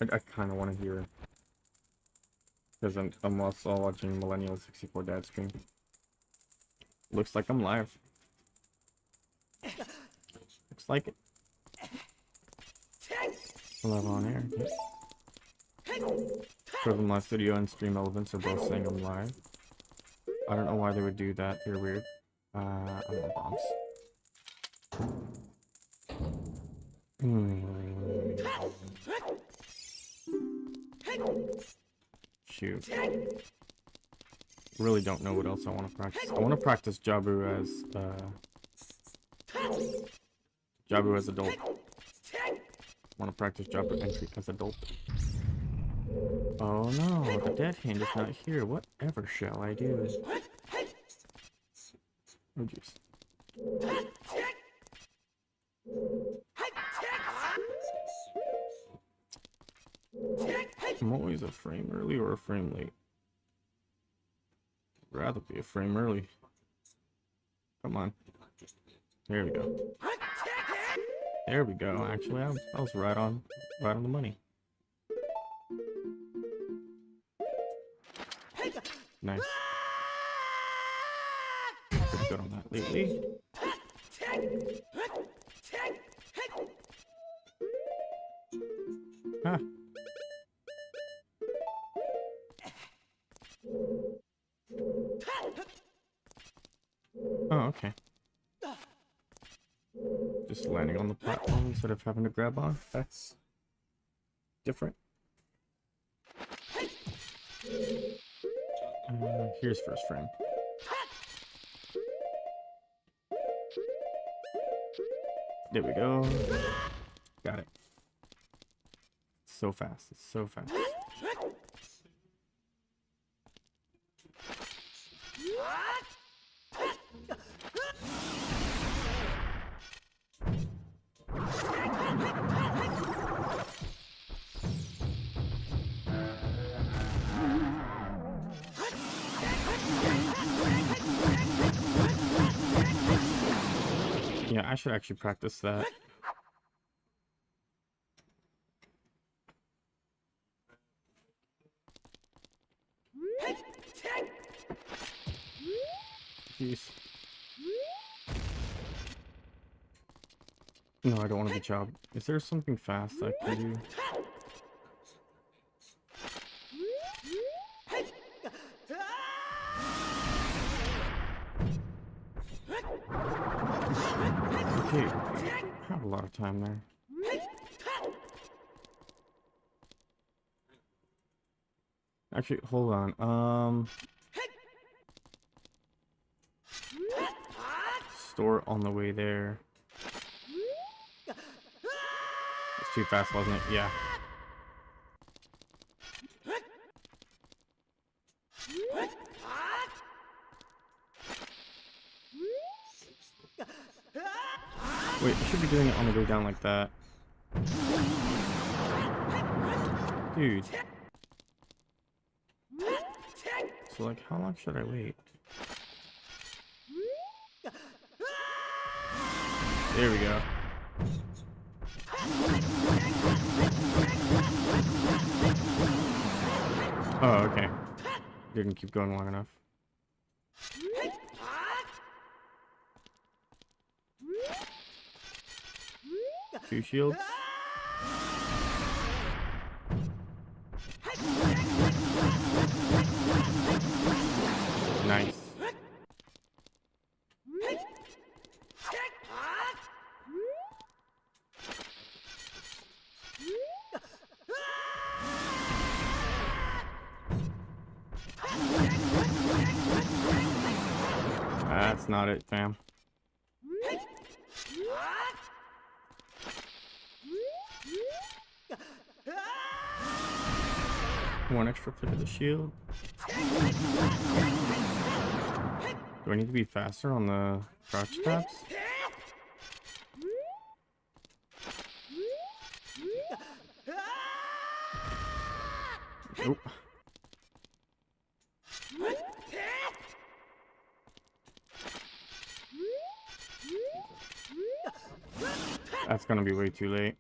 I kind of want to hear because I'm also watching Millennial 64 Dad stream. Looks like I'm live. Looks like it. Live on air. Yes. From last video and stream elements are both saying I'm live. I don't know why they would do that. They're weird. I want bombs. Shoot. Really don't know what else I want to practice. I want to practice Jabu as adult. I want to practice Jabu entry as adult. Oh no, the dead hand is not here. Whatever shall I do? Oh jeez. I'm always a frame early or a frame late. I'd rather be a frame early. Come on. There we go. There we go. Actually, I was right on the money. Nice. Pretty good on that lately. Huh. Oh, okay. Just landing on the platform instead of having to grab on. That's different. Here's first frame. There we go. Got it. So fast. It's so fast. Yeah, I should actually practice that. Jeez. No, I don't want to be chopped. Is there something fast I can do? Okay, I have a lot of time there. Actually, hold on. Store on the way there. It's too fast, wasn't it? Yeah. Wait, I should be doing it on the way down like that. Dude. So, like, how long should I wait? There we go. Oh, okay. Didn't keep going long enough. Two shields. Nice. That's not it, fam. One extra flick of the shield. Do I need to be faster on the crouch taps? Nope. That's gonna be way too late.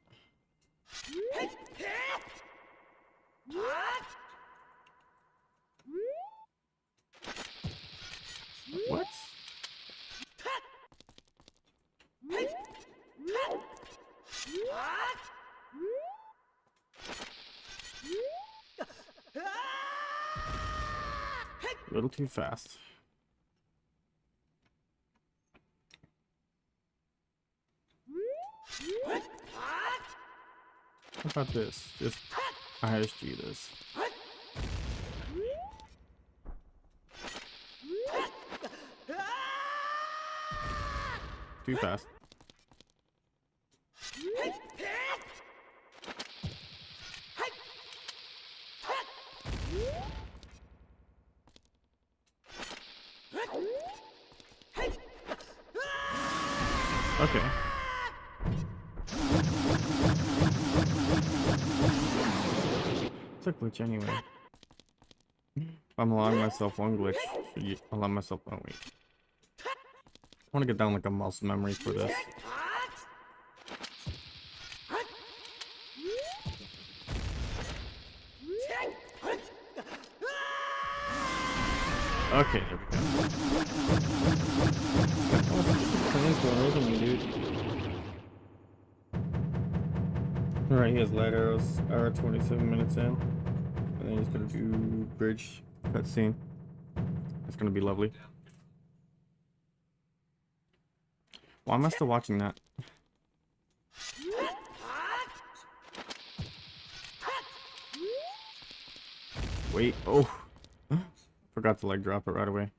A little too fast. How about this? Just ISG this. Too fast. Okay. It's a glitch anyway. If I'm allowing myself one glitch, should you allow myself... Oh wait. I want to get down like a muscle memory for this. Okay, there we go. Plan's going over me, dude. Alright, he has light arrows. Hour 27 minutes in. And then he's gonna do bridge cutscene. It's gonna be lovely. Why am I still watching that? Wait, oh. Forgot to like drop it right away.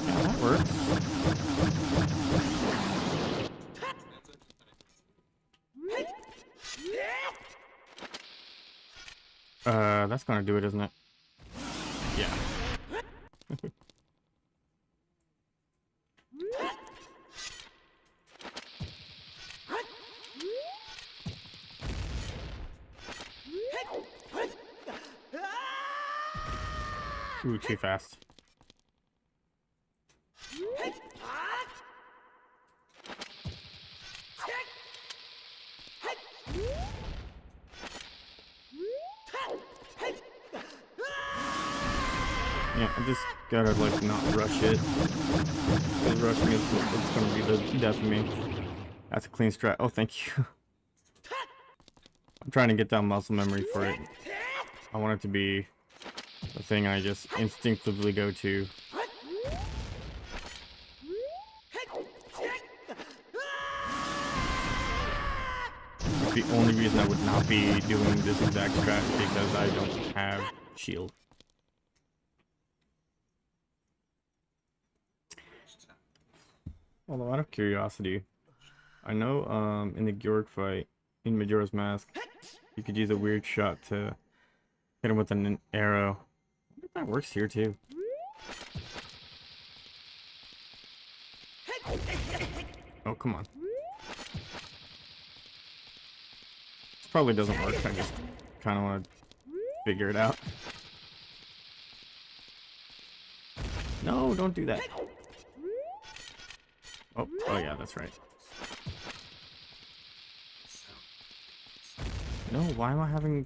Yeah, that works. That's gonna do it, isn't it? Yeah. Ooh, too fast. Yeah, I just gotta like not rush it. Because rushing is it's gonna be the death of me. That's a clean strat. Oh, thank you. I'm trying to get down muscle memory for it. I want it to be the thing I just instinctively go to. The only reason I would not be doing this exact strat is because I don't have shield. Although out of curiosity, I know in the Georg fight in Majora's Mask, you could use a weird shot to hit him with an arrow. I think that works here too. Oh, come on. This probably doesn't work. I just kind of want to figure it out. No, don't do that. Oh, yeah, that's right. No, why am I having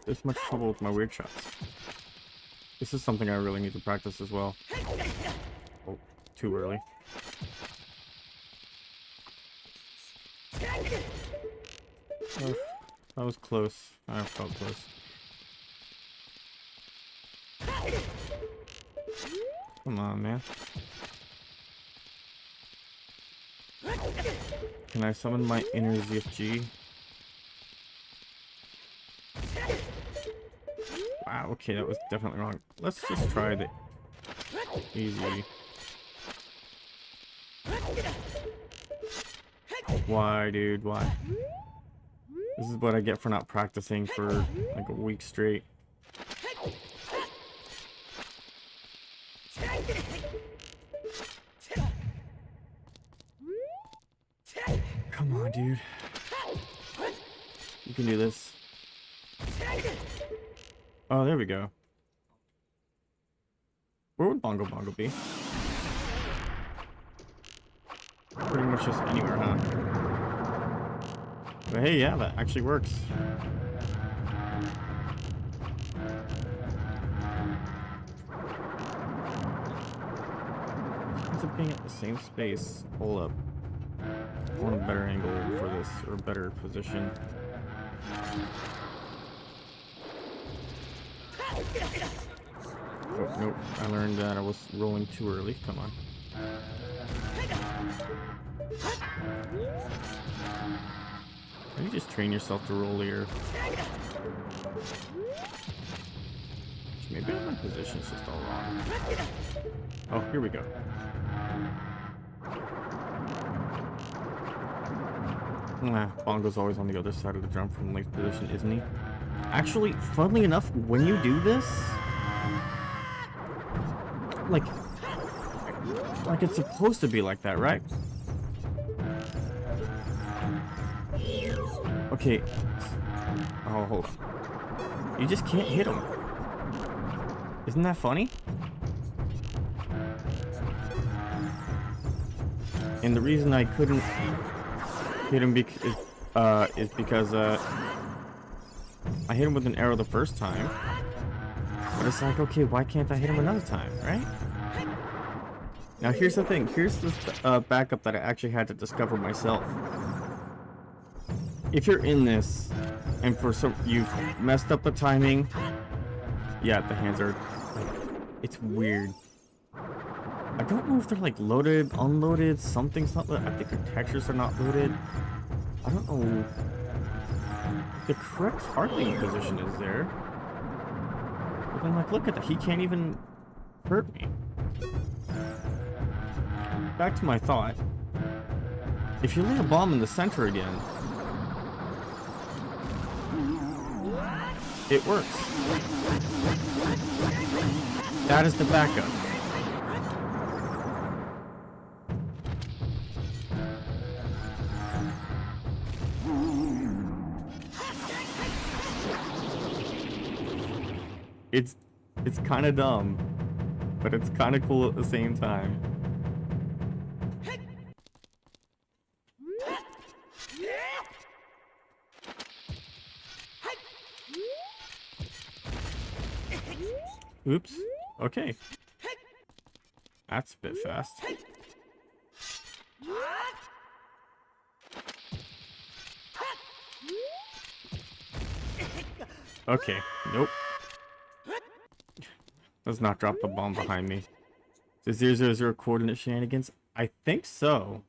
this much trouble with my weird shots? This is something I really need to practice as well. Oh, too early. Oh, that was close. I felt close. Come on, man. Can I summon my inner ZFG? Wow, okay, that was definitely wrong. Let's just try the easy. Why, dude? Why? This is what I get for not practicing for like a week straight. Come on, dude. You can do this. Oh, there we go. Where would Bongo Bongo be? Pretty much just anywhere, huh? But hey, yeah, that actually works. Ends up being at the same space. Hold up. I want a better angle for this, or a better position. Oh, nope. I learned that I was rolling too early. Come on. Can you just train yourself to roll here? Maybe my position's just all wrong. Oh, here we go. Bongo's always on the other side of the drum from Link's position, isn't he? Actually, funnily enough, when you do this, like it's supposed to be like that, right? Okay. Oh, hold on. You just can't hit him. Isn't that funny? And the reason I couldn't hit him is because I hit him with an arrow the first time. But it's like, okay, why can't I hit him another time, right? Now here's the thing. Here's this backup that I actually had to discover myself. If you're in this, and for some you've messed up the timing, yeah, the hands are like, it's weird. I don't know if they're like loaded, unloaded, something's not loaded. I think the textures are not loaded. I don't know. The correct harping position is there. But then, like, look at that. He can't even hurt me. Back to my thought. If you lay a bomb in the center again, it works. That is the backup. It's kind of dumb, but it's kind of cool at the same time. Oops. Okay. That's a bit fast. Okay. Nope. Let's not drop the bomb behind me. Is it 000 coordinate shenanigans? I think so.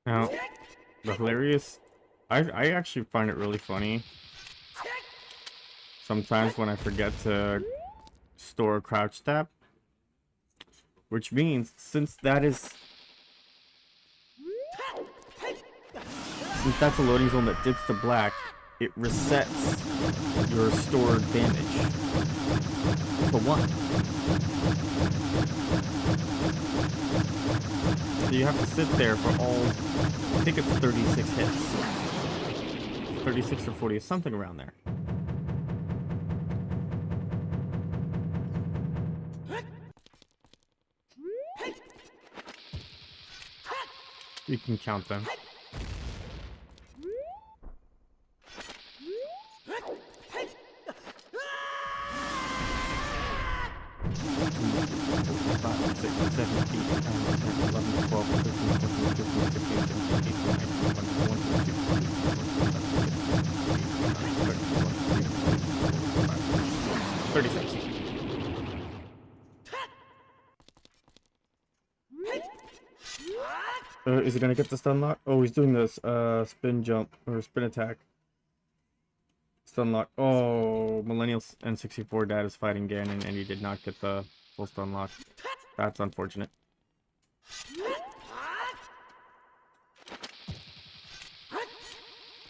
Now, the hilarious... I actually find it really funny sometimes when I forget to store a crouch tap. Which means, since that's a loading zone that dips to black, it resets your stored damage to 1. So you have to sit there for all, I think it's 36 hits. 36 or 40, something around there. You can count them. Is he gonna get the stun lock? Oh, he's doing this spin jump or spin attack. Stun lock. Oh, Millennial N64 dad is fighting Ganon and he did not get the full stun lock. That's unfortunate.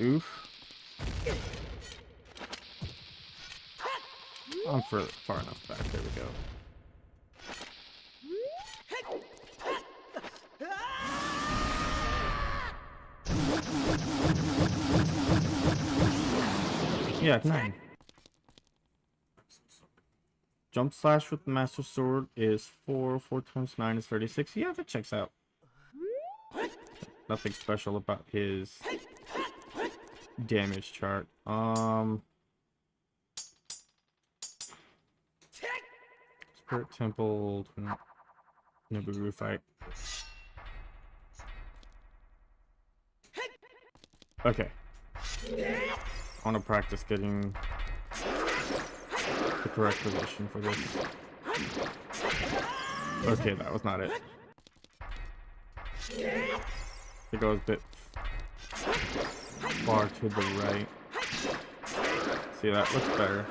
Oof. I'm far enough back. There we go. Yeah, 9. jump slash with the Master Sword is 4. 4 times 9 is 36. Yeah, that checks out. Nothing special about his damage chart. Spirit Temple, Nibiru fight. Okay. I want to practice getting the correct position for this. Okay, that was not it. I think I was a bit far to the right. See, that looks better.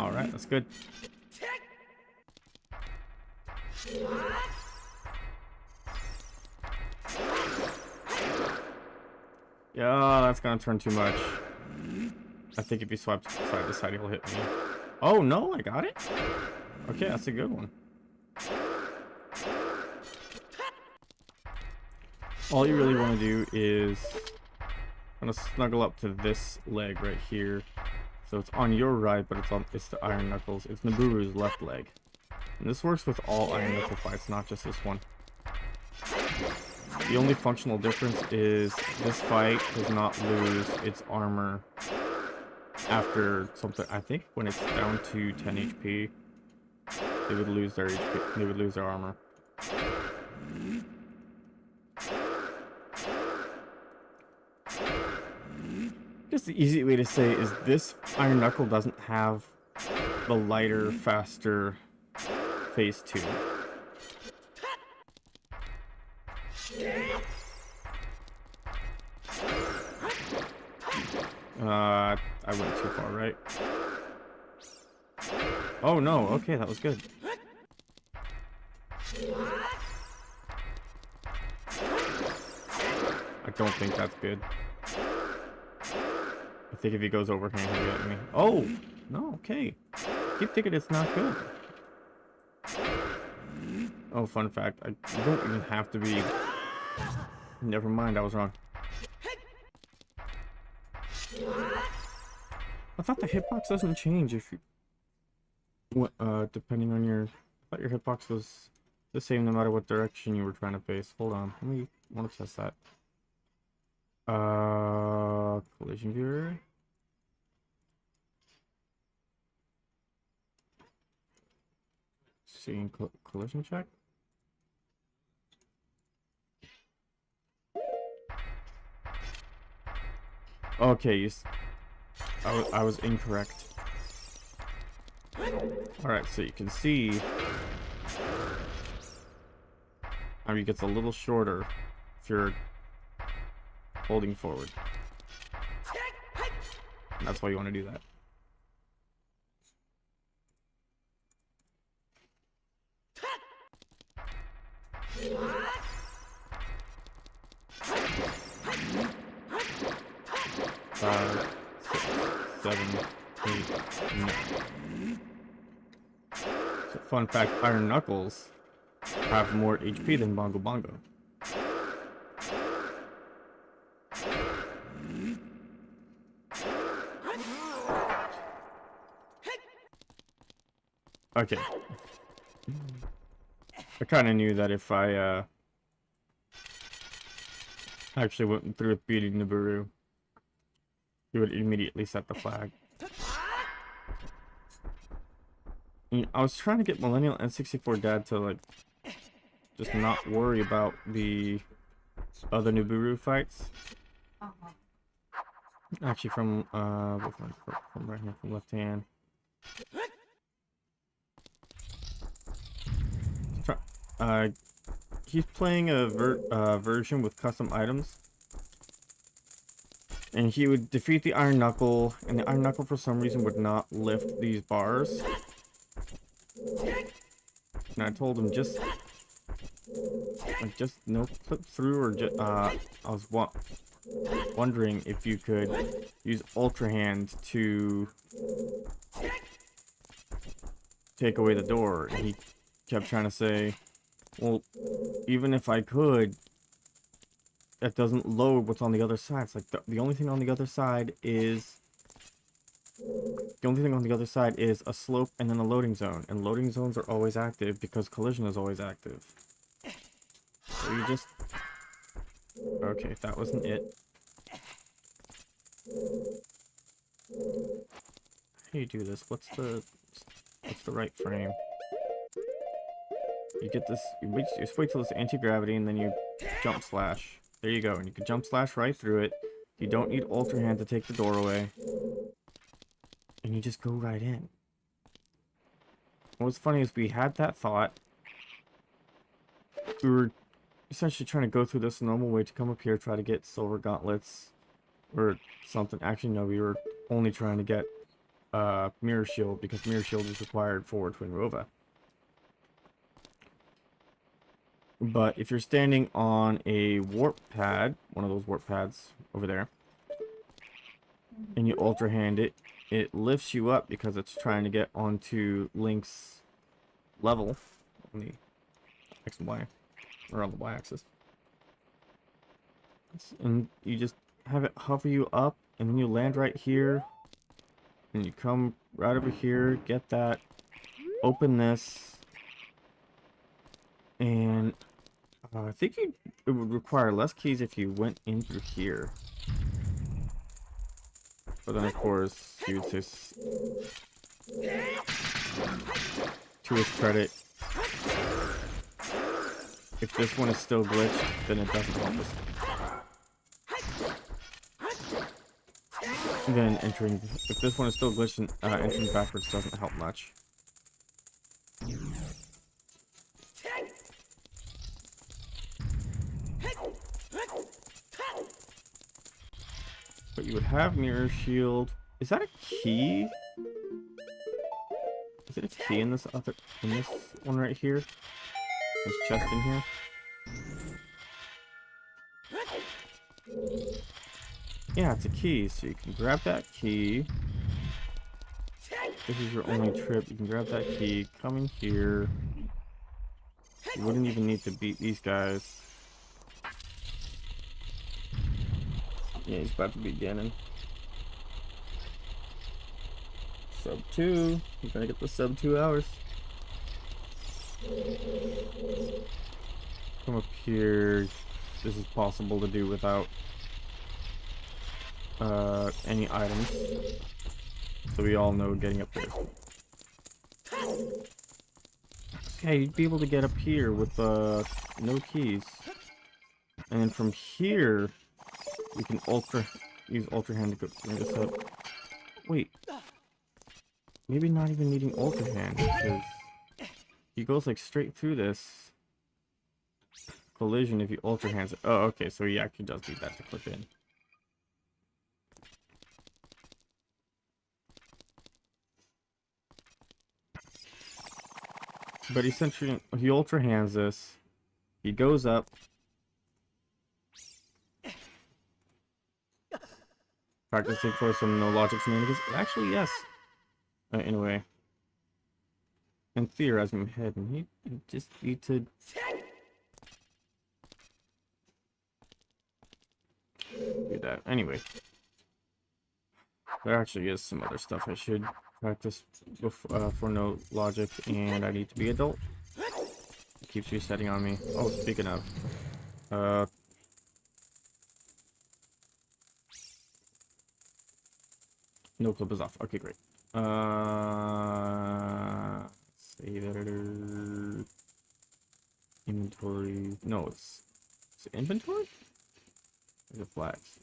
Alright, that's good. Yeah, that's gonna turn too much. I think if he swipes side to side, he'll hit me. Oh no, I got it? Okay, that's a good one. All you really want to do is gonna snuggle up to this leg right here. So it's on your right, but it's the Iron Knuckles. It's Nibiru's left leg. And this works with all Iron Knuckle fights, not just this one. The only functional difference is this fight does not lose its armor after something. I think when it's down to 10 HP, they would lose their HP. They would lose their armor. Just the easy way to say is this Iron Knuckle doesn't have the lighter, faster phase 2. I went too far, right? Oh no, okay, that was good. I don't think that's good. I think if he goes overhand, he'll get me. Oh! No, okay. Keep thinking it's not good. Oh, fun fact. You don't even have to be... Never mind, I was wrong. I thought the hitbox doesn't change if you... depending on your... I thought your hitbox was the same no matter what direction you were trying to face. Hold on, let me... I want to test that. Collision viewer. Seeing collision check. Okay, I was incorrect. Alright, so you can see how he gets a little shorter if you're holding forward. And that's why you want to do that. Five, 6, 7, 8, 9. So fun fact, Iron Knuckles have more HP than Bongo Bongo. Okay. I kind of knew that if I actually went through with beating Nibiru, he would immediately set the flag. I was trying to get Millennial N64 Dad to like just not worry about the other Nibiru fights. Actually, from right here, from left hand. He's playing a version with custom items. And he would defeat the Iron Knuckle, and the Iron Knuckle for some reason would not lift these bars. And I told him just no clip through, or just I was wondering if you could use Ultra Hand to take away the door. And he kept trying to say, well, even if I could, that doesn't load what's on the other side. It's like the only thing on the other side is a slope and then a loading zone, and loading zones are always active because collision is always active. So you just okay, that wasn't it. How do you do this? What's the right frame? You get this. You just wait till it's anti-gravity, and then you jump slash. There you go, and you can jump slash right through it. You don't need Ultra Hand to take the door away, and you just go right in. What's funny is we had that thought. We were essentially trying to go through this normal way to come up here, try to get silver gauntlets or something. Actually, no, we were only trying to get mirror shield because mirror shield is required for Twin Rova. But if you're standing on a warp pad, one of those warp pads over there, and you Ultra Hand it, it lifts you up because it's trying to get onto Link's level on the X and Y, or on the Y axis. And you just have it hover you up, and then you land right here, and you come right over here, get that, open this, and I think it would require less keys if you went in through here. But then, of course, you would just, to his credit, if this one is still glitched, then it doesn't help us. Then if this one is still glitched, entering backwards doesn't help much. But you would have mirror shield. Is that a key? Is it a key in this one right here? This chest in here? Yeah, it's a key, so you can grab that key. This is your only trip. You can grab that key, come in here. You wouldn't even need to beat these guys. Yeah, he's about to be Ganon. Sub 2. You're gonna get the sub 2 hours. Come up here. This is possible to do without any items. So we all know getting up there. Yeah, you'd be able to get up here with no keys. And then from here, you can use Ultra Hand to go bring this up. Wait. Maybe not even needing Ultra Hand, because he goes like straight through this collision if you Ultra Hands it. Oh, okay, so he actually does need that to clip in. But essentially, he Ultra Hands this, he goes up, practicing for some no logic shenanigans. Actually, yes. Anyway, and theorizing in my head, and he just need to do that. Anyway, there actually is some other stuff I should practice before, for no logic, and I need to be adult. It keeps resetting on me. Oh, speaking of, no clip is off. Okay, great. Save editor. Inventory. No, it's inventory? Or is it flags?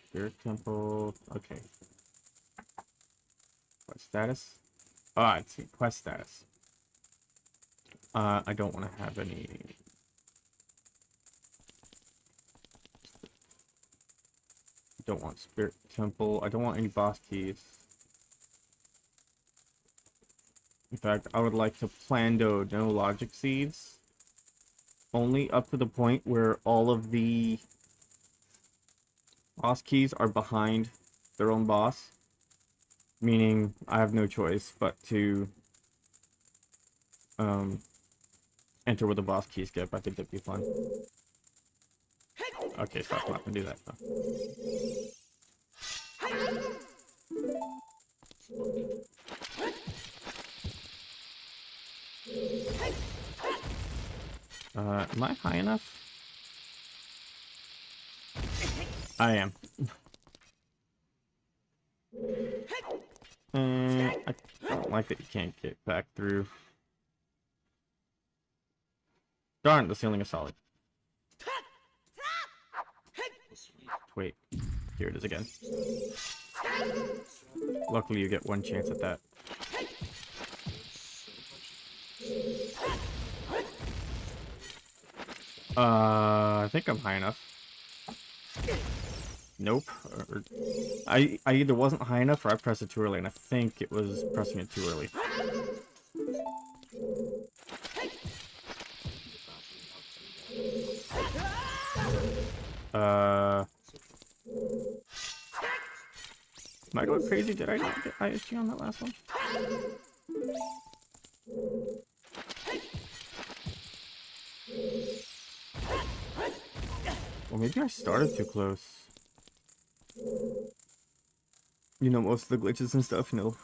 Spirit Temple. Okay. Quest status? Ah, it's quest status. I don't want to have any. Don't want Spirit Temple. I don't want any boss keys. In fact, I would like to plando no logic seeds. Only up to the point where all of the boss keys are behind their own boss. Meaning, I have no choice but to enter with a boss key skip. I think that'd be fun. Okay, so I'm not gonna do that though. Am I high enough? I am. I don't like that you can't get back through. Darn, the ceiling is solid. Wait, here it is again. Luckily you get one chance at that. I think I'm high enough. Nope. I either wasn't high enough or I pressed it too early, and I think it was pressing it too early. Am I going crazy? Did I not get ISG on that last one? Well, maybe I started too close. You know, most of the glitches and stuff, you know.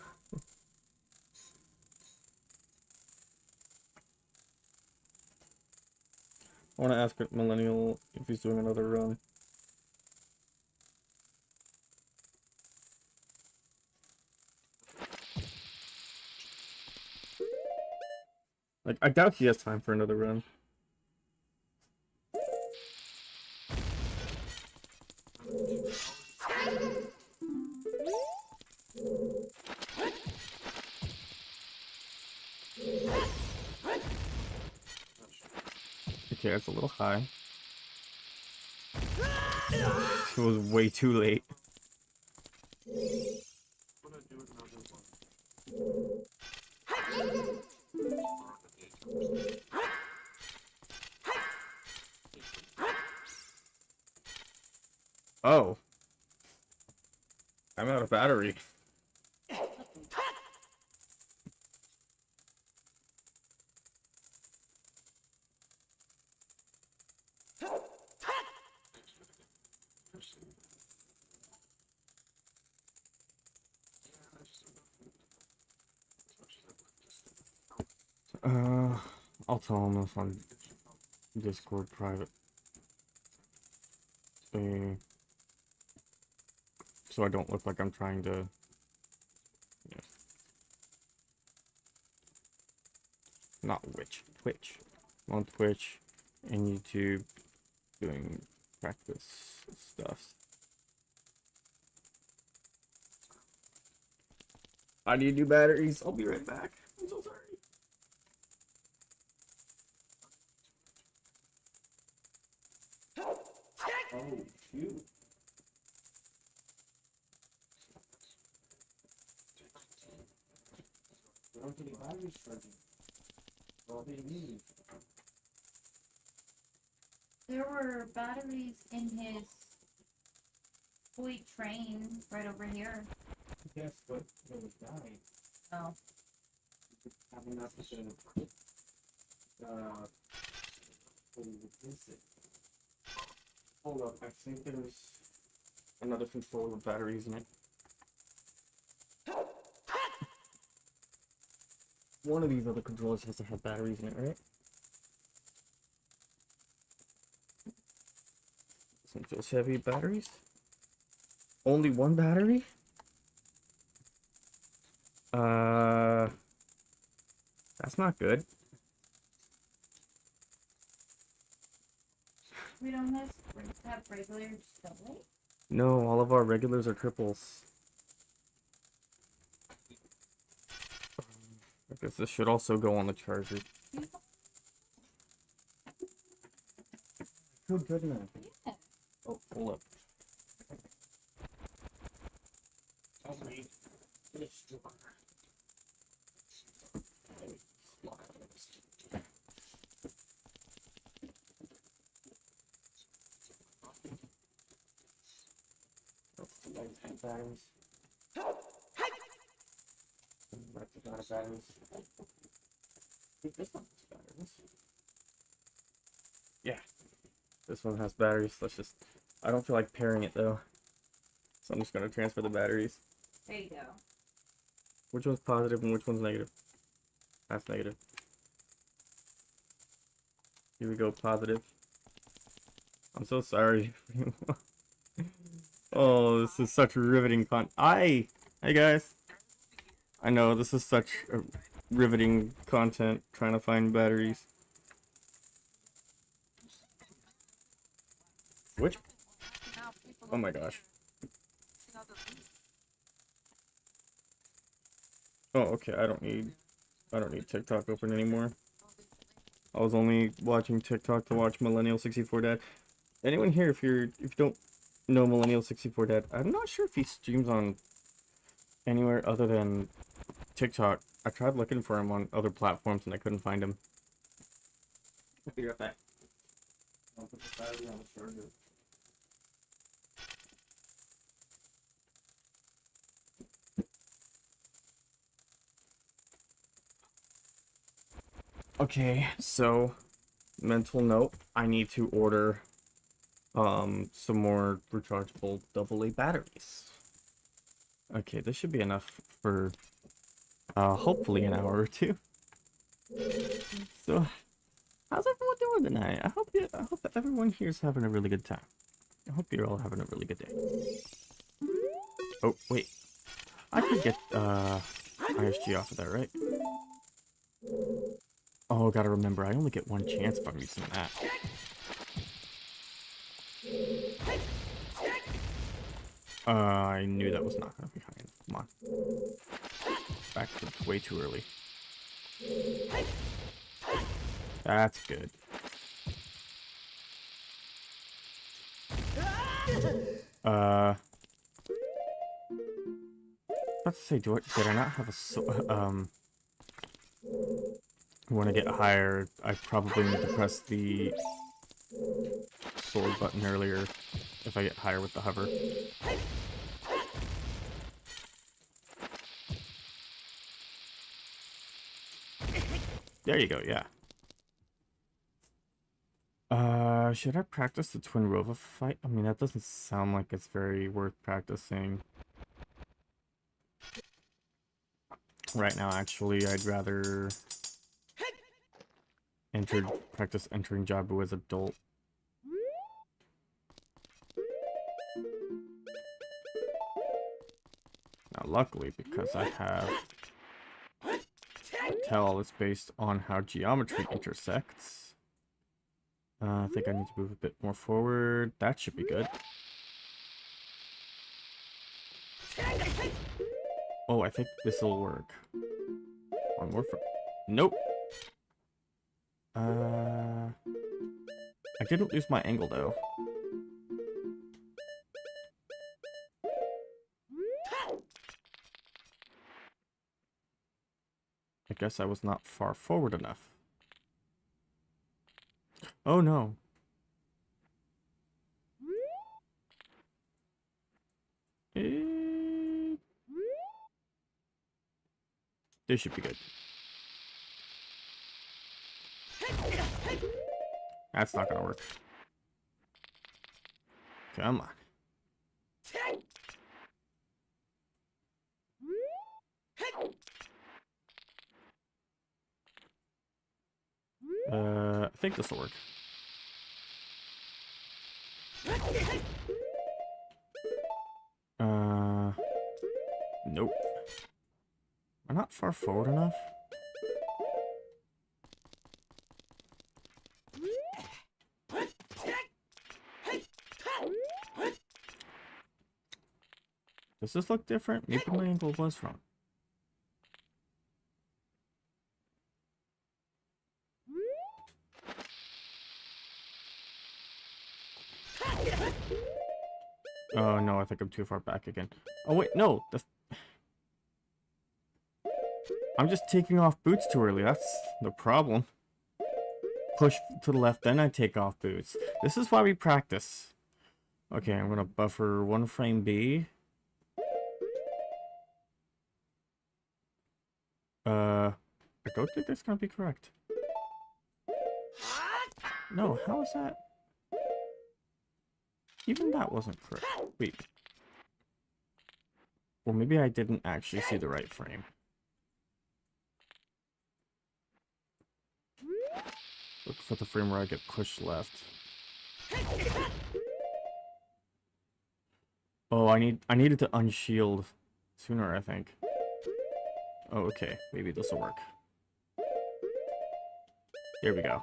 I want to ask Millennial if he's doing another run. Like, I doubt he has time for another run. Okay, that's a little high. It was way too late. Oh. I'm out of battery. I'll tell him this on Discord private. So I don't look like I'm trying to... Yeah. Not Twitch. I'm on Twitch and YouTube doing practice stuff. How do you do batteries? I'll be right back. I'm so sorry. Oh, shoot. There were batteries in his toy train right over here. Yes, but it was dying. Oh. Have an episode hold up, I think there's another controller with batteries in it. One of these other controllers has to have batteries in it, right? This one feels heavy. Batteries? Only one battery? That's not good. We don't have regular double? No, all of our regulars are triples. I guess this should also go on the charger. Good enough. Yeah. Oh, hold up. Tell me. Batteries. That's a lot of batteries. This one has batteries. Yeah. This one has batteries. Let's just... I don't feel like pairing it, though. So I'm just going to transfer the batteries. There you go. Which one's positive and which one's negative? That's negative. Here we go, positive. I'm so sorry. Oh, this is such riveting Hey guys. I know, this is such a riveting content, trying to find batteries. Which? Oh my gosh. Oh, okay, I don't need TikTok open anymore. I was only watching TikTok to watch Millennial 64 Dad. Anyone here, if you don't know Millennial 64 Dad, I'm not sure if he streams on anywhere other than TikTok. I tried looking for him on other platforms and I couldn't find him. I'll be right back. I'll put the battery on the charger. Okay, so mental note, I need to order some more rechargeable AA batteries. Okay, this should be enough for hopefully an hour or two. So how's everyone doing tonight? I hope that everyone here is having a really good time. I hope you're all having a really good day. Oh, wait. I could get ISG off of that, right? Oh, gotta remember, I only get one chance if I'm using that. I knew that was not gonna be high enough. Come on. Backflip way too early. That's good. Let's say, did I not have a when I get higher, I probably need to press the sword button earlier if I get higher with the hover. There you go, yeah. Should I practice the Twin Rova fight? I mean, that doesn't sound like it's very worth practicing. Right now, actually, I'd rather practice entering Jabu as adult. Now, luckily, because I have tell it's based on how geometry intersects. I think I need to move a bit more forward. That should be good. Oh, I think this will work. One more for... Nope. I didn't lose my angle, though. I guess I was not far forward enough. Oh, no. This should be good. That's not gonna work. Come on. I think this will work. Nope. Am I not far forward enough? Does this look different? Maybe my angle was wrong. Oh no, I think I'm too far back again. Oh wait, no. I'm just taking off boots too early. That's the problem. Push to the left, then I take off boots. This is why we practice. Okay, I'm gonna buffer one frame B. I don't think that's gonna be correct. No, how is that? Even that wasn't correct. Wait. Or maybe I didn't actually see the right frame. Look for the frame where I get pushed left. Oh, I needed to unshield sooner, I think. Oh, okay. Maybe this will work. There we go.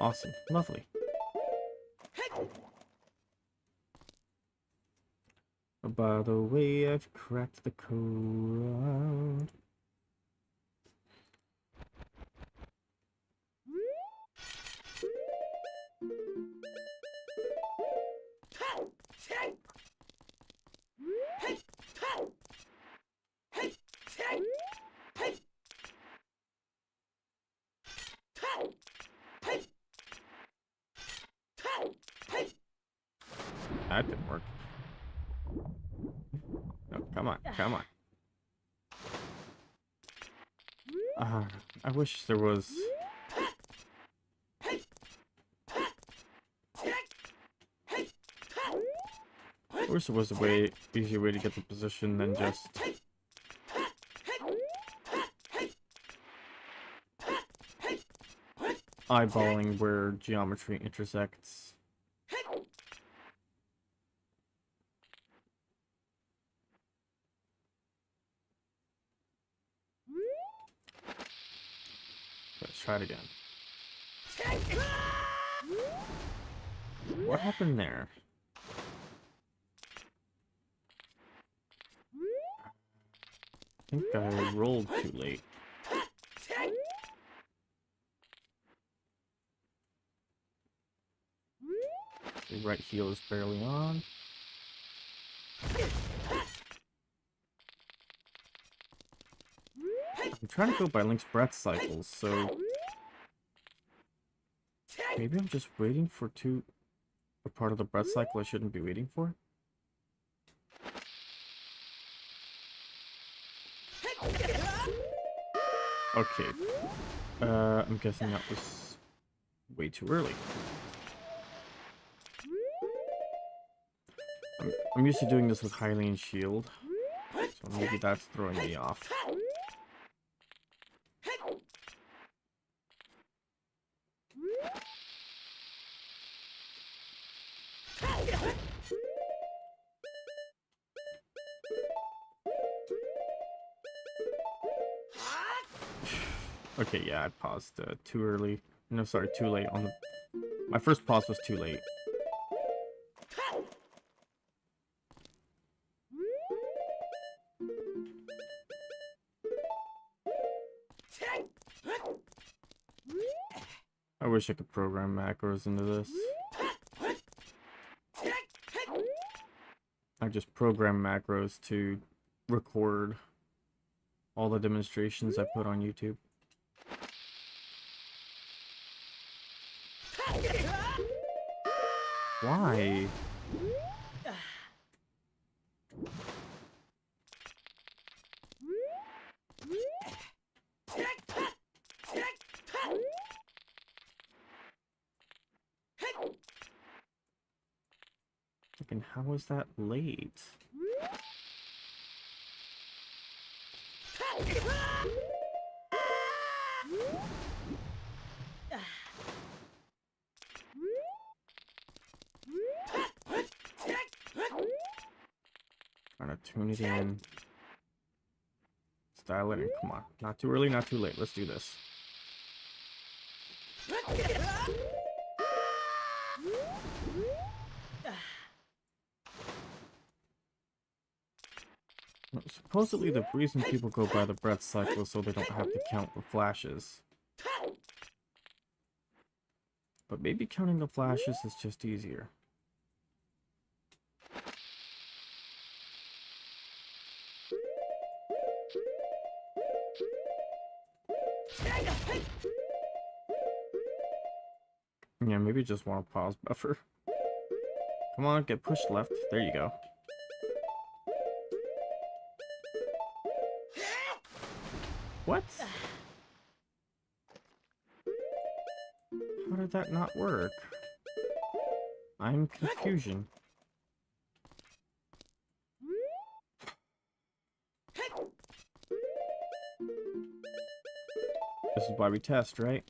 Awesome. Lovely. Oh, by the way, I've cracked the code. That didn't work. No, come on, come on. I wish there was... I wish there was a easier way to get the position than just... eyeballing where geometry intersects. Let's try it again. What happened there? I think I rolled too late. The right heel is barely on. I'm trying to go by Link's breath cycles, so maybe I'm just waiting for a part of the breath cycle I shouldn't be waiting for. Okay. I'm guessing that was way too early. I'm used to doing this with Hylian Shield, so maybe that's throwing me off. Okay, yeah, I paused too early. No, sorry, too late on the... My first pause was too late. I wish I could program macros into this. I just program macros to record all the demonstrations I put on YouTube. Why? And how was that late? Trying to tune it in. Style it in. Come on. Not too early, not too late. Let's do this. Supposedly the reason people go by the breath cycle is so they don't have to count the flashes. But maybe counting the flashes is just easier. Yeah, maybe just want to pause buffer. Come on, get pushed left. There you go. What? How did that not work? I'm confusion. This is why we test, right?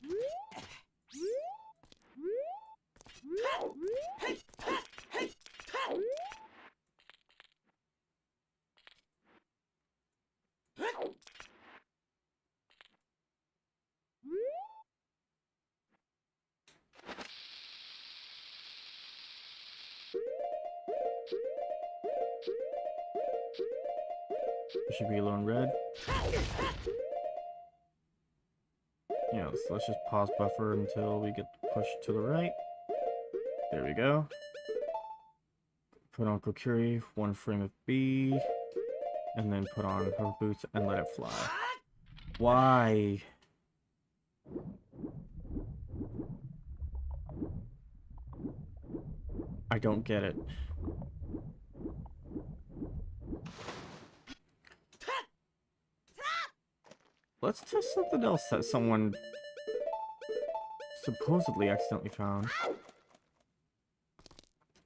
It should be a lone red. Yeah, let's just pause buffer until we get pushed to the right. There we go. Put on Kokiri, 1 frame of B, and then put on her boots and let it fly. Why? I don't get it. Let's test something else that someone supposedly accidentally found.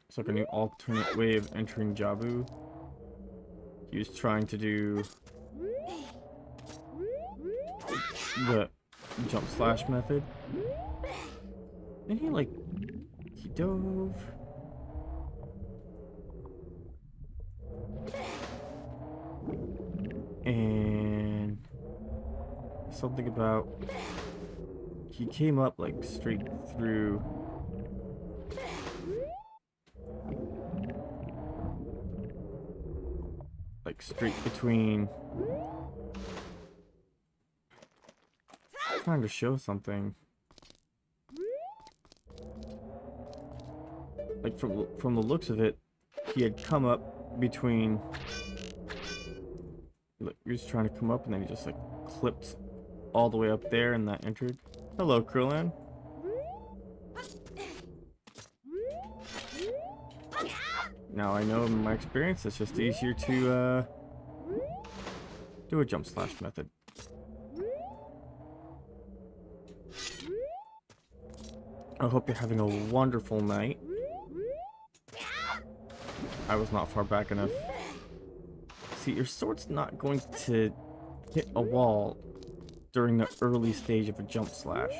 It's like a new alternate way of entering Jabu. He was trying to do the jump slash method. And he dove. And something about he came up like straight through straight between. I'm trying to show something. Like from the looks of it, he had come up between. Look, he was trying to come up and then he just like clipped all the way up there and that entered. Hello, Krillin. Now I know in my experience it's just easier to do a jump slash method. I hope you're having a wonderful night. I was not far back enough. See, your sword's not going to hit a wall during the early stage of a jump slash.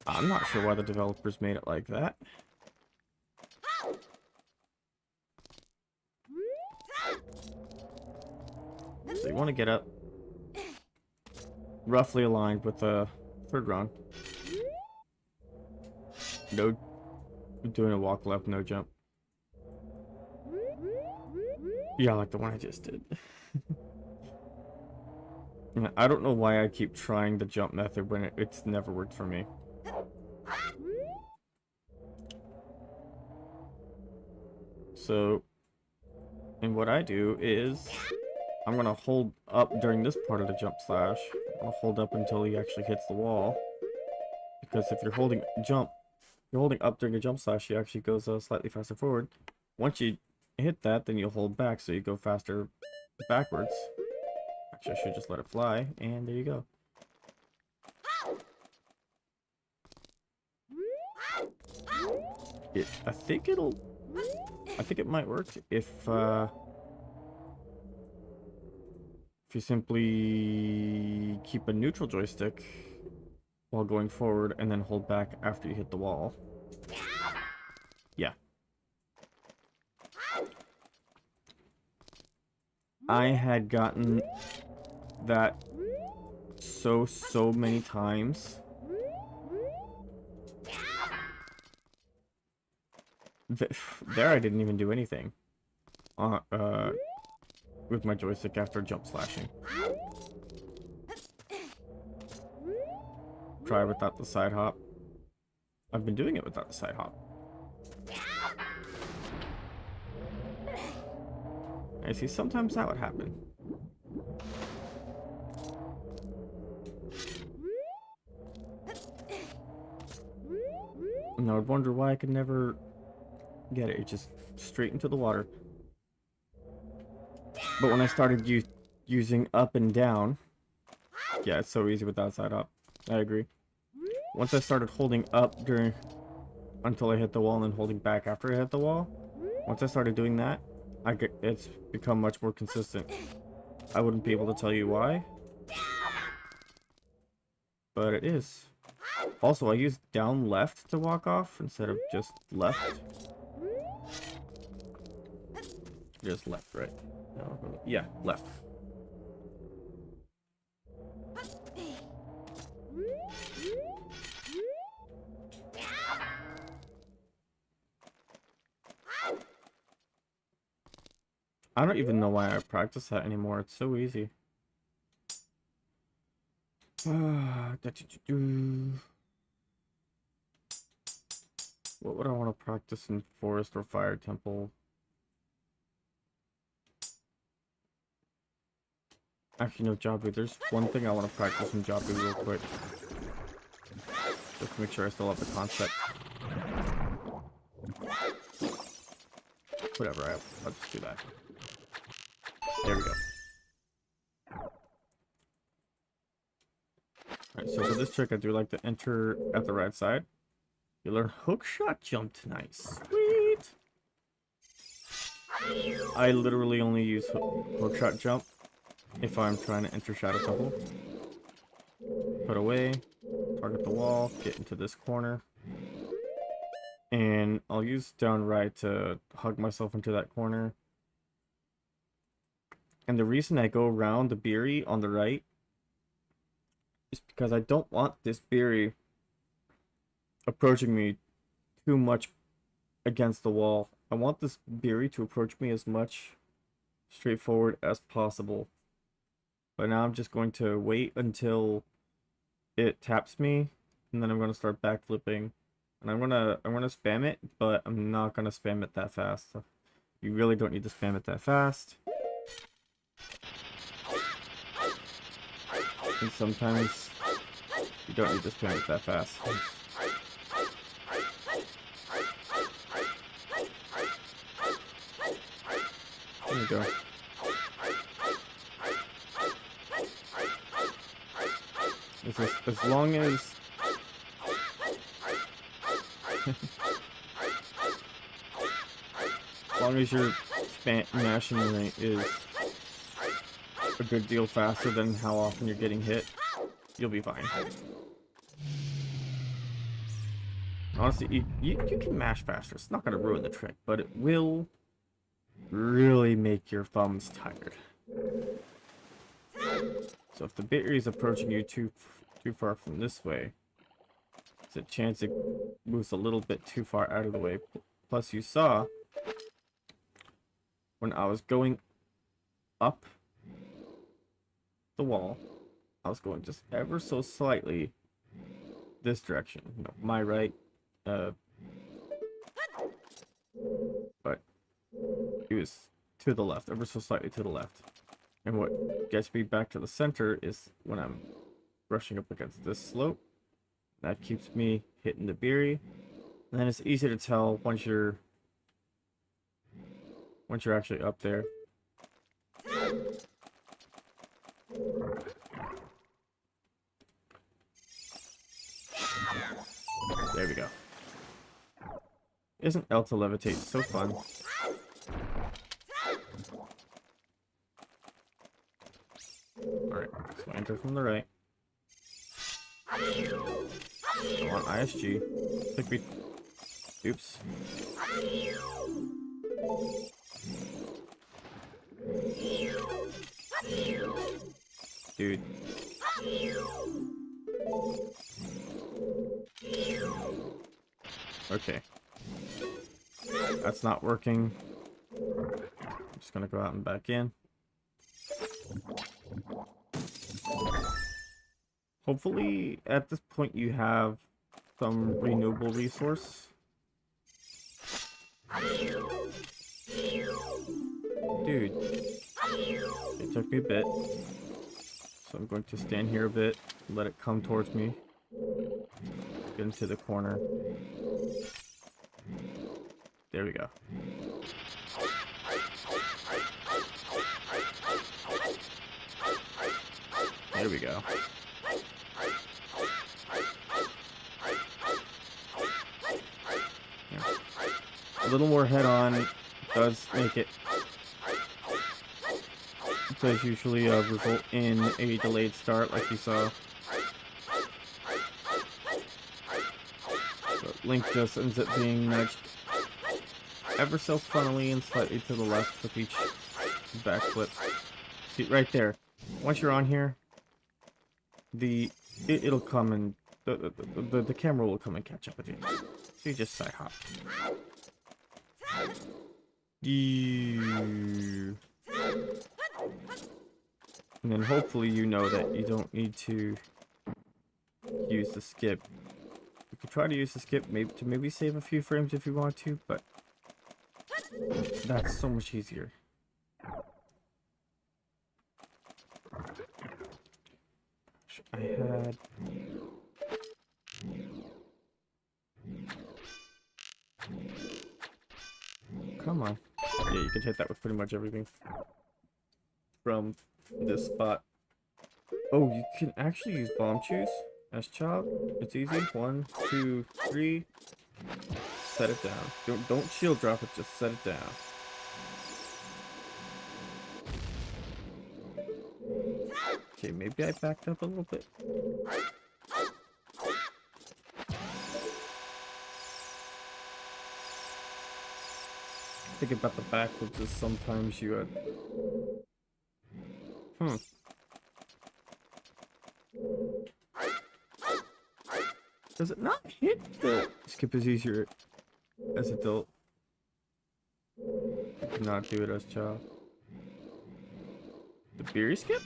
I'm not sure why the developers made it like that. So you want to get up roughly aligned with the third run. No, doing a walk left, no jump. Yeah, like the one I just did. I don't know why I keep trying the jump method when it's never worked for me. So, and what I do is I'm gonna hold up during this part of the jump slash. I'll hold up until he actually hits the wall. Because if you're holding up during a jump slash, he actually goes slightly faster forward. Once you hit that, then you'll hold back so you go faster backwards. Actually, I should just let it fly, and there you go. I think it might work if you simply keep a neutral joystick while going forward and then hold back after you hit the wall. Yeah. I had gotten that so many times. There I didn't even do anything with my joystick after jump slashing. Try without the side hop. I've been doing it without the side hop. I see, sometimes that would happen. And I would wonder why I could never get it. It's just straight into the water. But when I started using up and down. Yeah, it's so easy with that side up. I agree. Once I started holding up during until I hit the wall and then holding back after I hit the wall, once I started doing that, it's become much more consistent. I wouldn't be able to tell you why, but it is. Also, I use down left to walk off instead of just left. Just left, right? No, yeah, left. I don't even know why I practice that anymore. It's so easy. What would I want to practice in Forest or Fire Temple? Actually, no, Jabu. There's one thing I want to practice in Jabu real quick. Just to make sure I still have the concept. Whatever, I'll just do that. There we go. Alright, so for this trick, I do like to enter at the right side. You learn hookshot jump tonight. Sweet! I literally only use hookshot jump if I'm trying to enter Shadow Temple. Put away, target the wall, get into this corner. And I'll use down right to hug myself into that corner. And the reason I go around the Beery on the right is because I don't want this Beery approaching me too much against the wall. I want this Beery to approach me as much straightforward as possible. But now I'm just going to wait until it taps me, and then I'm going to start backflipping. And I'm gonna spam it, but I'm not gonna spam it that fast. So you really don't need to spam it that fast. And sometimes you don't need to spam it that fast. There we go. As long as as long as your mashing rate is a good deal faster than how often you're getting hit, you'll be fine. Honestly, you can mash faster. It's not going to ruin the trick, but it will really make your thumbs tired. So if the Beery is approaching you too far from this way, there's a chance it moves a little bit too far out of the way. Plus, you saw when I was going up the wall, I was going just ever so slightly this direction. You know, my right, but it was to the left, ever so slightly to the left. And what gets me back to the center is when I'm brushing up against this slope. That keeps me hitting the Beery. And then it's easy to tell once you're actually up there. There we go. Isn't L to levitate so fun? Alright, so enter from the right. I want ISG. Click B. Oops. Dude. Okay. That's not working. I'm just gonna go out and back in. Hopefully, at this point, you have some renewable resource. Dude. It took me a bit. So I'm going to stand here a bit, let it come towards me. Get into the corner. There we go. There we go. Yeah. A little more head-on does make it. Does usually result in a delayed start, like you saw. But Link just ends up being nudged ever so funnily and slightly to the left with each backflip. See, right there. Once you're on here, it'll come and the camera will come and catch up with you. So you just side hop. And then hopefully you know that you don't need to use the skip. You could try to use the skip maybe save a few frames if you want to, but that's so much easier. I had... Come on. Yeah, you could hit that with pretty much everything. From this spot. Oh, you can actually use bomb choose as child. It's easy. 1, 2, 3. Set it down. Don't shield drop it, just set it down. Okay, maybe I backed up a little bit. Think about the backflips is sometimes you had... Does it not hit the... Skip is easier as adult. I could not do it as child. The beery skip?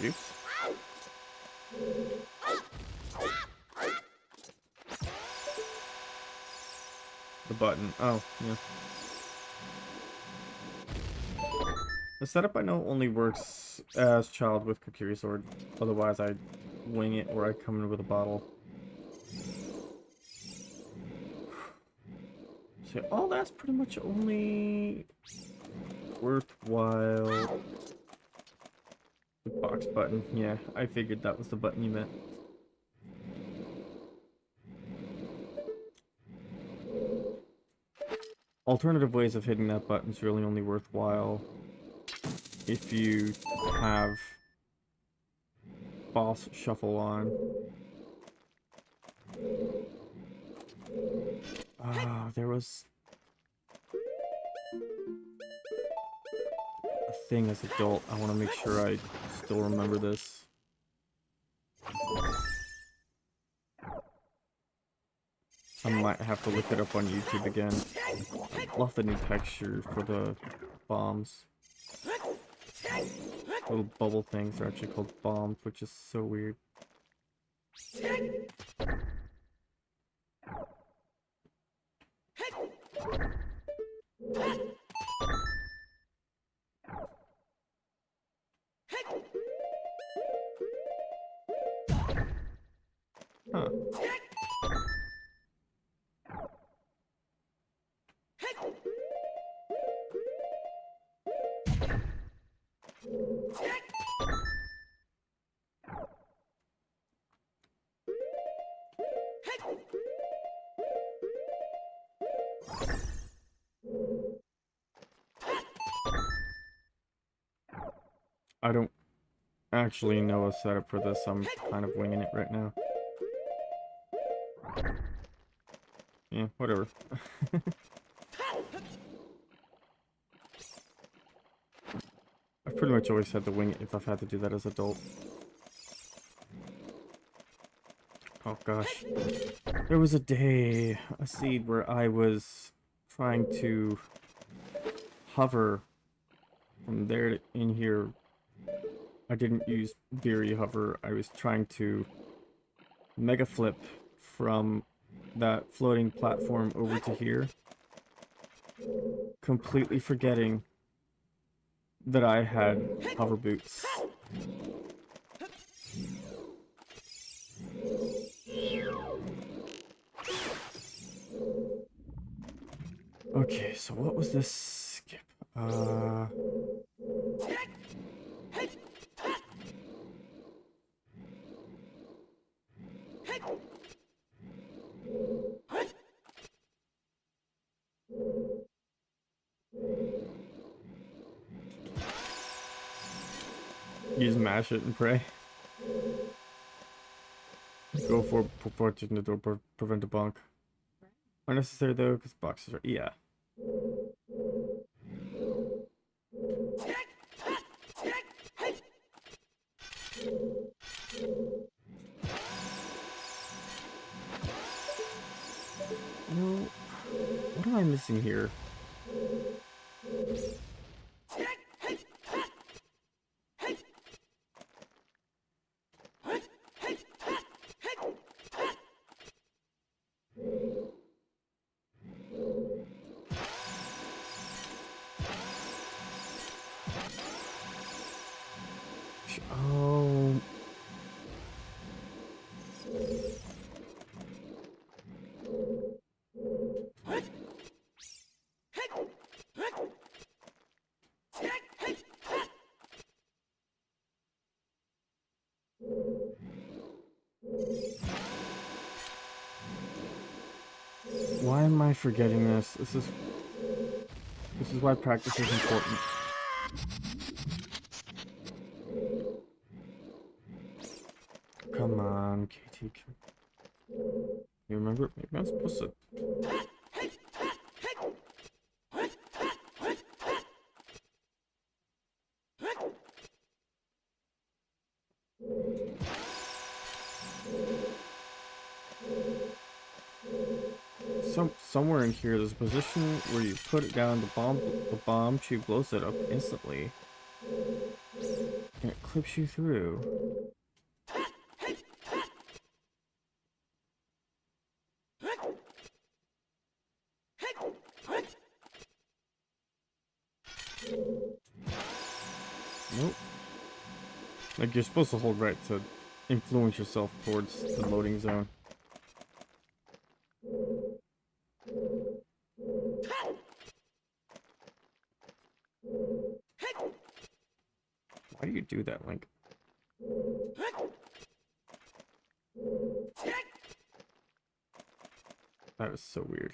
Oops. The button. Oh, yeah. The setup I know only works as child with Kokiri Sword. Otherwise I wing it or I come in with a bottle. So all that's pretty much only worthwhile. The box button. Yeah, I figured that was the button you meant. Alternative ways of hitting that button is really only worthwhile if you have boss shuffle on. There was a thing as adult. I want to make sure I still remember this. I might have to look it up on YouTube again. I love the new texture for the bombs. Little bubble things are actually called bombs, which is so weird. Huh. I don't actually know a setup for this. I'm kind of winging it right now. Yeah, whatever. I've pretty much always had to wing it if I've had to do that as an adult. Oh gosh. There was a seed where I was trying to hover from there to in here. I didn't use Beery hover. I was trying to mega flip from that floating platform over to here, completely forgetting that I had hover boots. Okay, so what was this skip? You just mash it and pray. Go for fortune the door, prevent a bonk. Unnecessary though, because boxes are yeah. No, what am I missing here? Oh. Why am I forgetting this? This is why practice is important. Come on, KT. You remember? Maybe I'm supposed to. Somewhere in here, there's a position where you put it down. The bomb tube blows it up instantly, and it clips you through. Nope. Like you're supposed to hold right to influence yourself towards the loading zone. Why do you do that, Link? That was so weird.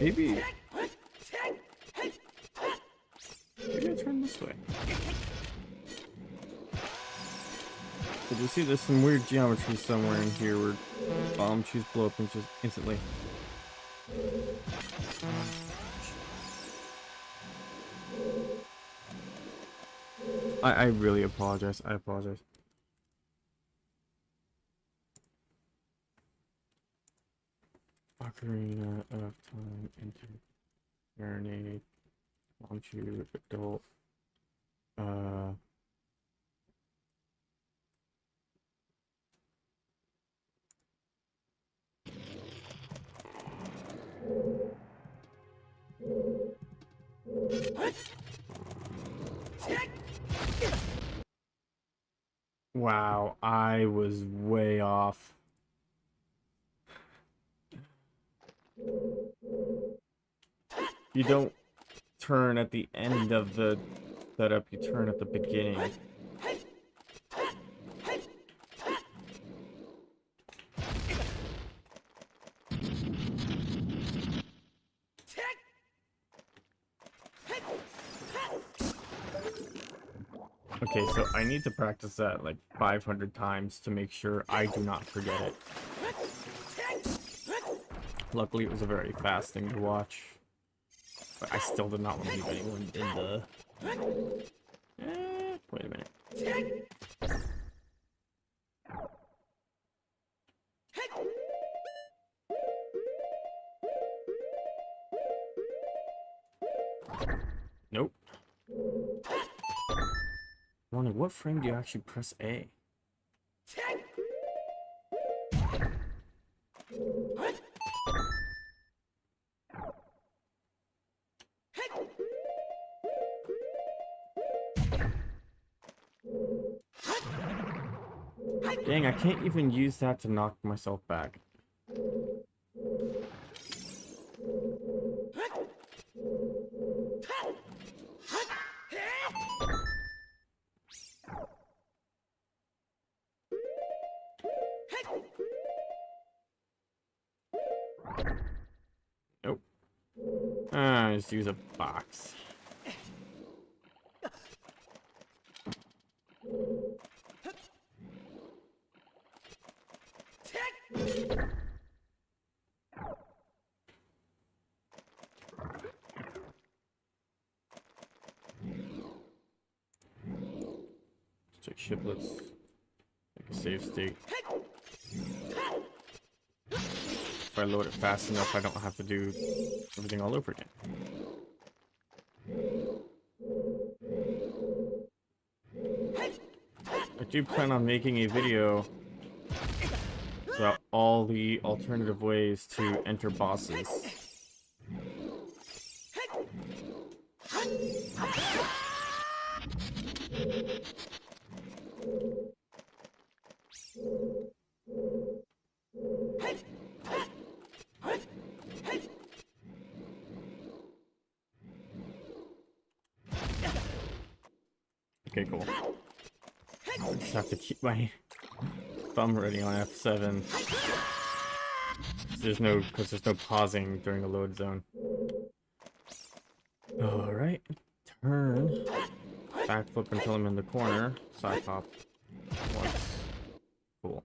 Maybe I turn this way. Did you see there's some weird geometry somewhere in here where bomb tubes blow up and just instantly? I really apologize. I apologize. Ocarina of Time into marinade. Bomb tube adult. Wow, I was way off. You don't turn at the end of the setup, you turn at the beginning. Okay, so I need to practice that like 500 times to make sure I do not forget it. Luckily, it was a very fast thing to watch. But I still did not want to leave anyone in the... wait a minute. Nope. Ronnie, what frame do you actually press A? Dang, I can't even use that to knock myself back. Nope. Just use a box. Check shiplets. Make a save state. If I load it fast enough, I don't have to do everything all over again. I do plan on making a video about all the alternative ways to enter bosses. Okay, cool. I just have to keep my thumb ready on F7. There's no pausing during the load zone. Alright. Turn. Backflip until I'm in the corner. Side pop. Once. Cool.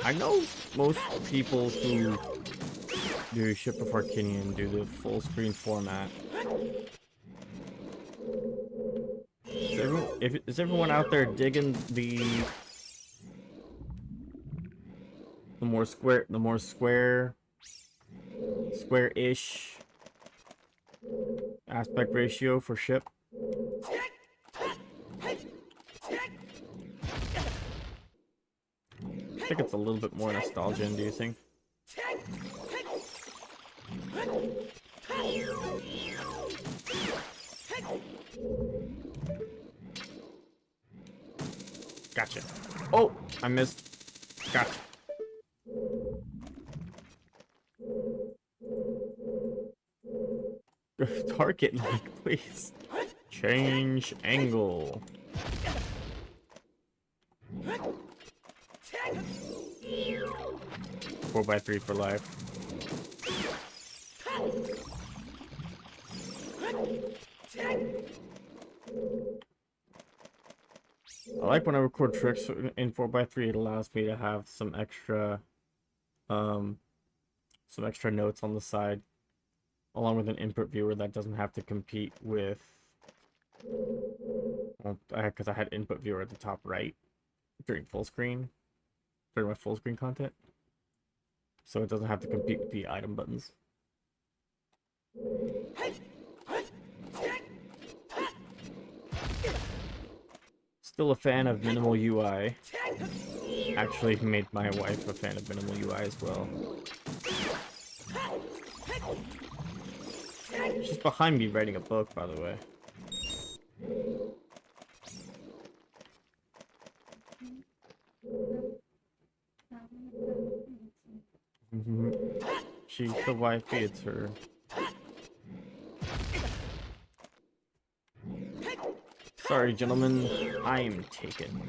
I know most people who do Ship Before Kenyan do the full screen format. Is everyone out there digging the more square-ish aspect ratio for ship? I think it's a little bit more nostalgia, do you think? Gotcha. Oh, I missed. Gotcha. Target like, please. Change angle. 4x3 for life. I like when I record tricks in 4x3, it allows me to have some extra notes on the side, along with an input viewer that doesn't have to compete with, well, because I had input viewer at the top right during my full screen content, so it doesn't have to compete with the item buttons. Still a fan of minimal UI. Actually made my wife a fan of minimal UI as well. She's behind me writing a book, by the way. She's the wifey, it's her. Sorry, gentlemen, I'm taken.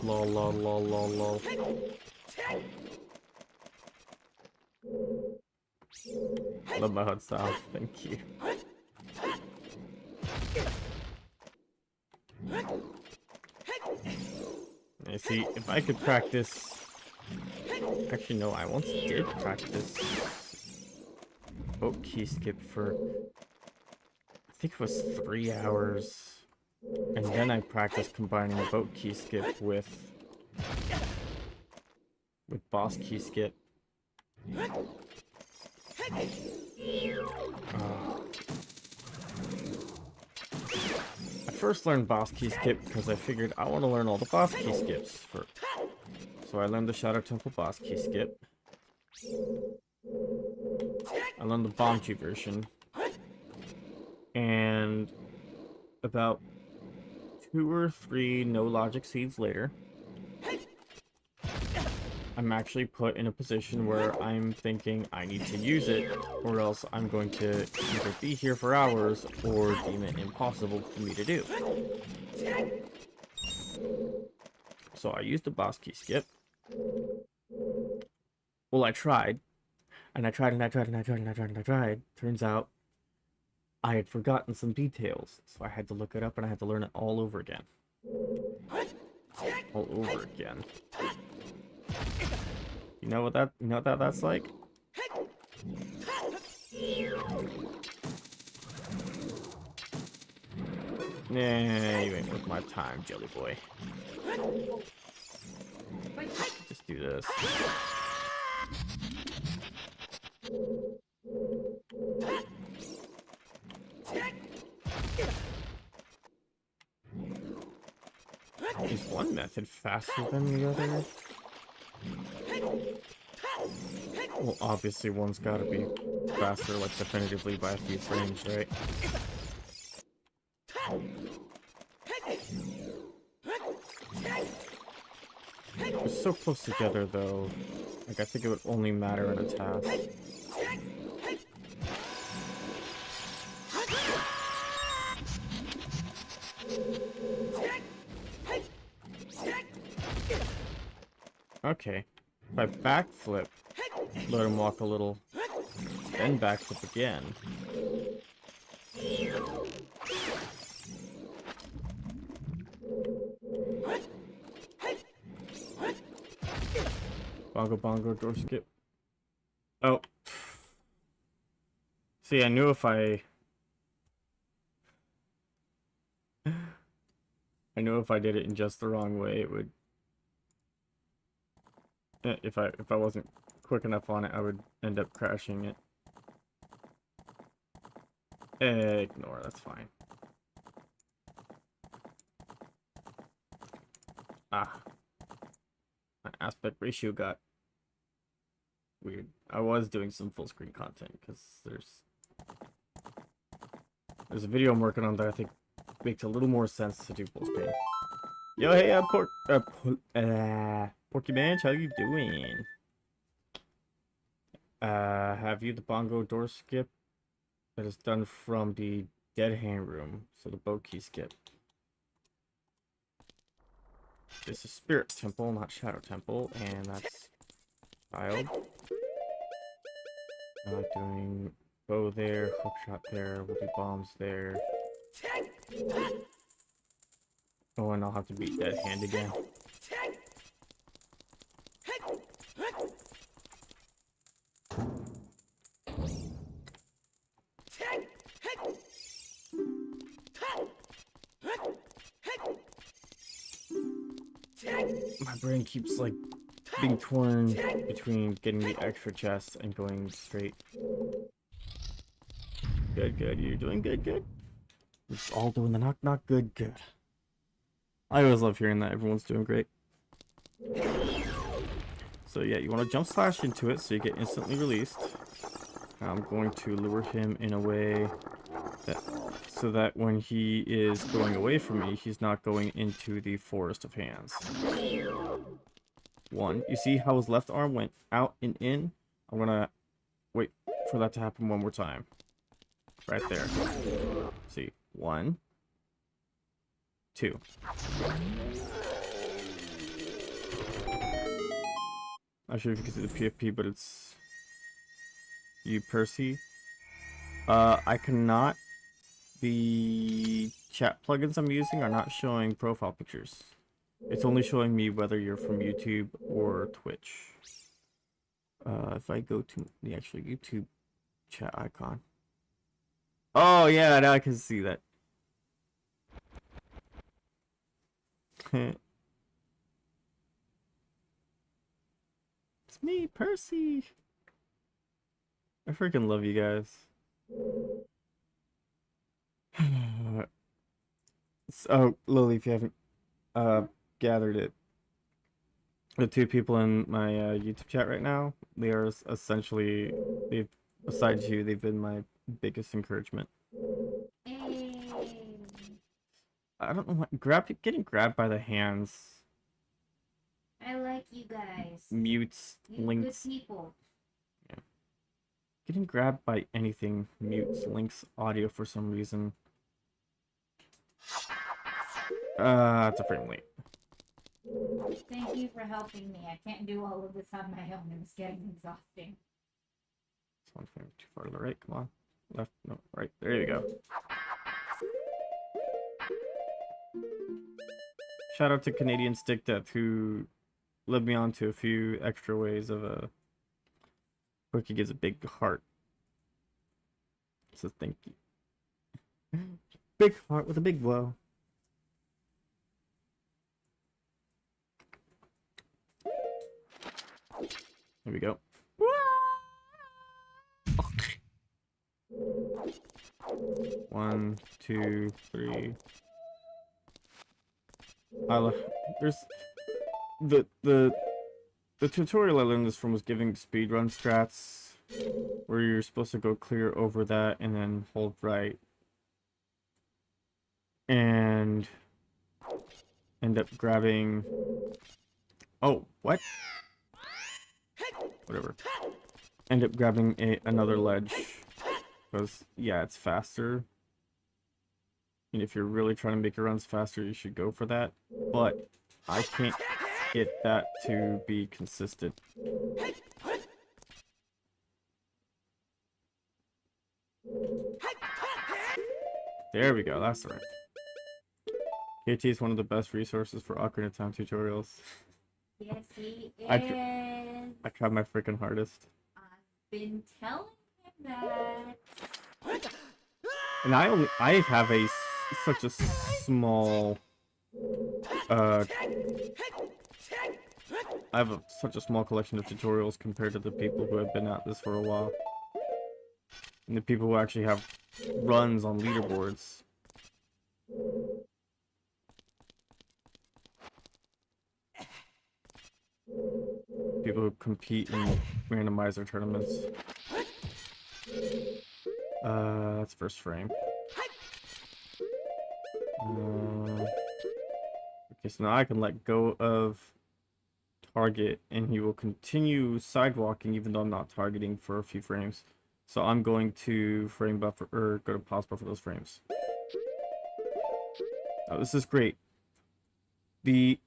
Lol, lol, lol, lol, lol. Love my HUD style, thank you. I see, if I could practice... Actually, no, I once did practice boat key skip for... I think it was 3 hours. And then I practiced combining boat key skip with boss key skip. I first learned boss key skip because I figured I want to learn all the boss key skips first. So I learned the Shadow Temple boss key skip. I learned the bomb G version. And about 2 or 3 no logic seeds later, I'm actually put in a position where I'm thinking I need to use it, or else I'm going to either be here for hours or deem it impossible for me to do. So I used the boss key skip. Well, I tried. And I tried and I tried and I tried and I tried and I tried. Turns out I had forgotten some details. So I had to look it up and I had to learn it all over again. All over again. You know what that's like? Nah, you ain't worth my time, jelly boy. Just do this. Is one method faster than the other? Well, obviously one's gotta be faster, like, definitively by a few frames, right? They're so close together, though. Like, I think it would only matter in a task. Okay. If I backflip, let him walk a little, then backflip again. Bongo bongo door skip. Oh. See, I knew if I did it in just the wrong way, it would if I wasn't quick enough on it, I would end up crashing it. Ignore, that's fine. Ah. My aspect ratio got weird. I was doing some full screen content because there's a video I'm working on that I think makes a little more sense to do full screen. Yo, hey, Porky Bench, how you doing? Have you the bongo door skip that is done from the dead hand room, so the bow key skip. This is Spirit Temple, not Shadow Temple, and that's child. Doing bow there, hook shot there, we'll do bombs there. Oh, and I'll have to beat dead hand again. My brain keeps like being torn between getting the extra chest and going straight. Good, good. You're doing good, good. We're all doing the knock knock, good, good. I always love hearing that everyone's doing great. So yeah, you want to jump slash into it so you get instantly released. I'm going to lure him in a way that so that when he is going away from me, he's not going into the forest of hands. One, you see how his left arm went out and in? I'm gonna wait for that to happen one more time. Right there. See, 1, 2. Not sure if you can see the PFP, but it's you, Percy. I cannot. The chat plugins I'm using are not showing profile pictures. It's only showing me whether you're from YouTube or Twitch. If I go to the actual YouTube chat icon. Oh yeah, now I can see that. It's me, Percy. I freaking love you guys. So, Lily, if you haven't gathered it, the two people in my YouTube chat right now, they are essentially, they've Besides you, they've been my biggest encouragement. Hey. I don't know what getting grabbed by the hands I like you guys. mutes You links. good people. Yeah. Getting grabbed by anything mutes links audio for some reason. It's a frame late. Thank you for helping me. I can't do all of this on my own. It's getting exhausting. It's one frame too far to the right. Come on. Left. No. Right. There you go. Shout out to Canadian Stick Death who led me on to a few extra ways of Cookie gives a big heart. So thank you. Big heart with a big woe. Here we go. One, two, three. There's the tutorial I learned this from was giving speedrun strats, where you're supposed to go clear over that and then hold right, and end up grabbing. Oh, what? Whatever. End up grabbing another ledge, because yeah, it's faster. And if you're really trying to make your runs faster, you should go for that. But I can't get that to be consistent. There we go, that's right. KT is one of the best resources for Ocarina of Time tutorials. Yes, he is. I tried my freaking hardest. I've been telling him that. And I have such a small I have such a small collection of tutorials compared to the people who have been at this for a while. And the people who actually have runs on leaderboards. People who compete in randomizer tournaments. That's first frame. Okay, so now I can let go of target and he will continue sidewalking even though I'm not targeting for a few frames. So I'm going to frame buffer or go to pause buffer those frames. Oh, this is great. The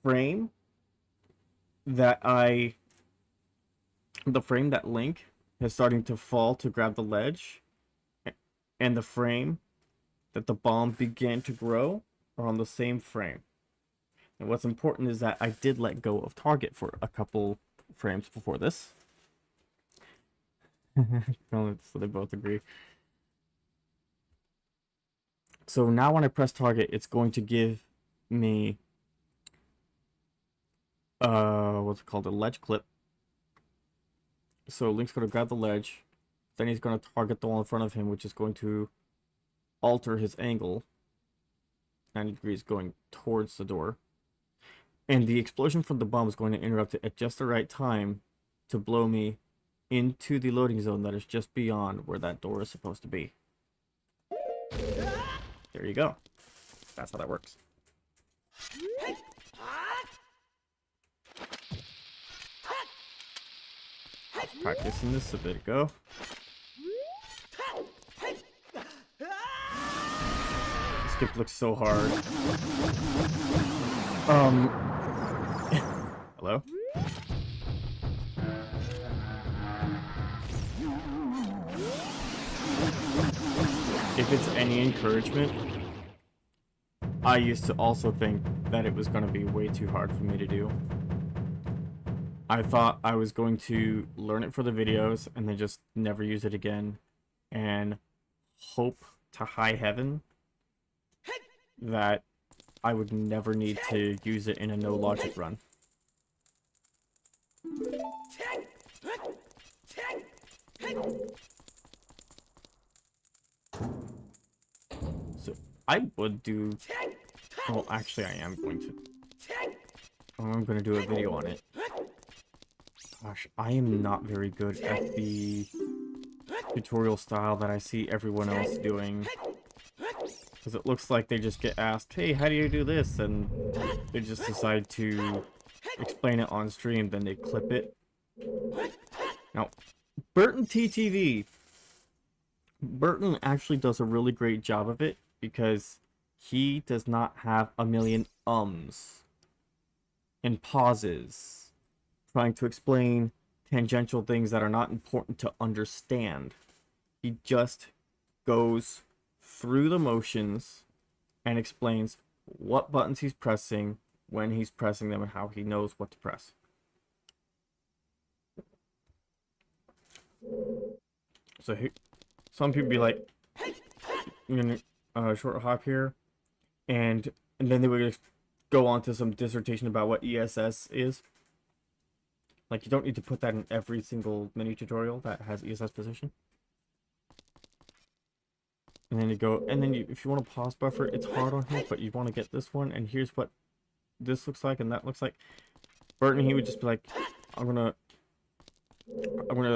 frame that Link is starting to fall to grab the ledge, and the frame that the bomb began to grow are on the same frame. And what's important is that I did let go of target for a couple frames before this. So they both agree. So now when I press target, it's going to give me what's it called, a ledge clip. So Link's going to grab the ledge, then he's going to target the wall in front of him, which is going to alter his angle 90 degrees going towards the door. And the explosion from the bomb is going to interrupt it at just the right time to blow me into the loading zone that is just beyond where that door is supposed to be. There you go. That's how that works. Practicing this a bit ago. This skip looks so hard. Hello? If it's any encouragement, I used to also think that it was going to be way too hard for me to do. I thought I was going to learn it for the videos and then just never use it again and hope to high heaven that I would never need to use it in a no logic run. So I would do, well actually I am going to. I'm going to do a video on it. Gosh, I am not very good at the tutorial style that I see everyone else doing. Because it looks like they just get asked, hey, how do you do this? And they just decide to explain it on stream, then they clip it. Now, Burton TTV. Burton actually does a really great job of it because he does not have a million ums and pauses trying to explain tangential things that are not important to understand. He just goes through the motions and explains what buttons he's pressing, when he's pressing them, and how he knows what to press. So some people be like, you know, short hop here, and then they would go on to some dissertation about what ESS is. Like, you don't need to put that in every single mini tutorial that has ESS position. And then you go, and then if you want to pause buffer, it's hard on him, but you want to get this one, and here's what this looks like and that looks like. Burton, he would just be like, I'm gonna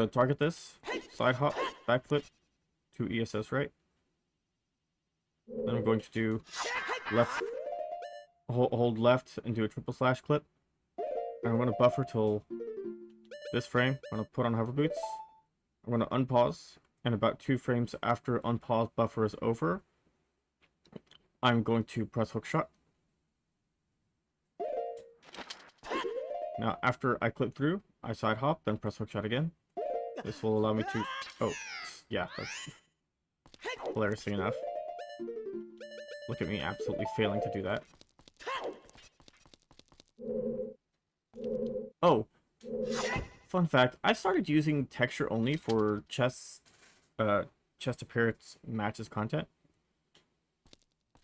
target this, side hop, backflip to ESS right. Then I'm going to do left, hold left and do a triple slash clip. And I'm gonna buffer till this frame. I'm gonna put on hover boots. I'm gonna unpause, and about 2 frames after unpause buffer is over, I'm going to press hook shot. Now, after I clip through, I side hop, then press hook shot again. This will allow me to... Oh, yeah, that's hilariously enough. Look at me absolutely failing to do that. Oh, fun fact, I started using texture only for chest appearance matches content.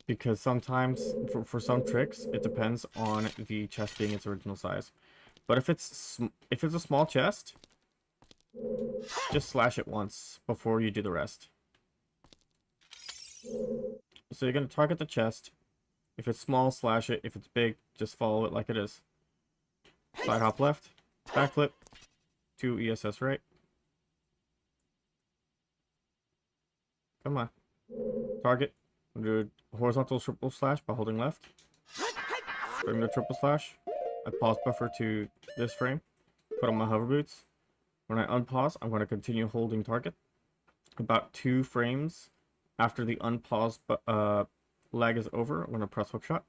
Because sometimes, for some tricks, it depends on the chest being its original size. But if it's a small chest, just slash it once before you do the rest. So you're going to target the chest. If it's small, slash it. If it's big, just follow it like it is. Side hop left, backflip, to ESS right. Come on. Target. Do a horizontal triple slash by holding left. Bring the triple slash. I pause buffer to this frame. Put on my hover boots. When I unpause, I'm going to continue holding target. About 2 frames after the unpause lag is over, I'm going to press hook shot.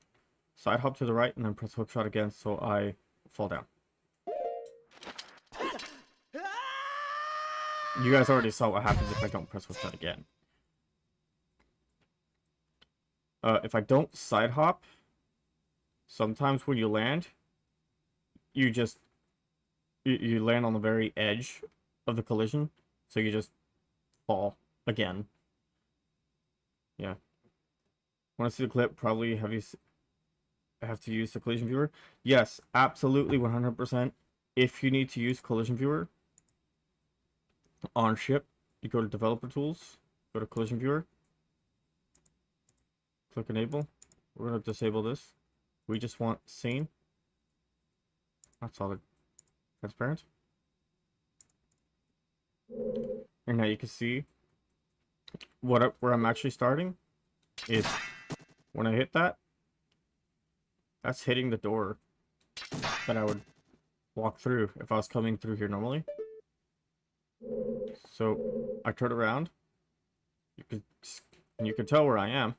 Side hop to the right and then press hook shot again so I fall down. You guys already saw what happens if I don't press hook shot again. If I don't side hop, sometimes when you land, you just you land on the very edge of the collision, so you just fall again. Yeah. Want to see the clip? Probably have to use the collision viewer. Yes, absolutely, 100%. If you need to use collision viewer on ship, you go to developer tools, go to collision viewer. Click enable. We're going to disable this. We just want scene. Not solid. Transparent. And now you can see where I'm actually starting is when I hit that, that's hitting the door that I would walk through if I was coming through here normally. So I turn around. You can tell where I am.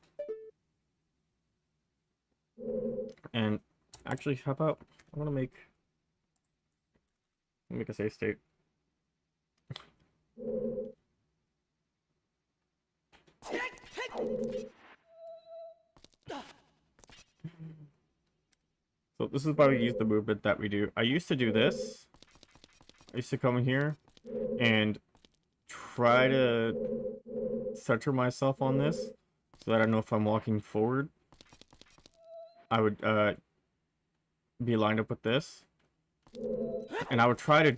And actually, how about I'm gonna make a save state. So this is why we use the movement that we do. I used to do this. I used to come in here and try to center myself on this so that I know if I'm walking forward, I would be lined up with this. And I would try to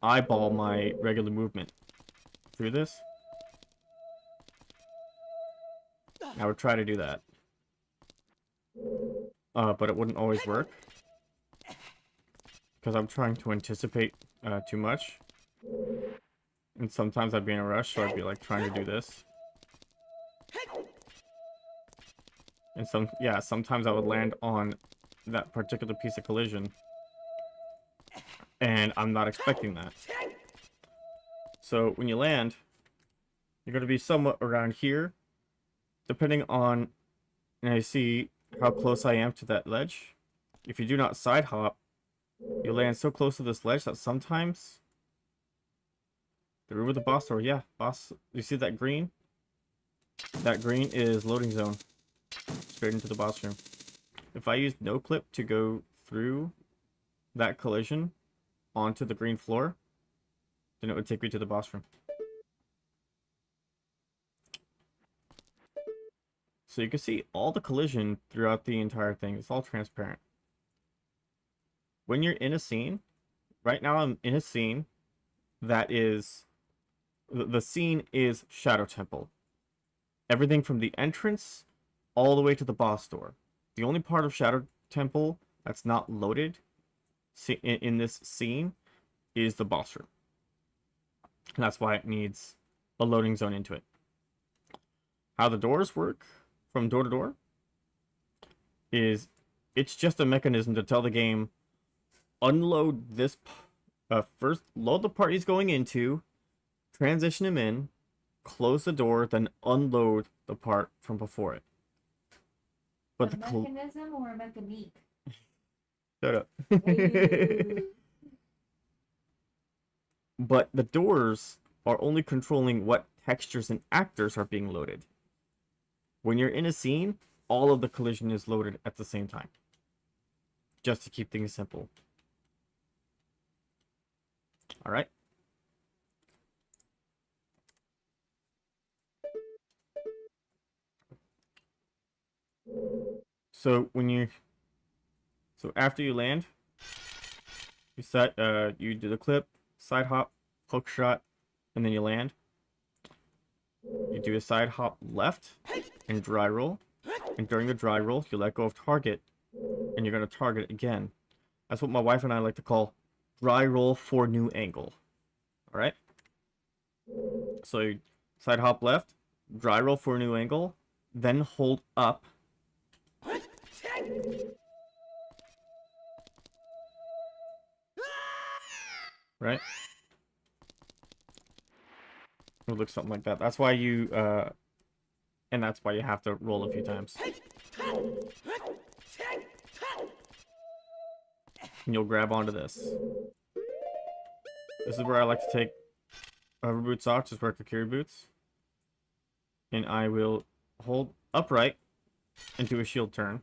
eyeball my regular movement through this. I would try to do that. But it wouldn't always work. Because I'm trying to anticipate too much. And sometimes I'd be in a rush, so I'd be like trying to do this. And sometimes I would land on that particular piece of collision. And I'm not expecting that. So when you land, you're going to be somewhat around here. Depending on, and I see how close I am to that ledge. If you do not side hop, you land so close to this ledge that sometimes the room with the boss door, yeah, boss, you see that green? That green is loading zone. Straight into the boss room. If I use no clip to go through that collision onto the green floor, then it would take me to the boss room. So you can see all the collision throughout the entire thing. It's all transparent. When you're in a scene, right now I'm in a scene that is, the scene is Shadow Temple. Everything from the entrance all the way to the boss door. The only part of Shadow Temple that's not loaded in this scene is the boss room. And that's why it needs a loading zone into it. How the doors work from door to door is it's just a mechanism to tell the game, unload this, first load the part he's going into, transition him in, close the door, then unload the part from before it. But a mechanism or a mechanique? Shut up. Hey. But the doors are only controlling what textures and actors are being loaded. When you're in a scene, all of the collision is loaded at the same time. Just to keep things simple. Alright? So after you land, you do the clip, side hop, hook shot, and then you land. You do a side hop left and dry roll. And during the dry roll, you let go of target, and you're going to target again. That's what my wife and I like to call dry roll for new angle. Alright? So you side hop left, dry roll for a new angle, then hold up. Right? It would look something like that. That's why you, and that's why you have to roll a few times. And you'll grab onto this. This is where I like to take hover boots off, just wear Kakiri boots. And I will hold upright and do a shield turn.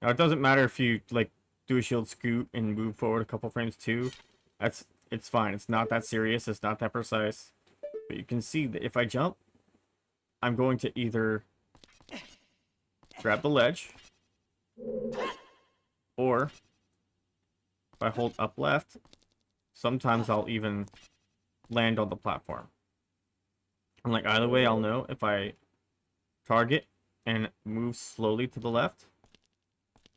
Now it doesn't matter if you like do a shield scoot and move forward a couple frames too. It's fine. It's not that serious. It's not that precise. But you can see that if I jump, I'm going to either grab the ledge, or if I hold up left, sometimes I'll even land on the platform. And like either way, I'll know if I target and move slowly to the left,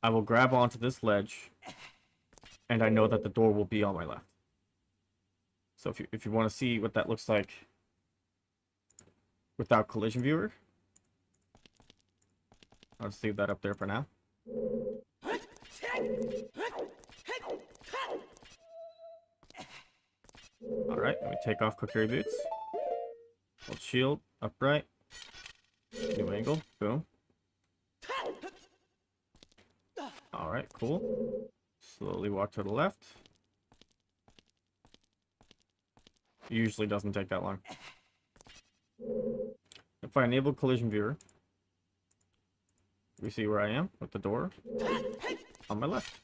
I will grab onto this ledge, and I know that the door will be on my left. So if you want to see what that looks like without collision viewer, I'll just leave that up there for now. Alright, let me take off Kokiri boots. Hold shield, upright. New angle, boom. Alright, cool. Slowly walk to the left. Usually doesn't take that long. If I enable collision viewer, we see where I am with the door on my left.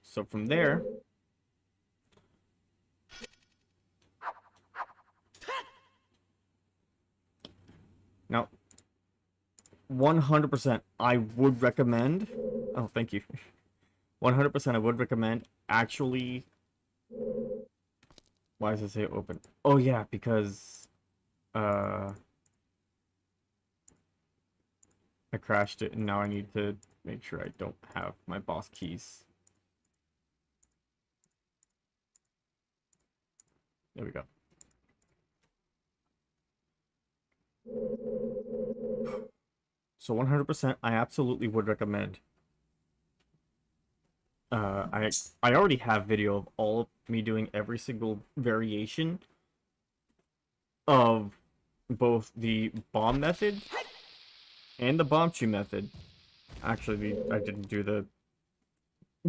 So from there, now 100% I would recommend, oh thank you, 100% I would recommend actually, why does it say open? Oh yeah, because I crashed it and now I need to make sure I don't have my boss keys There we go. So 100%, I absolutely would recommend. I already have video of all of me doing every single variation of both the bomb method and the bomb chew method. Actually, I didn't do the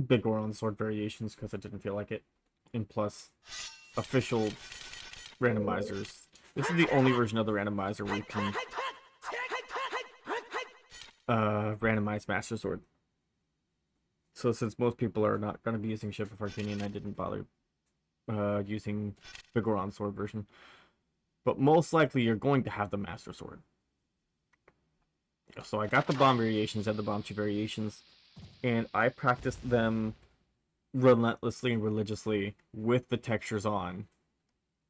big Goron sword variations because I didn't feel like it. And plus, official randomizers. This is the only version of the randomizer where you can randomize Master Sword. So since most people are not going to be using Ship of Arcanian, I didn't bother using the Goron Sword version. But most likely you're going to have the Master Sword. So I got the bomb variations and the bomb chew variations, and I practiced them relentlessly and religiously with the textures on,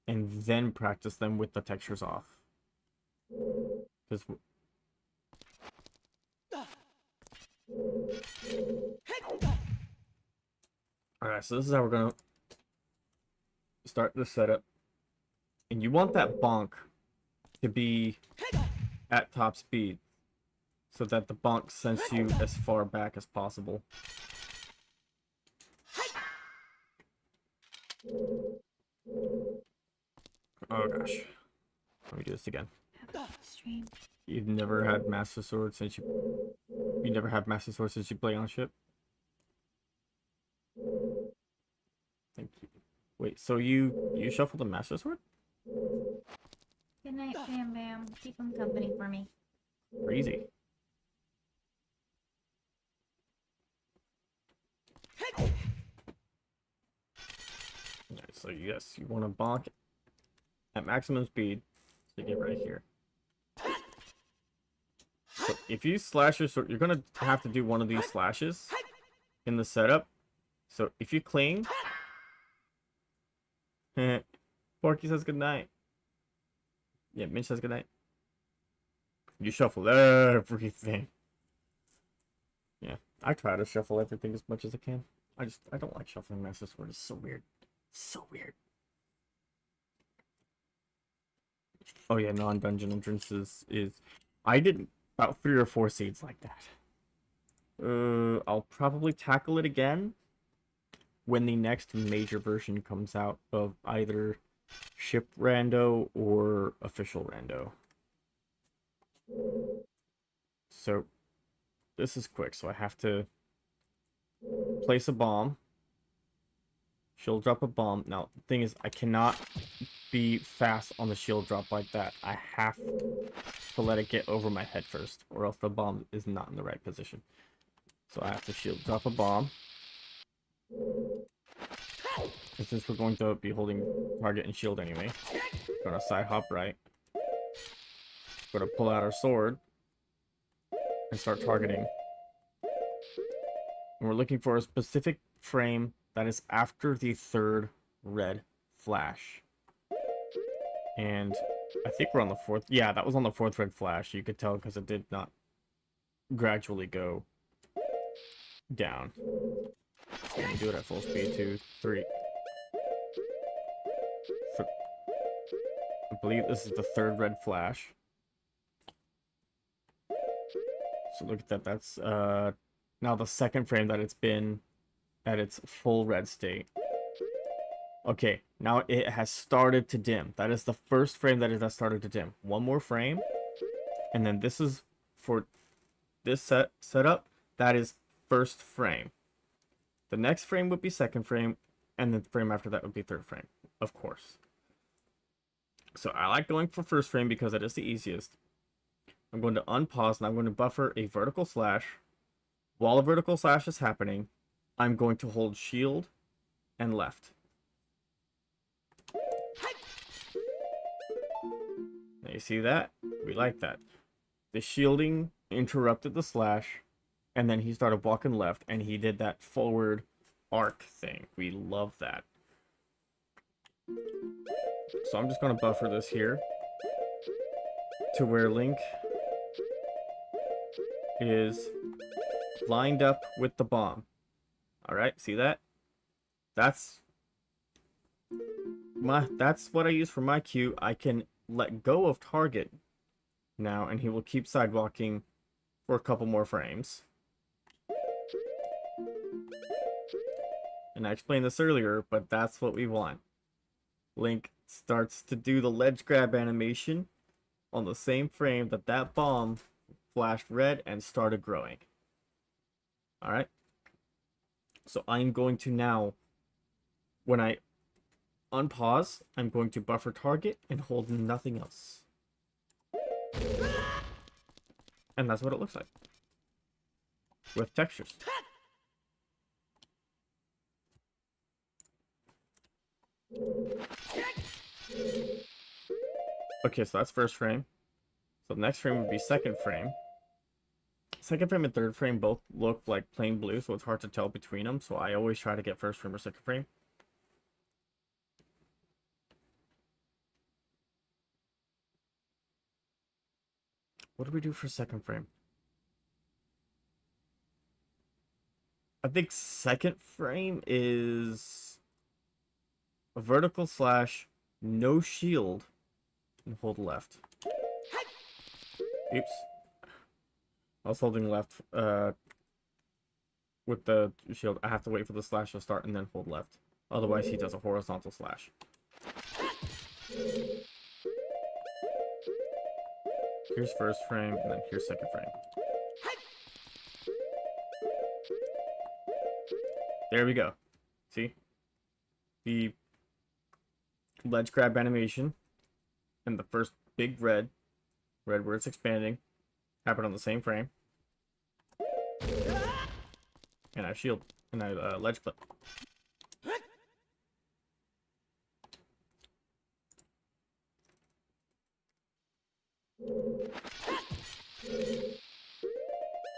and then practiced them with the textures off. Because alright, so this is how we're gonna start the setup. And you want that bonk to be at top speed, so that the bonk sends you as far back as possible. Oh gosh. Let me do this again. Stream. You've never had Master Sword since you never had Master Sword since you play on ship? Thank you. Wait, so you shuffled a Master Sword? Good night, Bam Bam. Keep him company for me. Crazy. Alright, so yes, you want to bonk at maximum speed to get right here. So if you slash your sword, you're gonna have to do one of these slashes in the setup. So if you cling, Porky says goodnight. Yeah, Mitch says goodnight. You shuffle everything. Yeah, I try to shuffle everything as much as I can. I don't like shuffling Master Sword. It's so weird. So weird. Oh yeah, non-dungeon entrances is... I did about 3 or 4 seeds like that. I'll probably tackle it again when the next major version comes out of either Ship Rando or Official Rando. So, this is quick, so I have to place a bomb. Shield drop a bomb. Now, the thing is, I cannot be fast on the shield drop like that. I have to let it get over my head first, or else the bomb is not in the right position. So I have to shield drop a bomb. And since we're going to be holding target and shield anyway, we're gonna side hop right. We're gonna pull out our sword and start targeting. And we're looking for a specific frame that is after the 3rd red flash. And I think we're on the 4th. Yeah, that was on the 4th red flash. You could tell because it did not gradually go down. So let me do it at full speed. 2, 3. I believe this is the 3rd red flash. So look at that. That's now the 2nd frame that it's been at its full red state. Okay, now it has started to dim. That is the 1st frame that it has started to dim. One more frame, and then this is for this setup. That is 1st frame. The next frame would be 2nd frame, and the frame after that would be 3rd frame, of course. So I like going for 1st frame because it is the easiest. I'm going to unpause, and I'm going to buffer a vertical slash. While a vertical slash is happening, I'm going to hold shield and left. Now you see that? We like that. The shielding interrupted the slash, and then he started walking left, and he did that forward arc thing. We love that. So I'm just going to buffer this here to where Link is lined up with the bomb. Alright, see that? That's that's what I use for my cue. I can let go of target now, and he will keep sidewalking for a couple more frames. And I explained this earlier, but that's what we want. Link starts to do the ledge grab animation on the same frame that that bomb flashed red and started growing. Alright? So I'm going to now, when I unpause, I'm going to buffer target and hold nothing else. And that's what it looks like. With textures. Okay, so that's first frame. So the next frame would be second frame. Second frame and third frame both look like plain blue, so it's hard to tell between them. So I always try to get first frame or second frame. What do we do for second frame? I think second frame is a vertical slash, no shield, and hold left. Oops. I was holding left with the shield. I have to wait for the slash to start and then hold left. Otherwise, he does a horizontal slash. Here's first frame, and then here's second frame. There we go. See? The ledge grab animation and the first big red where it's expanding, happen on the same frame. And I shield, and I ledge clip.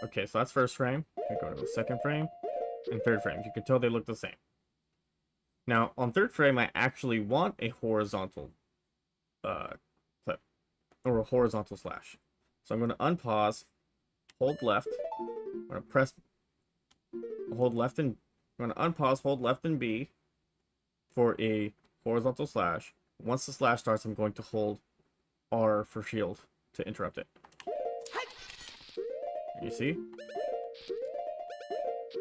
Okay, so that's first frame. We go to the second frame and third frame. You can tell they look the same. Now, on third frame, I actually want a horizontal clip, or a horizontal slash. So I'm going to unpause, hold left. I'm going to press, hold left and, I'm going to unpause, hold left and B for a horizontal slash. Once the slash starts, I'm going to hold R for shield to interrupt it. You see?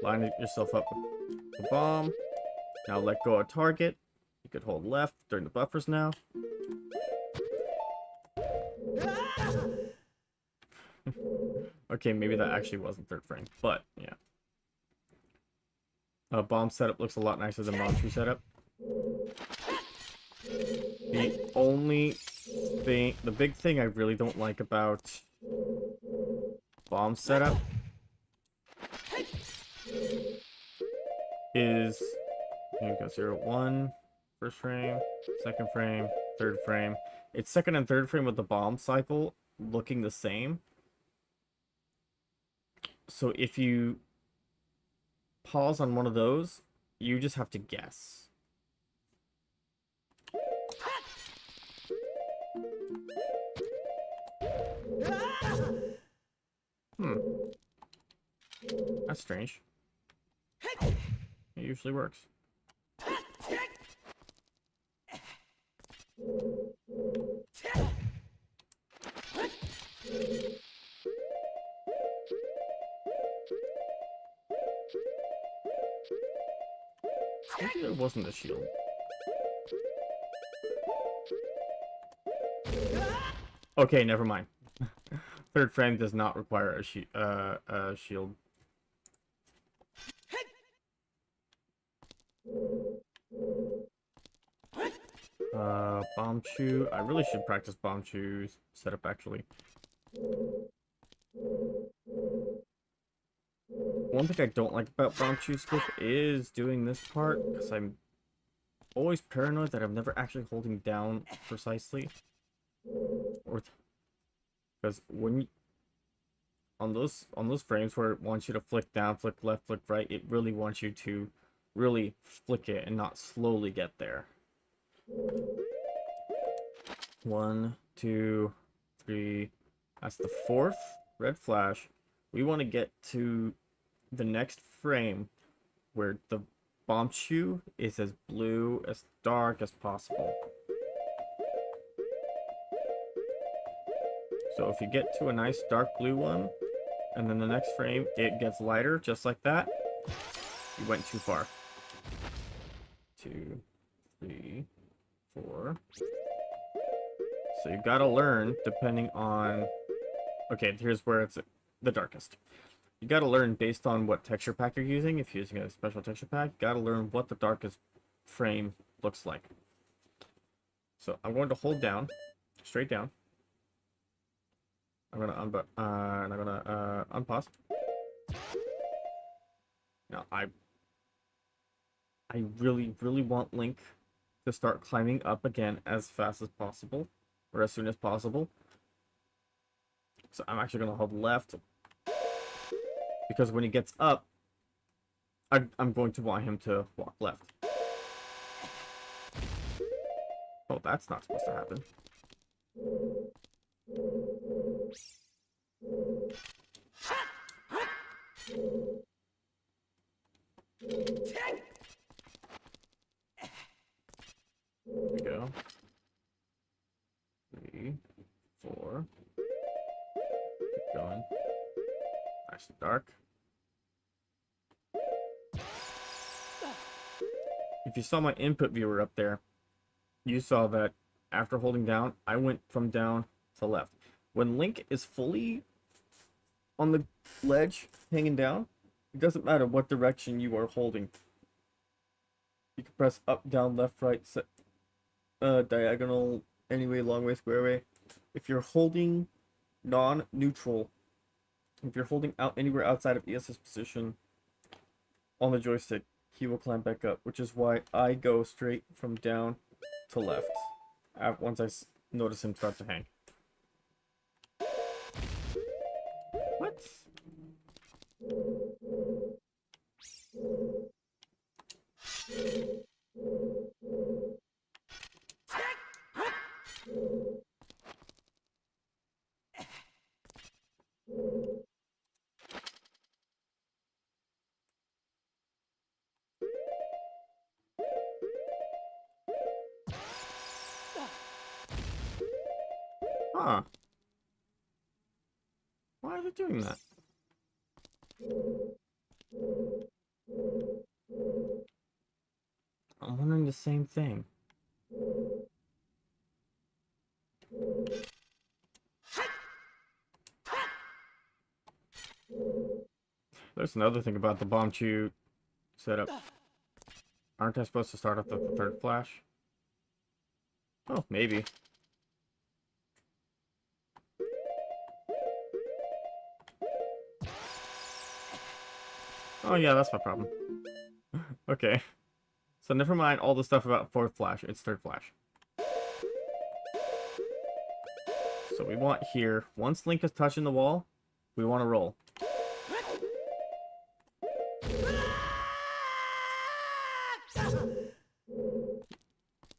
Line yourself up with the bomb. Now let go of target. You could hold left during the buffers now. Okay, maybe that actually wasn't third frame, but yeah. Bomb setup looks a lot nicer than bomb tree setup. The only thing, the big thing I really don't like about bomb setup is, here we go, 0, 1, first frame, second frame, third frame. It's second and third frame with the bomb cycle looking the same. So if you pause on one of those, you just have to guess. That's strange. It usually works. Maybe there wasn't a shield. Okay, never mind. Third frame does not require a shield. Bomb chew. I really should practice bomb chew setup actually. One thing I don't like about bomb chew scope is doing this part, because I'm always paranoid that I'm never actually holding down precisely. Or because when you, on those frames where it wants you to flick down, flick left, flick right, it really wants you to really flick it and not slowly get there. 1, 2, 3. That's the fourth red flash. We want to get to the next frame where the bomb chew is as blue, as dark as possible. So if you get to a nice dark blue one, and then the next frame it gets lighter, just like that, you went too far. 2, 3, 4. So you gotta learn depending on... Okay, here's where it's the darkest. You gotta learn based on what texture pack you're using. If you're using a special texture pack, you gotta learn what the darkest frame looks like. So I'm going to hold down, straight down. I'm gonna unpause. Now I really want Link to start climbing up again as fast as possible, or as soon as possible. So I'm actually gonna hold left, because when he gets up, I'm going to want him to walk left. Oh, that's not supposed to happen. There we go. 3, 4. Keep going. Nice and dark. If you saw my input viewer up there, you saw that after holding down, I went from down to left. When Link is fully on the ledge, hanging down, it doesn't matter what direction you are holding. You can press up, down, left, right, diagonal, anyway, long way, square way. If you're holding non-neutral, if you're holding out anywhere outside of ES's position on the joystick, he will climb back up, which is why I go straight from down to left once I notice him start to hang. What? Huh. Why are they doing that? I'm wondering the same thing. There's another thing about the bomb chew setup. Aren't I supposed to start off with the third flash? Oh, maybe. Oh yeah, that's my problem. Okay. So never mind all the stuff about fourth flash, it's third flash. So we want here, once Link is touching the wall, we want to roll.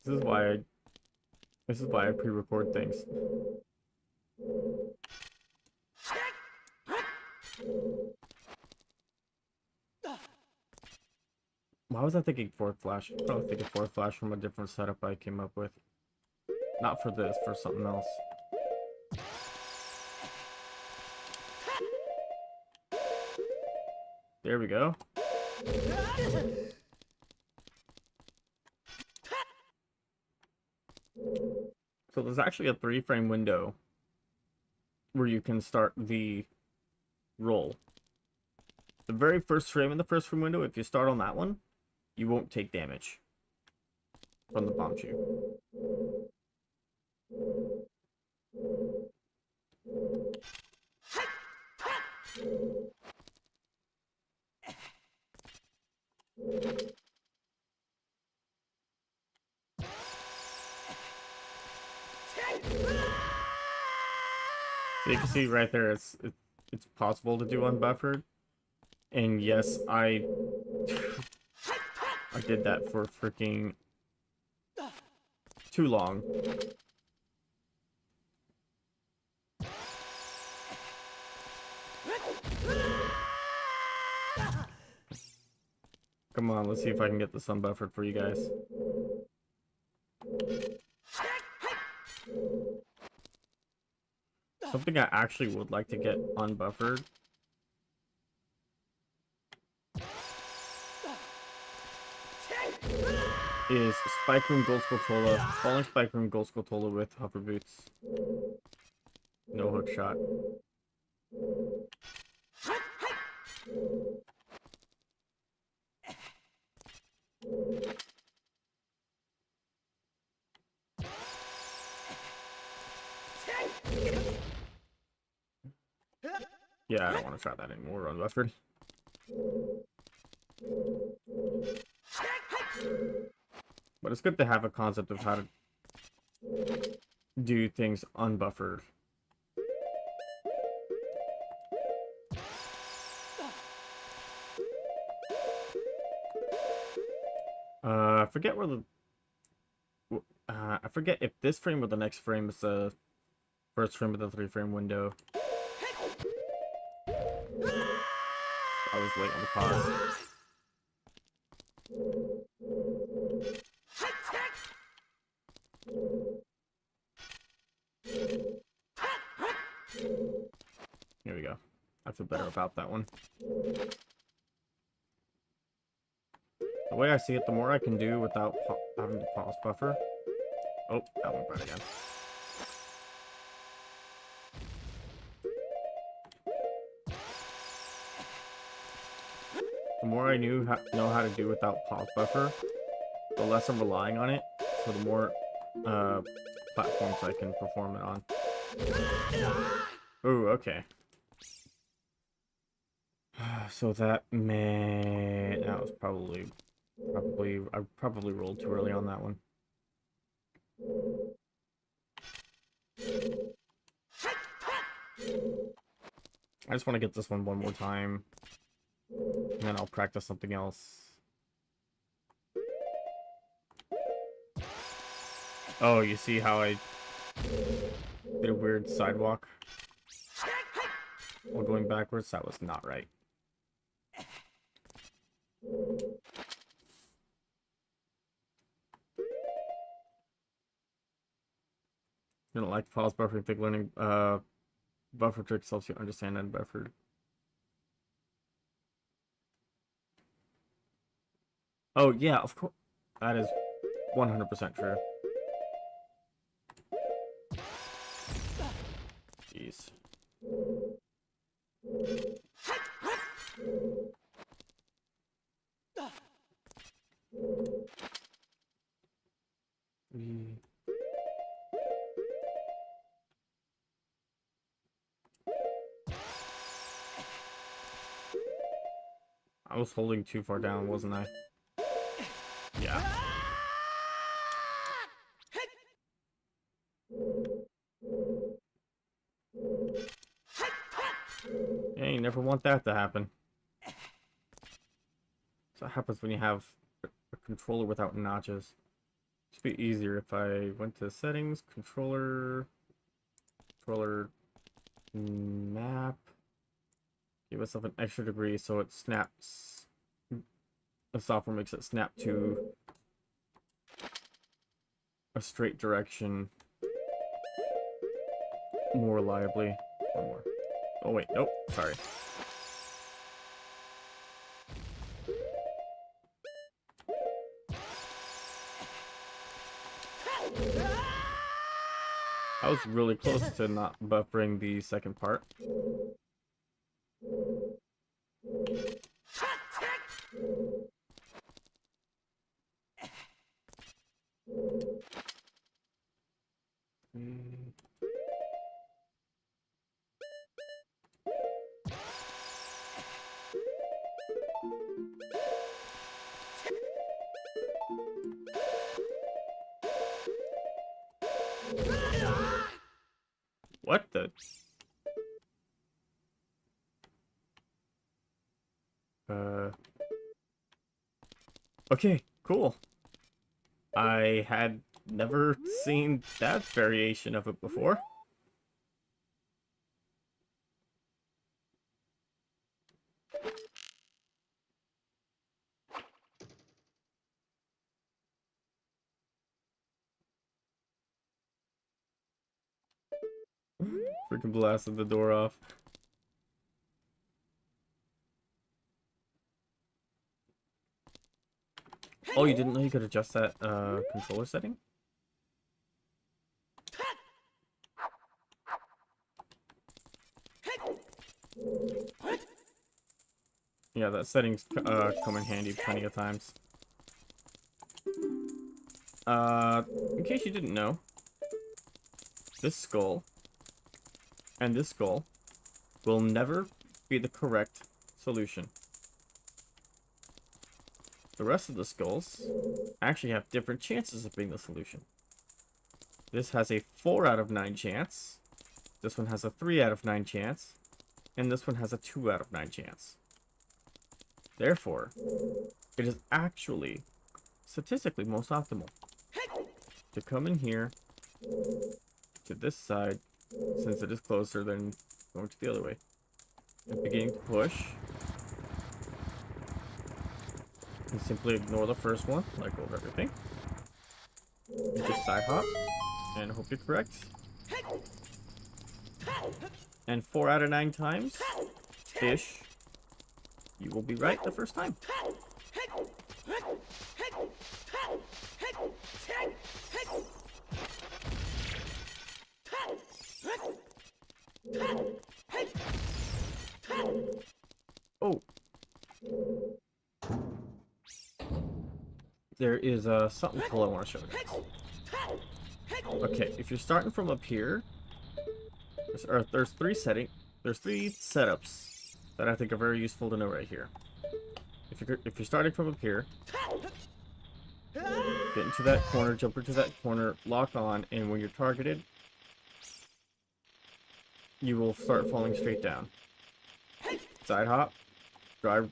This is why I pre-record things. Why was I thinking fourth flash? I was thinking fourth flash from a different setup I came up with. Not for this, for something else. There we go. So there's actually a 3-frame window where you can start the roll. The very first frame in the first frame window, if you start on that one, you won't take damage from the bomb chew. So you can see right there, it's possible to do unbuffered, and yes, I did that for freaking too long. Come on, let's see if I can get this unbuffered for you guys. Something I actually would like to get unbuffered is Spike Room Gold Skulltola, Falling Spike Room Gold Skulltola with hover boots. No hook shot. Yeah, I don't want to try that anymore unbuffered. But it's good to have a concept of how to do things unbuffered. I forget where the... I forget if this frame or the next frame is the first frame of the 3-frame window. I was late on the pause. Here we go. I feel better about that one. The way I see it, the more I can do without having to pause buffer. Oh, that went right again. The more I know how to do without pause buffer, the less I'm relying on it. So the more platforms I can perform it on. Ooh, okay. So that was probably I probably rolled too early on that one. I just want to get this one more time, and then I'll practice something else. Oh, you see how I did a weird sidewalk while going backwards? That was not right. You don't like pause buffering, think learning buffer tricks helps you understand unbuffered. Oh yeah, of course. That is 100% true. Jeez. I was holding too far down, wasn't I? Yeah. Yeah, you never want that to happen. So what happens when you have a controller without notches. It'd be easier if I went to settings, controller map, give myself an extra degree so it snaps. The software makes it snap to a straight direction more reliably. One more. Oh wait, nope, sorry. I was really close to not buffering the second part. What the? Okay, cool. I had never seen that variation of it before. Freaking blasted the door off. Oh, you didn't know you could adjust that controller setting? Yeah, that setting's come in handy plenty of times. In case you didn't know, this skull and this skull will never be the correct solution. The rest of the skulls actually have different chances of being the solution. This has a 4 out of 9 chance. This one has a 3 out of 9 chance. And this one has a 2 out of 9 chance. Therefore, it is actually statistically most optimal to come in here to this side, since it is closer than going to the other way, and beginning to push, and simply ignore the first one, let go of everything, and just side hop, and hope you're correct. And 4 out of 9 times, ish, you will be right the first time. Oh. There is something cool I want to show you. Okay, if you're starting from up here, there's three setups that I think are very useful to know right here. If you're starting from up here, get into that corner, jump into that corner, lock on, and when you're targeted, you will start falling straight down. Side hop, dry,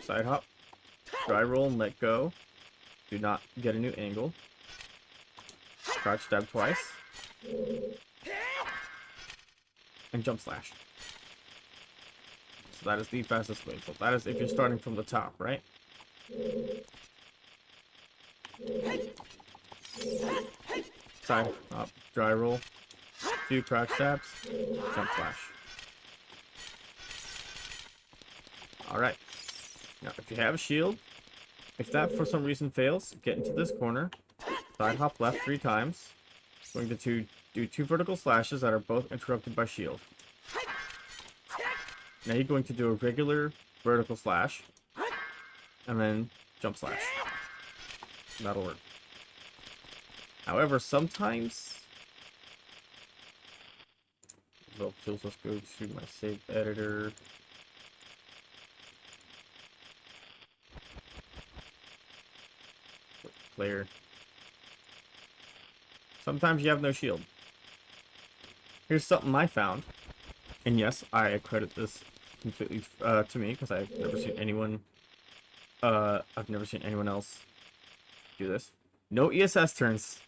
side hop, dry roll and let go. Do not get a new angle. Crouch stab twice. And jump slash. So that is the fastest way. So that is if you're starting from the top, right? Side hop, dry roll, 2 crouch stabs, jump slash. Alright. Now if you have a shield, if that for some reason fails, get into this corner, side hop left 3 times. Going to do 2 vertical slashes that are both interrupted by shield. Now you're going to do a regular vertical slash, and then jump slash. That'll work. However, sometimes... Well, let's go to my save editor. Player. Sometimes you have no shield. Here's something I found. And yes, I credit this completely to me, because I've never seen anyone else do this. No ESS turns.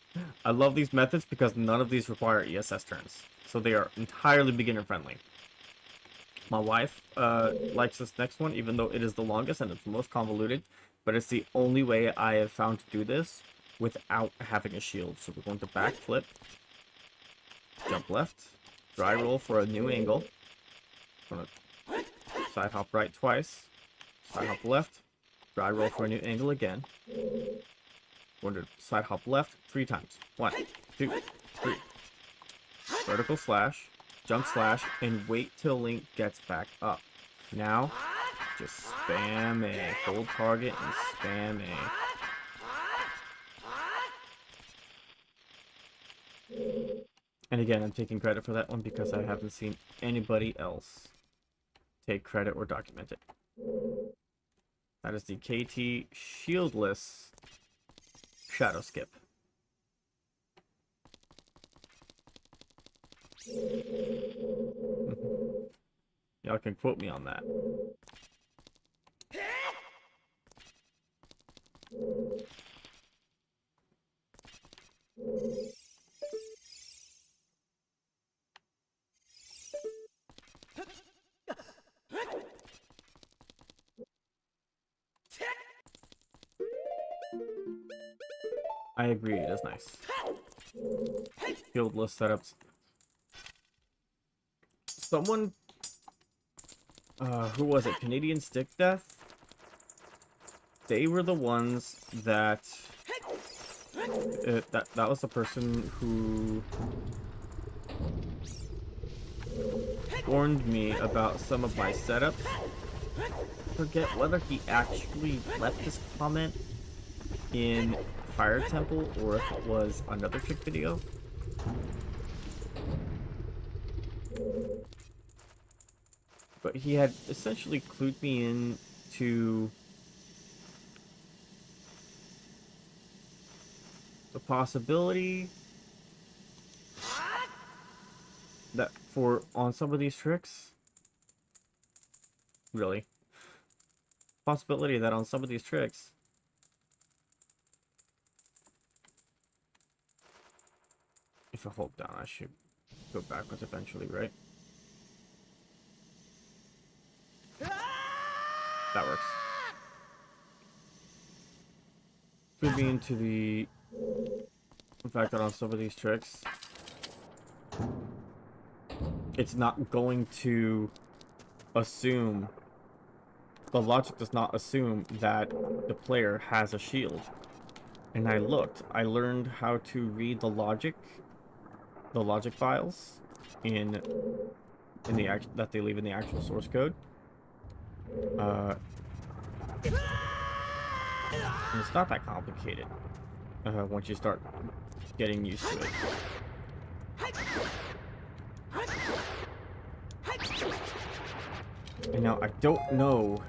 I love these methods because none of these require ESS turns. So they are entirely beginner friendly. My wife likes this next one, even though it is the longest and it's the most convoluted. But it's the only way I have found to do this without having a shield. So we're going to backflip, jump left, dry roll for a new angle. Gonna side hop right twice, side hop left, dry roll for a new angle again. Going to side hop left 3 times. 1, 2, 3. Vertical slash, jump slash, and wait till Link gets back up. Now, just spam A. Hold target and spam A. And again, I'm taking credit for that one because I haven't seen anybody else take credit or document it. That is the KT shieldless shadow skip. Y'all can quote me on that. I agree, it is nice. Field list setups. Someone, who was it? Canadian Stick Death? They were the ones that, that was the person who warned me about some of my setups. Forget whether he actually left this comment in Fire Temple or if it was another trick video. But he had essentially clued me in to the possibility that on some of these tricks, really, possibility that on some of these tricks, if I hold down, I should go backwards eventually, right? That works. Could be into the fact that on some of these tricks, it's not going to assume, the logic does not assume that the player has a shield. And I looked, I learned how to read the logic files in the that they leave in the actual source code. And it's not that complicated once you start getting used to it. And now I don't know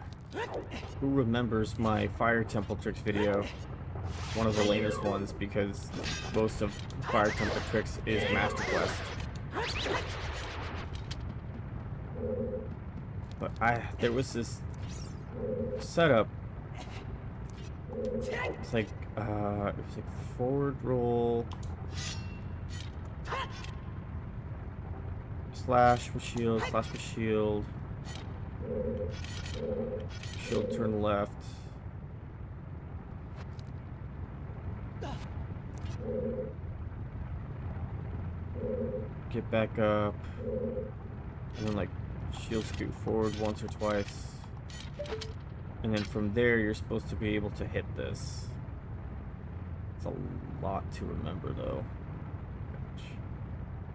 who remembers my Fire Temple tricks video, one of the latest ones, because most of Fire Temple tricks is Master Quest. But there was this setup. It's like it was like forward roll slash with shield, shield turn left, get back up, and then like shield scoot forward once or twice, and then from there you're supposed to be able to hit this. It's a lot to remember though. Gosh.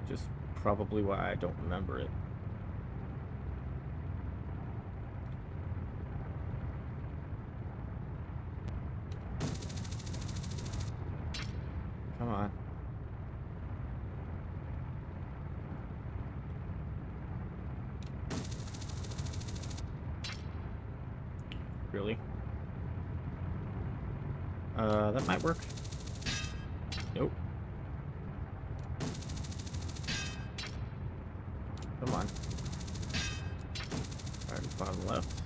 Just probably why I don't remember it. Come on. Really? That might work. Nope. Come on. Alright, bottom left.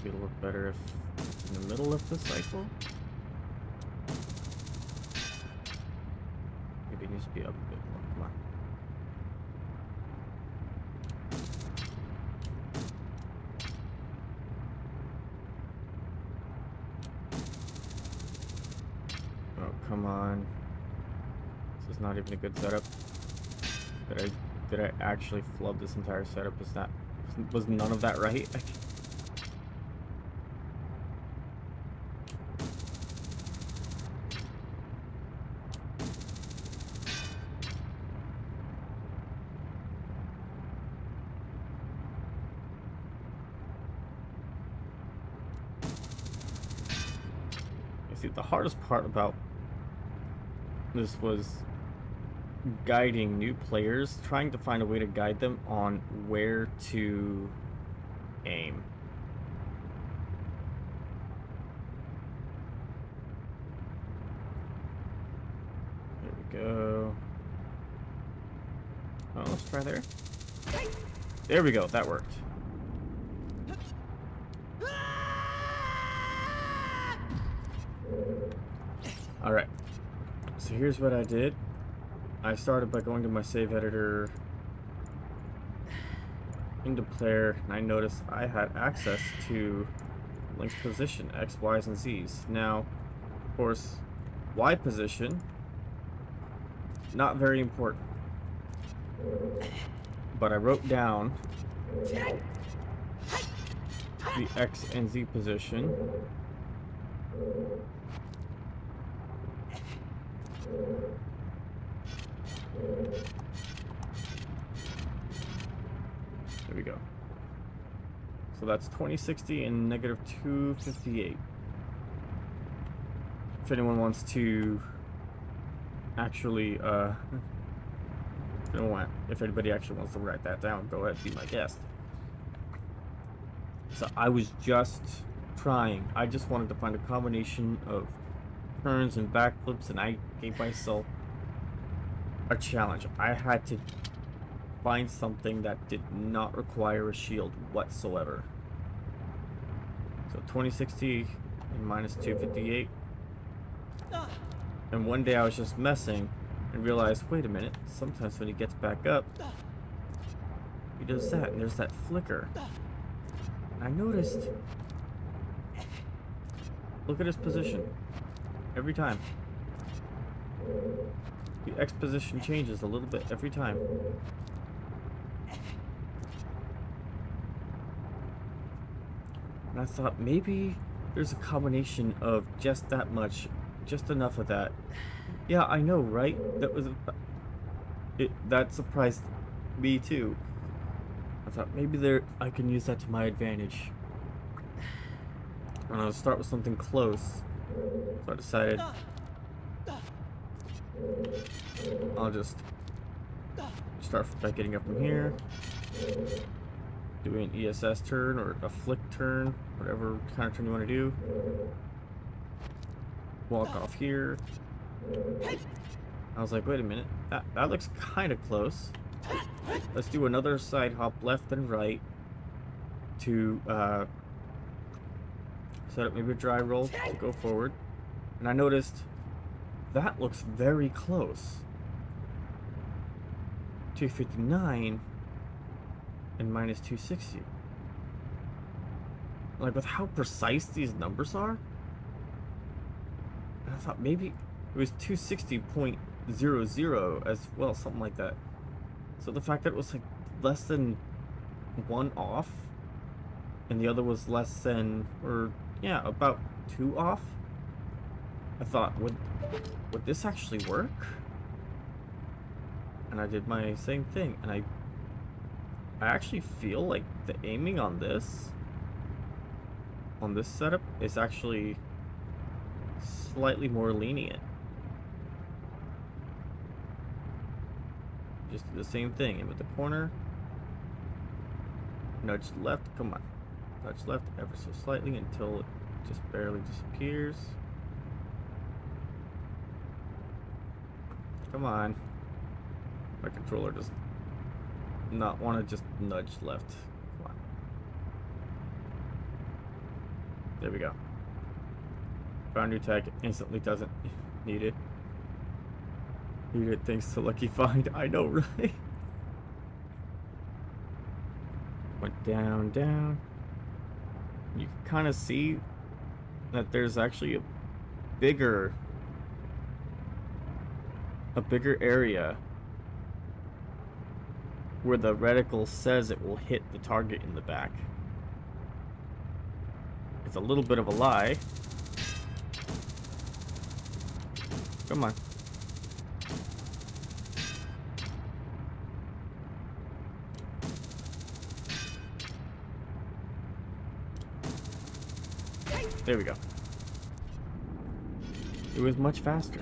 It'll work better if it's in the middle of the cycle. Maybe it needs to be up a bit more. Come on. Oh, come on. This is not even a good setup. Did I actually flub this entire setup? Was none of that right? See, the hardest part about this was guiding new players, trying to find a way to guide them on where to aim. There we go. Oh, let's try there. There we go, that worked. Alright, so here's what I did. I started by going to my save editor into player, and I noticed I had access to Link's position, X, Y's, and Z's. Now, of course, Y position not very important. But I wrote down the X and Z position. There we go. So that's 2060 and negative 258. If anyone wants to actually, if anybody actually wants to write that down, go ahead, be my guest. So I was just trying. I just wanted to find a combination of turns and backflips, and I gave myself a challenge. I had to find something that did not require a shield whatsoever. So 2060 and minus 258. And one day I was just messing and realized, wait a minute, sometimes when he gets back up, he does that, and there's that flicker. And I noticed, look at his position every time. The X position changes a little bit every time. And I thought maybe there's a combination of just that much, just enough of that. Yeah, I know, right? That surprised me too. I thought maybe I can use that to my advantage. And I'll start with something close. So I decided I'll just start by getting up from here, doing an ESS turn or a flick turn, whatever kind of turn you want to do. Walk off here. I was like, wait a minute, that looks kind of close. Let's do another side hop left and right to set up maybe a dry roll to go forward. And I noticed that looks very close. 259 and minus 260. Like, with how precise these numbers are, I thought maybe it was 260.00 as well, something like that. So the fact that it was like less than one off, and the other was less than, or yeah, about 2 off, I thought, would this actually work? And I did my same thing, and I actually feel like the aiming on this setup is actually slightly more lenient. Just do the same thing, and with the corner, nudge left, come on, nudge left ever so slightly until it just barely disappears. Come on. My controller does not want to just nudge left. Come on. There we go. Found new tag, instantly doesn't need it. Need it thanks to Lucky Find. I know, right? Went down, down. You can kind of see that there's actually a bigger area where the reticle says it will hit the target in the back. It's a little bit of a lie. Come on. There we go. It was much faster.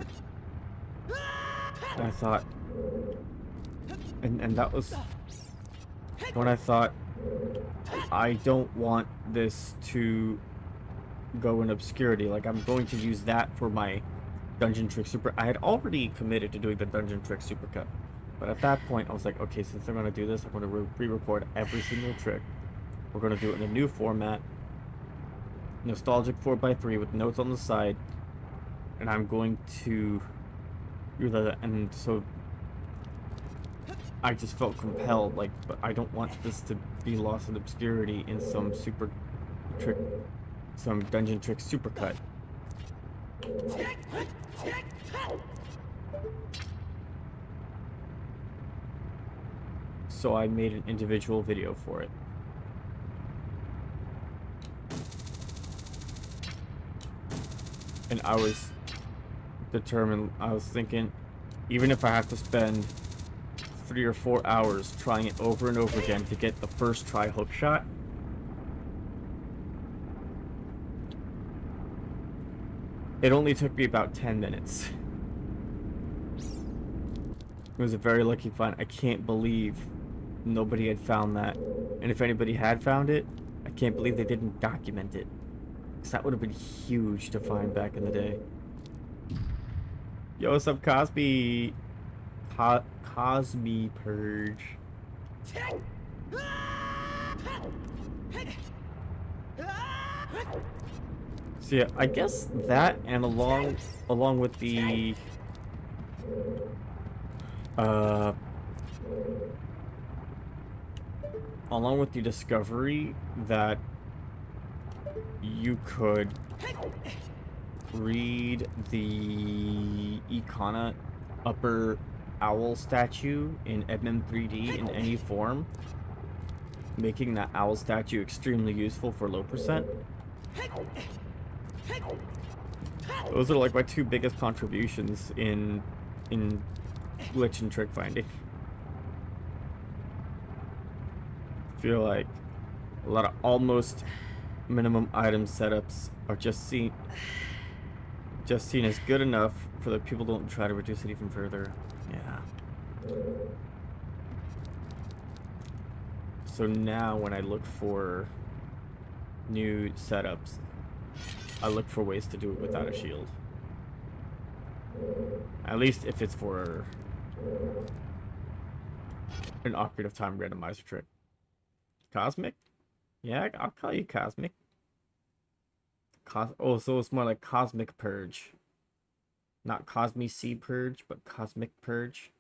And I thought, and that was when I thought, I don't want this to go in obscurity. Like, I'm going to use that for my dungeon trick super. I had already committed to doing the dungeon trick supercut, but at that point I was like, okay, since I'm going to do this, I'm going to re-record every single trick. We're going to do it in a new format, nostalgic 4x3 with notes on the side, and I'm going to do that. And so I just felt compelled, like, but I don't want this to be lost in obscurity in some super trick, some dungeon trick supercut. so I made an individual video for it. And I was determined, I was thinking, even if I have to spend 3 or 4 hours trying it over and over again to get the first try hook shot, it only took me about 10 minutes. It was a very lucky find. I can't believe nobody had found that. And if anybody had found it, I can't believe they didn't document it. Because that would have been huge to find back in the day. Yo, what's up, Cosby? Cosby Purge. So yeah, I guess that, and along with the discovery that you could read the Icona upper owl statue in Edmund 3D in any form, making that owl statue extremely useful for low percent. Those are like my two biggest contributions in glitch and trick finding. I feel like a lot of almost minimum item setups are just seen as good enough for the people don't try to reduce it even further. Yeah. So now when I look for new setups, I look for ways to do it without a shield. At least if it's for an operative time randomizer trick. Cosmic? Yeah, I'll call you Cosmic. Oh, so it's more like Cosmic Purge. Not Cosme C Purge, but Cosmic Purge.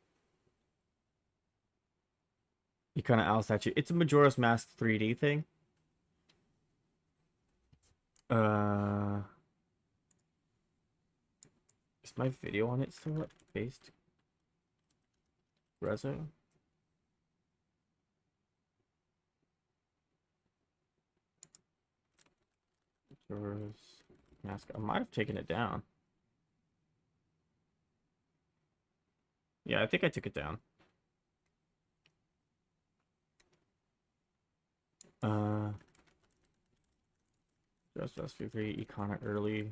You kind of owl statue. It's a Majora's Mask 3D thing. Is my video on it still based? Resin? Majora's Mask. I might have taken it down. Yeah, I think I took it down. Just SV3 Icona early.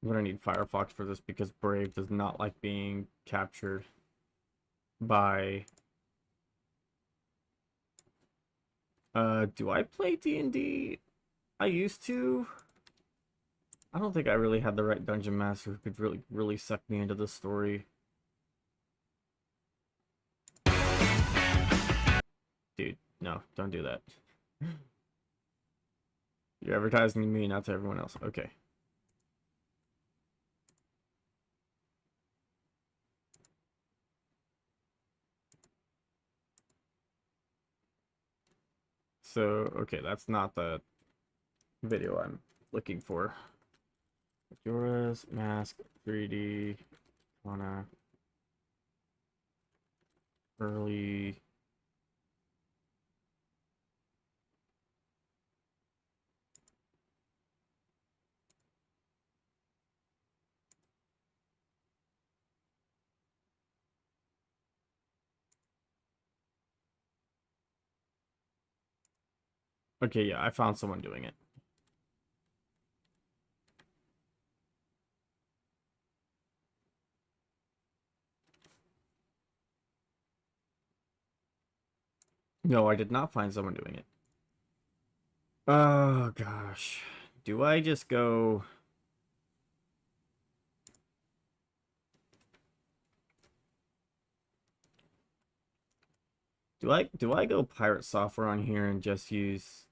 I'm gonna need Firefox for this because Brave does not like being captured by... do I play D&D? I used to. I don't think I really had the right dungeon master who could really suck me into the story. Dude, no, don't do that. You're advertising to me, not to everyone else. Okay. So, okay, that's not the video I'm looking for. Majora's Mask 3D Icona early. Okay, yeah, I found someone doing it. No, I did not find someone doing it. Oh, gosh. Do I just go... Do I go pirate software on here and just use...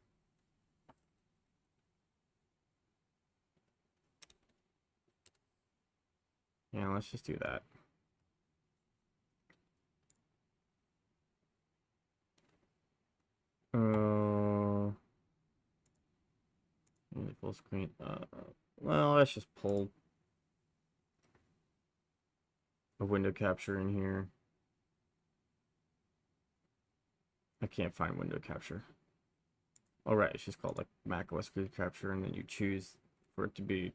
Yeah, let's just do that. full screen. Well, let's just pull a window capture in here. I can't find window capture. All right, it's just called like Mac OS window capture, and then you choose for it to be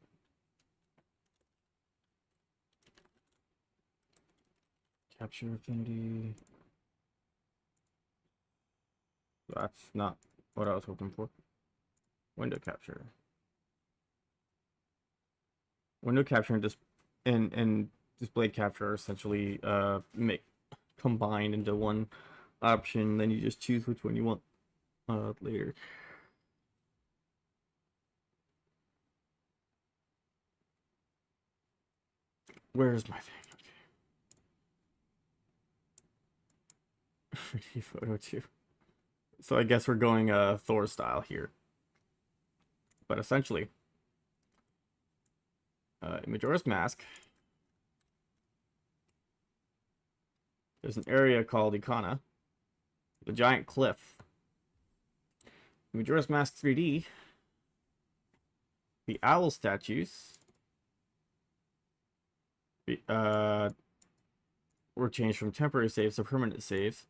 capture affinity. That's not what I was hoping for. Window capture. Window capture and display capture are essentially combined into one option. Then you just choose which one you want later. Where's my thing? Okay. 3D photo 2. So I guess we're going Thor style here. But essentially, Majora's Mask. There's an area called Ikana, the giant cliff. Majora's Mask 3D, the owl statues were changed from temporary saves to permanent saves,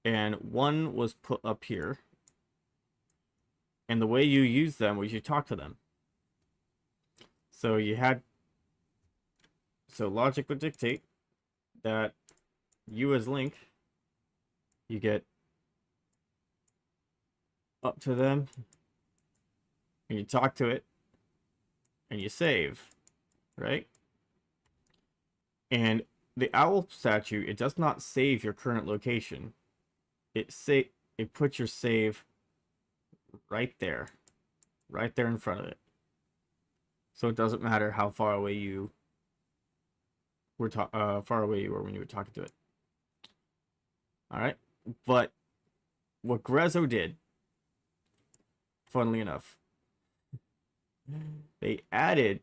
and one was put up here. And the way you use them was you talk to them. So logic would dictate that you as Link, you get up to them, and you talk to it, and you save, right? And the owl statue, it does not save your current location. It puts your save right there in front of it. So it doesn't matter how far away you were when you were talking to it. All right, but what Grezzo did, funnily enough, they added.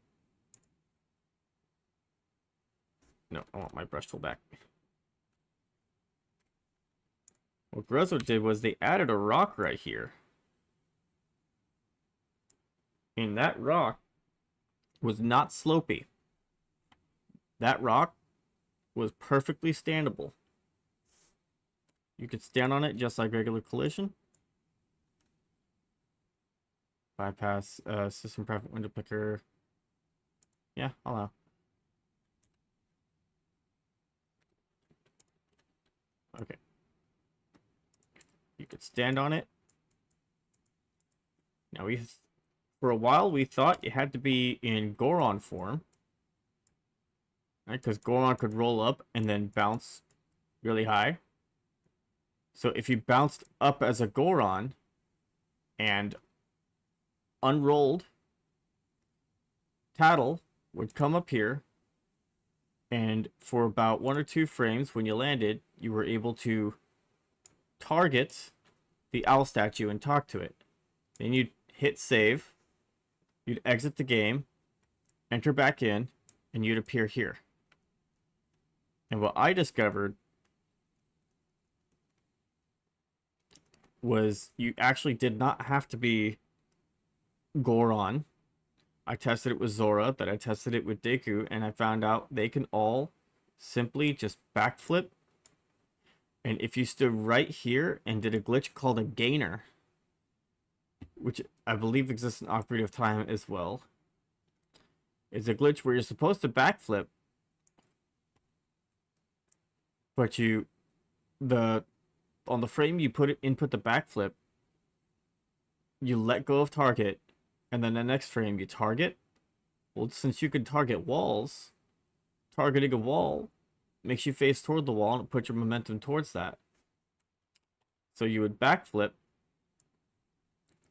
No, I want my brush tool back. What Grezzo did was they added a rock right here. And that rock was not slopey. That rock was perfectly standable. You could stand on it just like regular collision. Bypass system private window picker. Yeah, allow. Okay. You could stand on it. Now for a while we thought it had to be in Goron form. Right? Because Goron could roll up and then bounce really high. So if you bounced up as a Goron and unrolled, Tattle would come up here, and for about 1 or 2 frames when you landed, you were able to target the owl statue and talk to it. Then you'd hit save, you'd exit the game, enter back in, and you'd appear here. And what I discovered was you actually did not have to be Goron. I tested it with Zora, then I tested it with Deku, and I found out they can all simply just backflip. And if you stood right here and did a glitch called a gainer, which I believe exists in Ocarina of Time as well, it's a glitch where you're supposed to backflip, but on the frame you input the backflip, you let go of target, and then the next frame you target. Well, since you can target walls, targeting a wall makes you face toward the wall and put your momentum towards that. So you would backflip,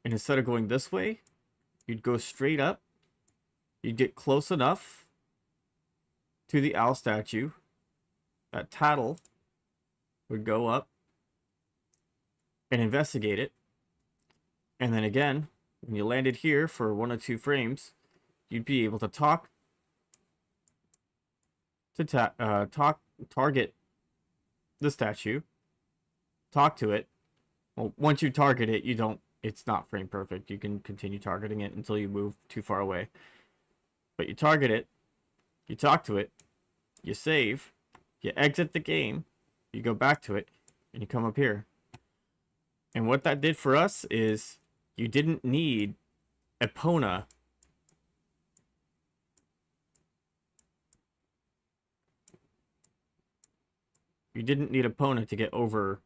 and instead of going this way, you'd go straight up. You'd get close enough to the owl statue that Tattle would go up and investigate it. And then again, when you landed here for 1 or 2 frames, you'd be able to target the statue, talk to it. Well, once you target it, you don't it's not frame perfect. You can continue targeting it until you move too far away. But you target it, you talk to it, you save, you exit the game, you go back to it, and you come up here. And what that did for us is you didn't need Epona. You didn't need Epona to get over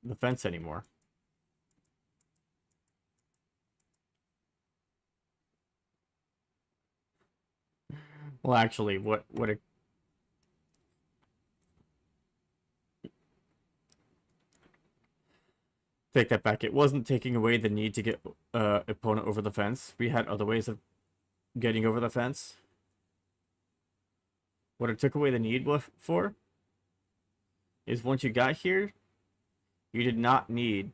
the fence anymore. Well, actually, what it take that back. It wasn't taking away the need to get Epona over the fence. We had other ways of getting over the fence. What it took away the need for is once you got here, you did not need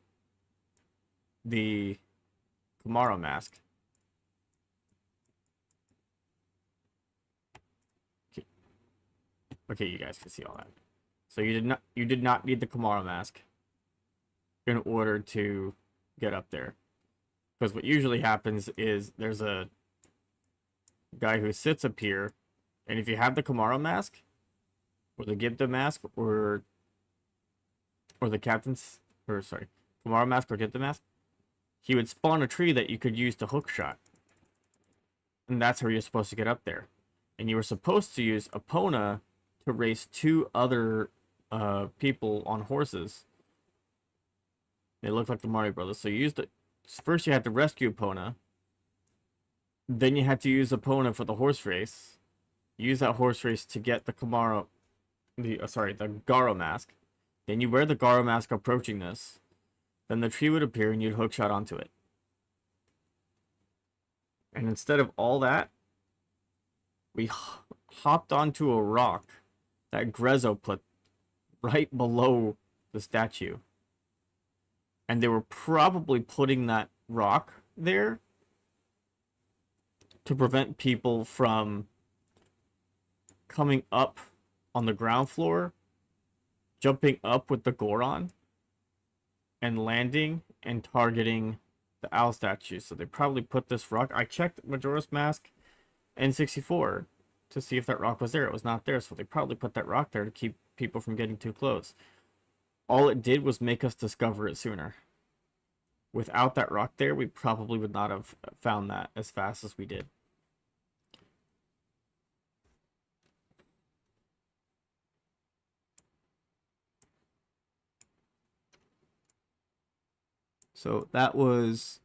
the Kamaro mask. Okay, you guys can see all that. So you did not need the Kamaro mask in order to get up there. Because what usually happens is there's a guy who sits up here, and if you have the Kamaro mask, or the Gibda mask, or the captain's, or sorry, Kamaro mask or Gibda mask, he would spawn a tree that you could use to hook shot. And that's how you're supposed to get up there. And you were supposed to use Epona to race 2 other people on horses. They look like the Mario Brothers. So you used it. First you had to rescue Epona. Then you had to use Epona for the horse race. Use that horse race to get the Kamaro, the Garo mask. Then you wear the Garo mask approaching this. Then the tree would appear and you'd hook shot onto it. And instead of all that, we hopped onto a rock that Grezzo put right below the statue. And they were probably putting that rock there to prevent people from coming up on the ground floor, jumping up with the Goron, and landing and targeting the owl statue. So they probably put this rock. I checked Majora's Mask N64 to see if that rock was there. It was not there, so they probably put that rock there to keep people from getting too close. All it did was make us discover it sooner. Without that rock there, we probably would not have found that as fast as we did. So that was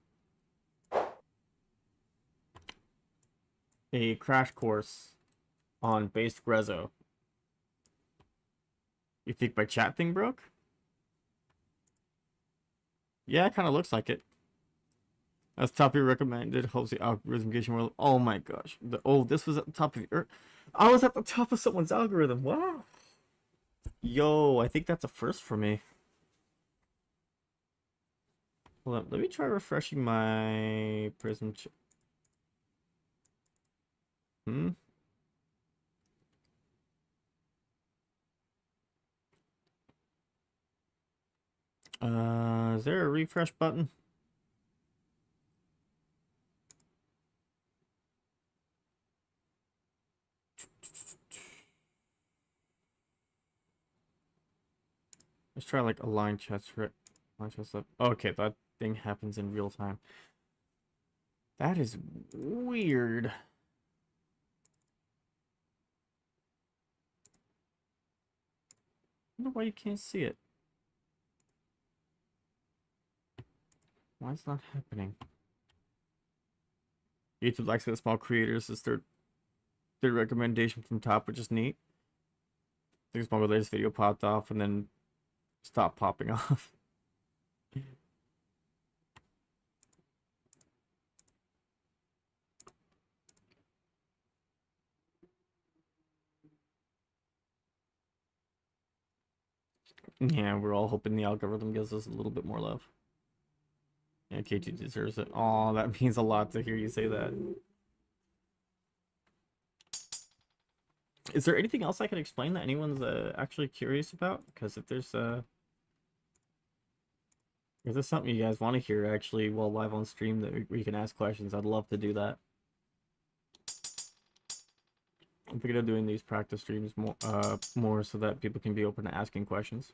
a crash course on base Grezzo. You think my chat thing broke? Yeah, it kind of looks like it. That's top of your recommended. Hopes the algorithm gets you more. Oh my gosh. This was at the top of your. I was at the top of someone's algorithm. Wow. Yo, I think that's a first for me. Hold up. Let me try refreshing my Prism. Is there a refresh button? Let's try like align chest up. Okay, that thing happens in real time. That is weird. I wonder why you can't see it. Why is it not happening? YouTube likes it. Small creators is their recommendation from top, which is neat. I think small latest video popped off and then stopped popping off. Yeah, we're all hoping the algorithm gives us a little bit more love. Yeah, K2 deserves it. Oh, that means a lot to hear you say that. Is there anything else I can explain that anyone's actually curious about? Because if there's If there's something you guys want to hear actually while live on stream that we can ask questions, I'd love to do that. I'm thinking of doing these practice streams more so that people can be open to asking questions.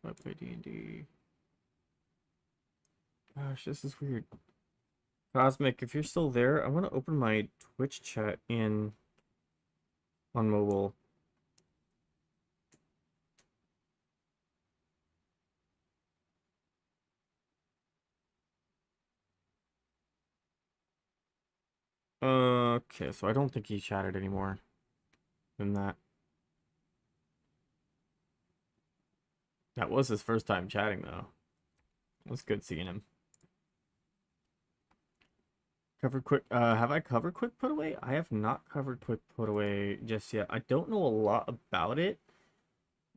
I play D&D. Gosh, this is weird. Cosmic, if you're still there, I want to open my Twitch chat on mobile. Okay, so I don't think he chatted anymore than that. That was his first time chatting, though. It was good seeing him. Covered quick. Have I covered quick put away? I have not covered quick put away just yet. I don't know a lot about it.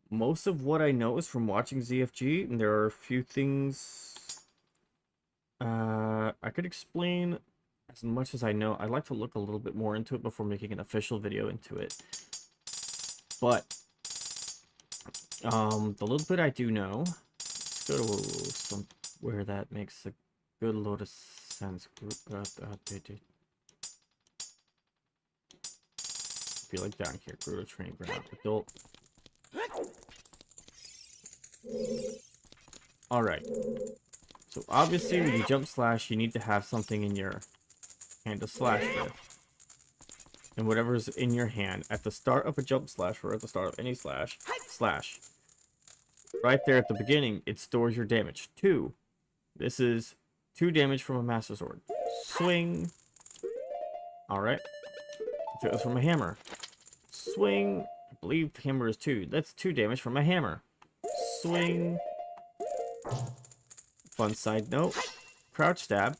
Most of what I know is from watching ZFG, and there are a few things I could explain as much as I know. I'd like to look a little bit more into it before making an official video into it. But the little bit I do know, let's go to somewhere that makes a good load of sense. Group updated. Feel like down here, Gruder training ground, adult. All right. So obviously, when you jump slash, you need to have something in your hand to slash with. And whatever's in your hand at the start of a jump slash or at the start of any slash. Right there at the beginning, it stores your damage. 2. This is 2 damage from a Master Sword. Swing. Alright. If it was from a hammer. Swing. I believe the hammer is 2. That's 2 damage from a hammer. Swing. Fun side note. Crouch stab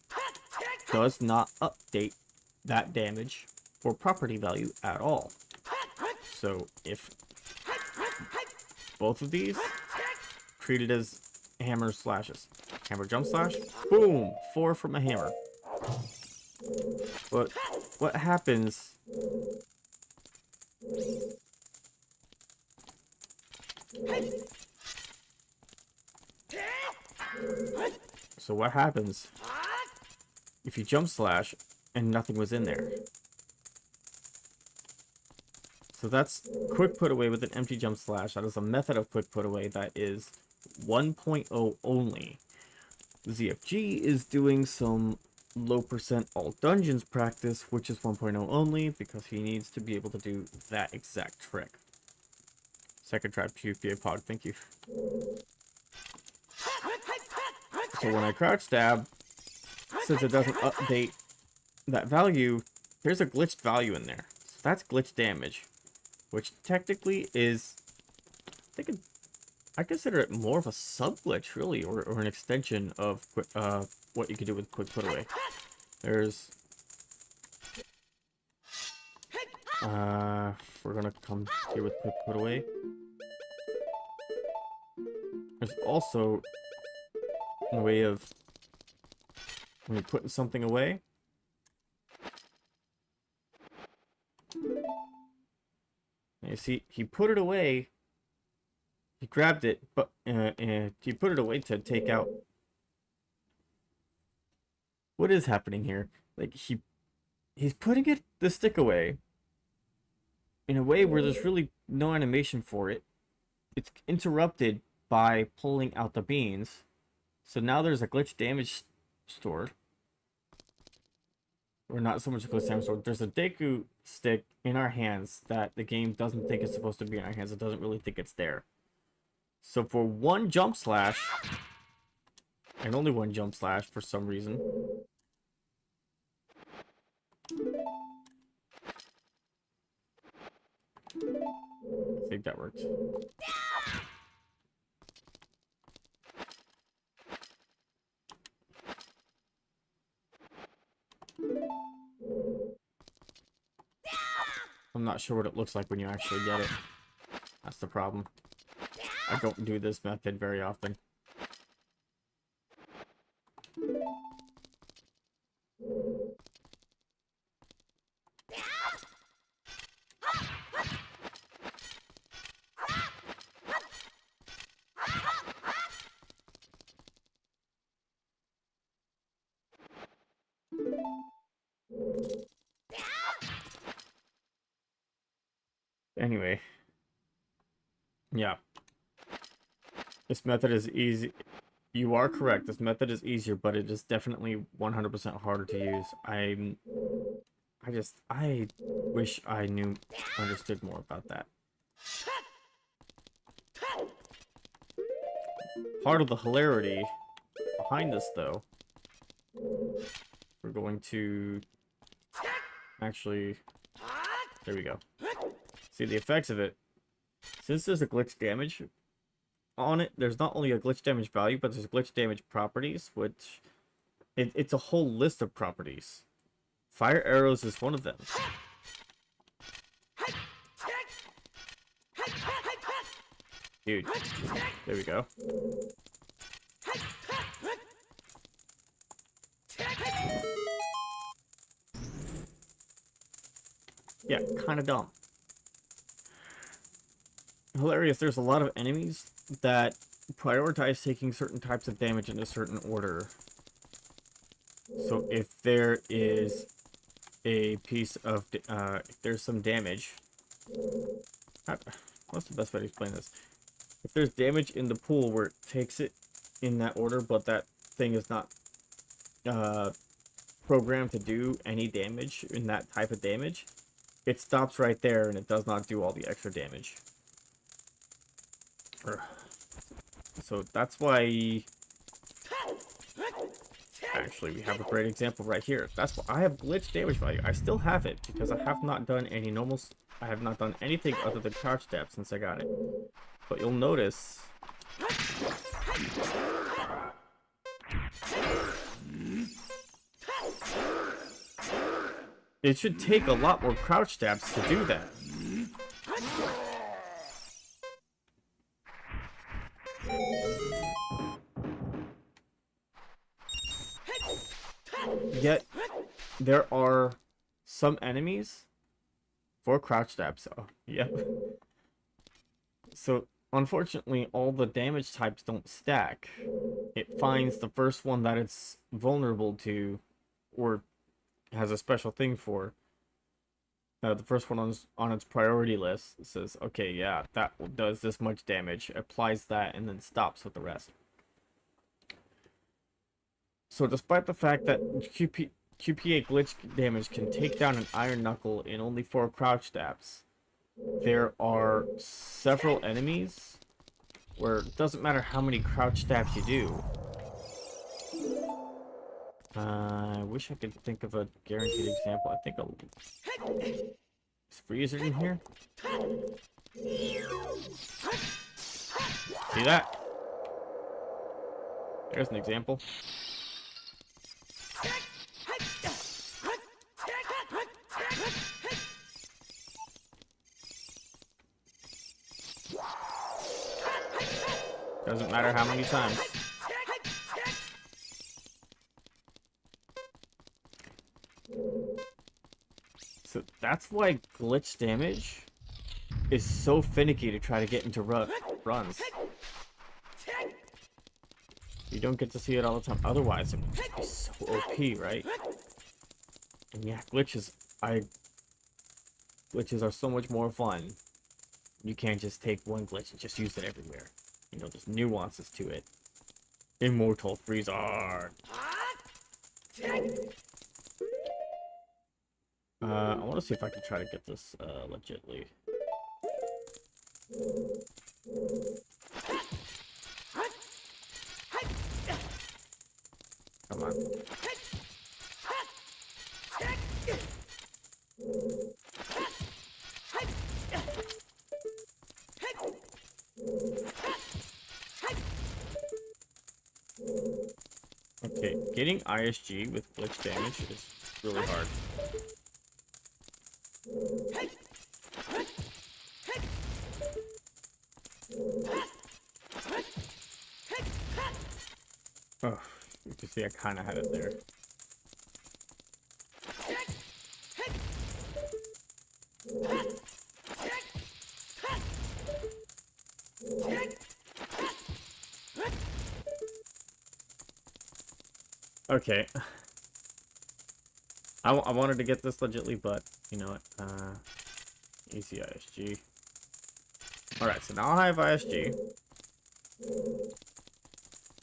does not update that damage or property value at all. So if both of these treated as hammer slashes. Hammer jump slash, boom, 4 from a hammer. But what happens if you jump slash and nothing was in there? So that's quick put away with an empty jump slash. That is a method of quick put away that is 1.0 only. ZFG is doing some low percent all dungeons practice, which is 1.0 only, because he needs to be able to do that exact trick. Second try PvPA pod, thank you. So when I crouch stab, since it doesn't update that value, there's a glitched value in there. So that's glitch damage, which technically is, I consider it more of a sub-glitch, really, or an extension of what you could do with quick put away. There's, we're gonna come here with quick put away. There's also a way of, when you're putting something away, and you see, he put it away, he grabbed it, but he put it away to take out. What is happening here? Like, he's putting the stick away in a way where there's really no animation for it. It's interrupted by pulling out the beans. So now there's a glitch damage stored. Or not so much a glitch damage stored. There's a Deku stick in our hands that the game doesn't think is supposed to be in our hands. It doesn't really think it's there. So for one jump slash, and only one jump slash for some reason, I think that worked. I'm not sure what it looks like when you actually get it. That's the problem. I don't do this method very often. Anyway. Yeah. This method is easy. You are correct. This method is easier, but it is definitely 100% harder to use. I wish I understood more about that. Part of the hilarity behind this, though, we're going to actually, there we go. See the effects of it. Since there's a glitch damage on it, there's not only a glitch damage value, but there's glitch damage properties, which it's a whole list of properties. Fire arrows is one of them. Dude, there we go. Yeah, kind of dumb. Hilarious, there's a lot of enemies that prioritize taking certain types of damage in a certain order. So if there is a piece of, if there's some damage, what's the best way to explain this? If there's damage in the pool where it takes it in that order, but that thing is not programmed to do any damage in that type of damage, it stops right there and it does not do all the extra damage. So that's why... Actually, we have a great example right here. That's why I have glitch damage value. I still have it because I have not done any normal... I have not done anything other than crouch stab since I got it. But you'll notice... It should take a lot more crouch stabs to do that. Yet, there are some enemies for crouch stabs. Oh, yep. So, unfortunately, all the damage types don't stack. It finds the first one that it's vulnerable to, or has a special thing for. The first one on its priority list says, okay, yeah, that does this much damage, applies that, and then stops with the rest. So despite the fact that QPA glitch damage can take down an Iron Knuckle in only 4 crouch stabs, there are several enemies where it doesn't matter how many crouch stabs you do. I wish I could think of a guaranteed example. I think is Freezer in here? See that? There's an example. Doesn't matter how many times. So that's why glitch damage is so finicky to try to get into runs. You don't get to see it all the time. Otherwise, it would just be so OP, right? And yeah, glitches are so much more fun. You can't just take one glitch and just use it everywhere. You know, there's nuances to it. Immortal Freezer. I want to see if I can try to get this legitly. Come on. Okay, getting ISG with glitch damage is really hard. Oh, you can see I kind of had it there. Okay. I wanted to get this legitly, but you know what? Easy ISG. Alright, so now I have ISG.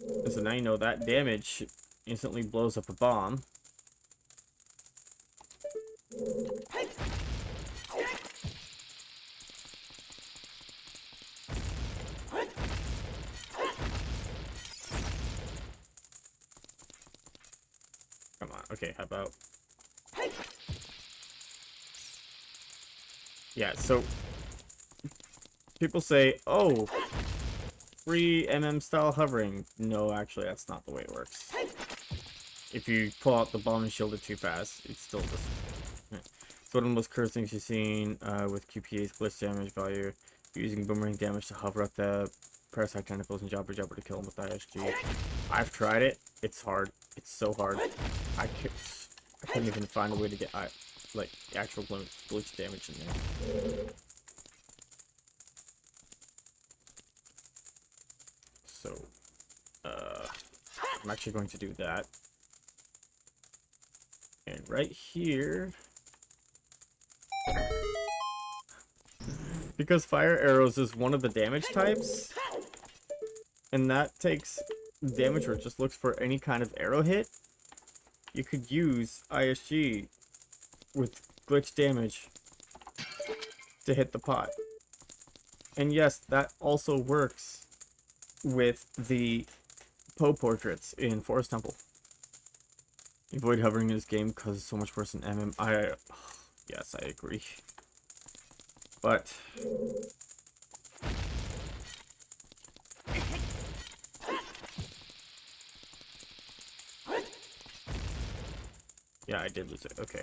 And so now you know that damage instantly blows up a bomb. Come on. Okay, how about... Yeah, so... People say, oh, free MM style hovering. No, actually, that's not the way it works. If you pull out the bomb and shield it too fast, it's still just... Yeah. It's one of the most cursed things you've seen with QPA's glitch damage value. Using boomerang damage to hover up the parasite tentacles and jabber to kill him with ISG. I've tried it. It's hard. It's so hard. I couldn't even find a way to get like actual glitch damage in there. So, I'm actually going to do that. And right here, because fire arrows is one of the damage types, and that takes damage or just looks for any kind of arrow hit, you could use ISG with glitch damage to hit the pot. And yes, that also works with the Poe portraits in Forest Temple. Avoid hovering in this game because it's so much worse than MM. Yes, I agree. But yeah, I did lose it. Okay.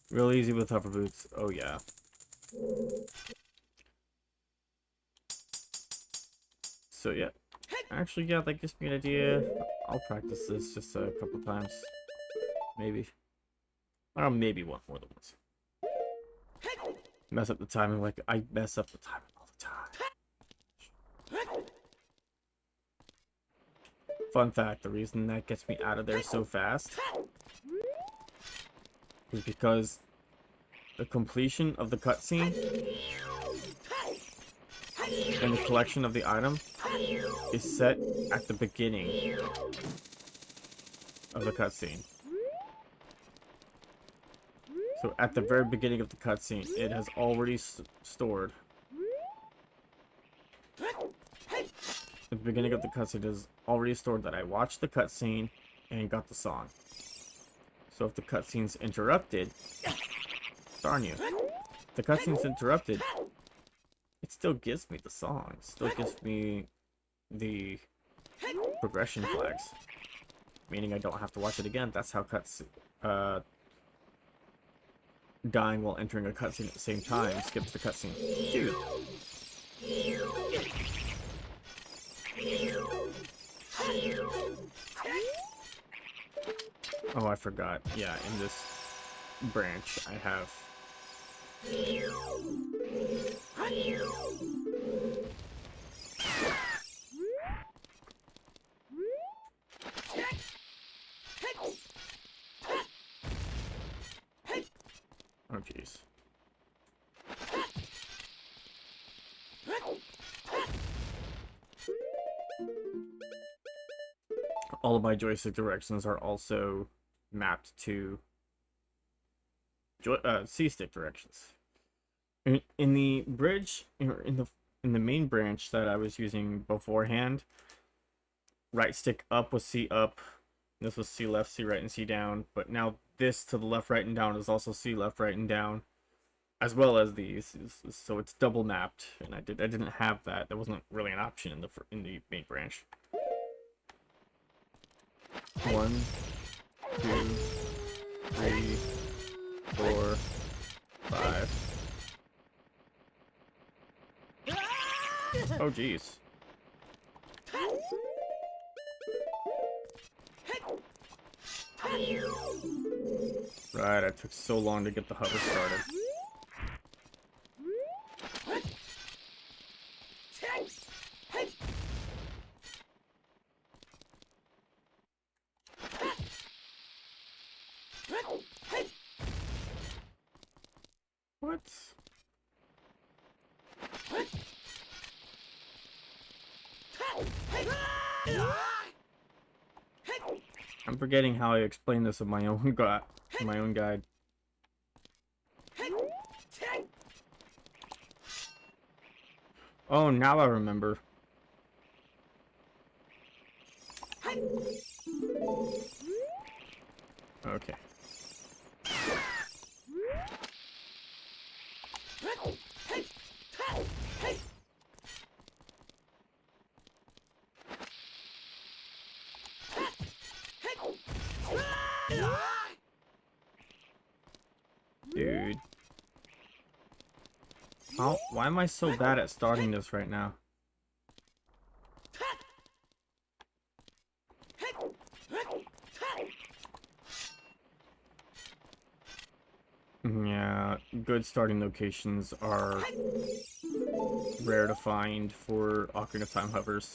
Real easy with hover boots. Oh yeah. So yeah. Actually, yeah, that gives me an idea. I'll practice this just a couple times. Maybe. I don't know, maybe one more than once. Mess up the timing like I mess up the timing all the time. Fun fact, the reason that gets me out of there so fast is because the completion of the cutscene and the collection of the item is set at the beginning of the cutscene. So at the very beginning of the cutscene, it has already stored. At the beginning of the cutscene, it is already stored that I watched the cutscene and got the song. So if the cutscene's interrupted, darn you. If the cutscene's interrupted, it still gives me the song. It still gives me the progression flags. Meaning I don't have to watch it again. That's how dying while entering a cutscene at the same time skips the cutscene. Dude. Oh, I forgot. Yeah, in this branch, I have... Oh, jeez. All of my joystick directions are also mapped to C-stick directions. In the bridge, in the main branch that I was using beforehand, right stick up was C up, this was C left, C right, and C down. But now this to the left, right, and down is also C left, right, and down, as well as these. So it's double mapped, and I didn't have that. That wasn't really an option in the main branch. 1, 2, 3, 4, 5. Oh, jeez. Right, I took so long to get the hover started. What? I'm forgetting how I explained this in my own guide. Oh, now I remember. Okay. Dude. Why am I so bad at starting this right now? Yeah, good starting locations are rare to find for Ocarina of Time hovers.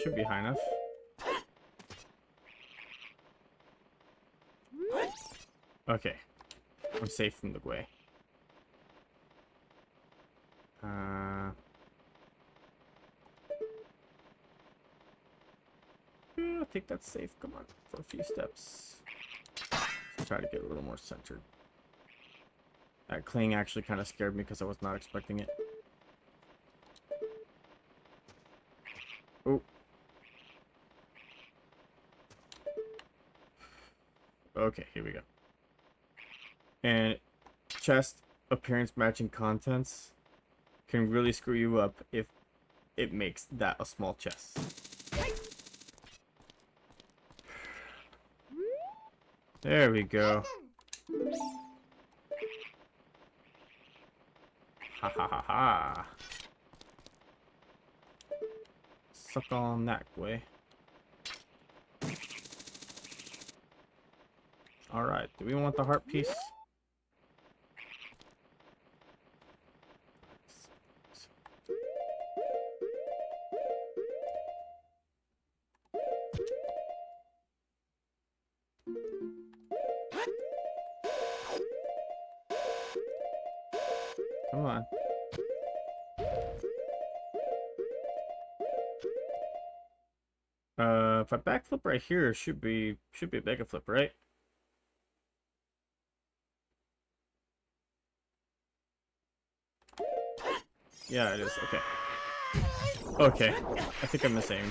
Should be high enough. Okay. I'm safe from the way. I think that's safe. Come on, for a few steps. Let's try to get a little more centered. That cling actually kind of scared me because I was not expecting it. Oh. Okay, here we go. And chest appearance matching contents can really screw you up if it makes that a small chest. There we go. Ha ha ha ha. Suck on that way. Alright, do we want the heart piece? Come on. If I backflip right here, should be a mega flip, right? Yeah, it is. Okay. Okay. I think I misaimed.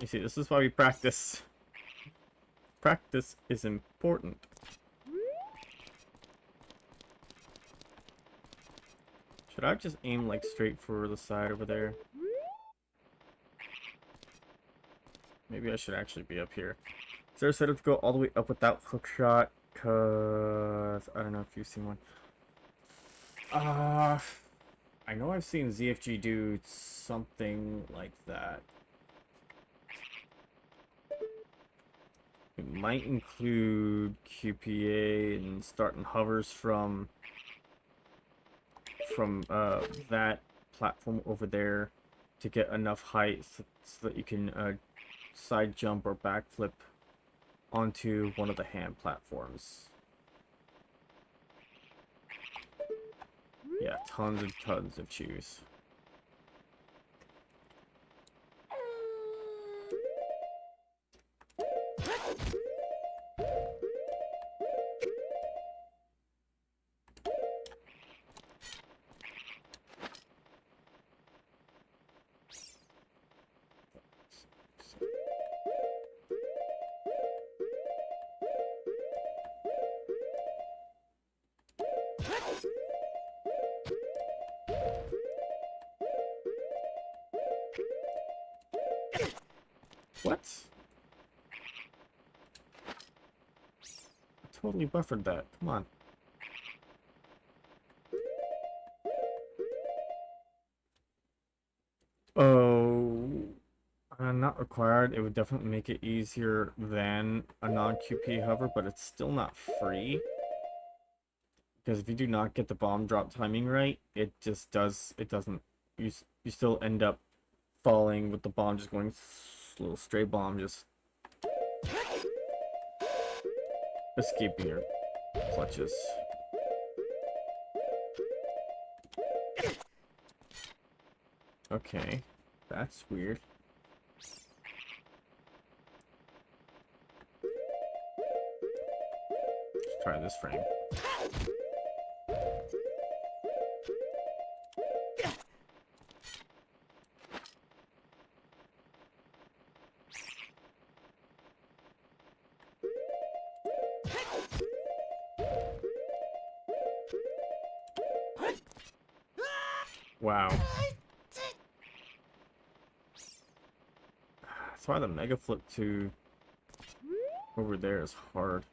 You see, this is why we practice. Practice is important. Should I just aim like straight for the side over there? Maybe I should actually be up here. Is there a setup to go all the way up without hook shot? Cause I don't know if you've seen one. I know I've seen ZFG do something like that. It might include QPA and starting hovers from that platform over there to get enough height so that you can side jump or backflip onto one of the hand platforms. Yeah, tons and tons of chews. What? I totally buffered that. Come on. Oh, not required. It would definitely make it easier than a non-QP hover, but it's still not free. Because if you do not get the bomb drop timing right, it just does, it doesn't, you still end up falling with the bomb just going, little stray bomb just escaping your clutches. Okay, that's weird. Let's try this frame. Wow. That's why the mega flip to over there is hard.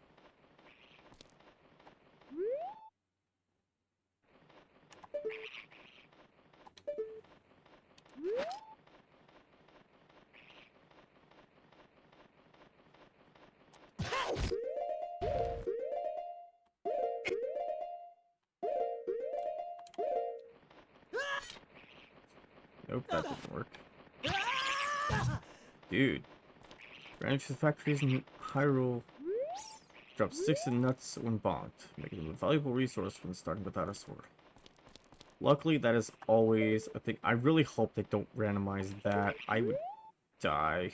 Nope, that didn't work. Dude. Ranch factories in Hyrule drop sticks and nuts when bonked, making them a valuable resource when starting without a sword. Luckily, that is always a thing. I really hope they don't randomize that. I would die.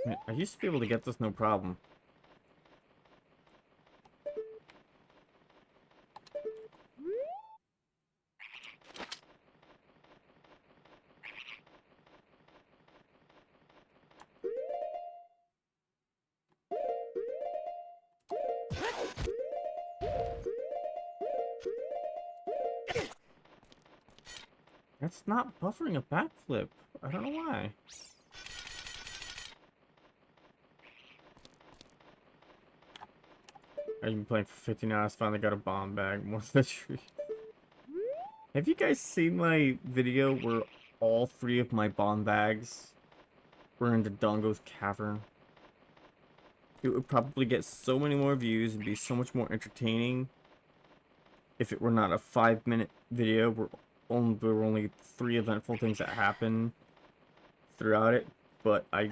Man, I used to be able to get this no problem. That's not buffering a backflip. I don't know why. I've been playing for 15 hours, finally got a bomb bag. More than the tree. Have you guys seen my video where all 3 of my bomb bags were in the Dongo's cavern? It would probably get so many more views and be so much more entertaining if it were not a 5-minute video where there were only 3 eventful things that happen throughout it. But I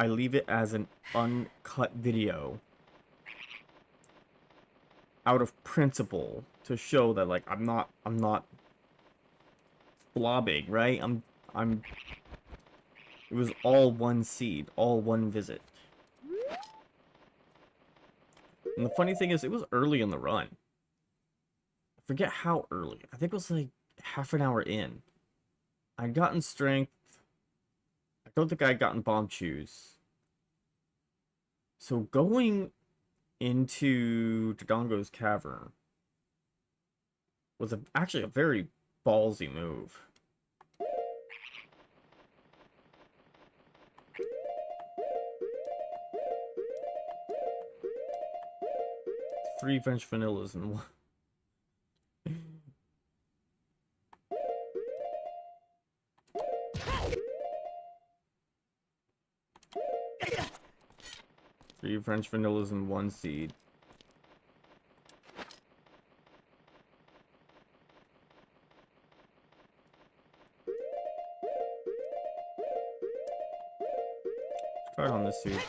leave it as an uncut video out of principle to show that, like, I'm not blobbing, right? It was all one seed, all one visit. And the funny thing is, it was early in the run. I forget how early. I think it was like half an hour in. I'd gotten strength. I don't think I'd gotten bomb chews. So going into Dodongo's cavern was actually a very ballsy move. Three French vanillas and one. 3 French vanillas and 1 seed. Try it on this seed.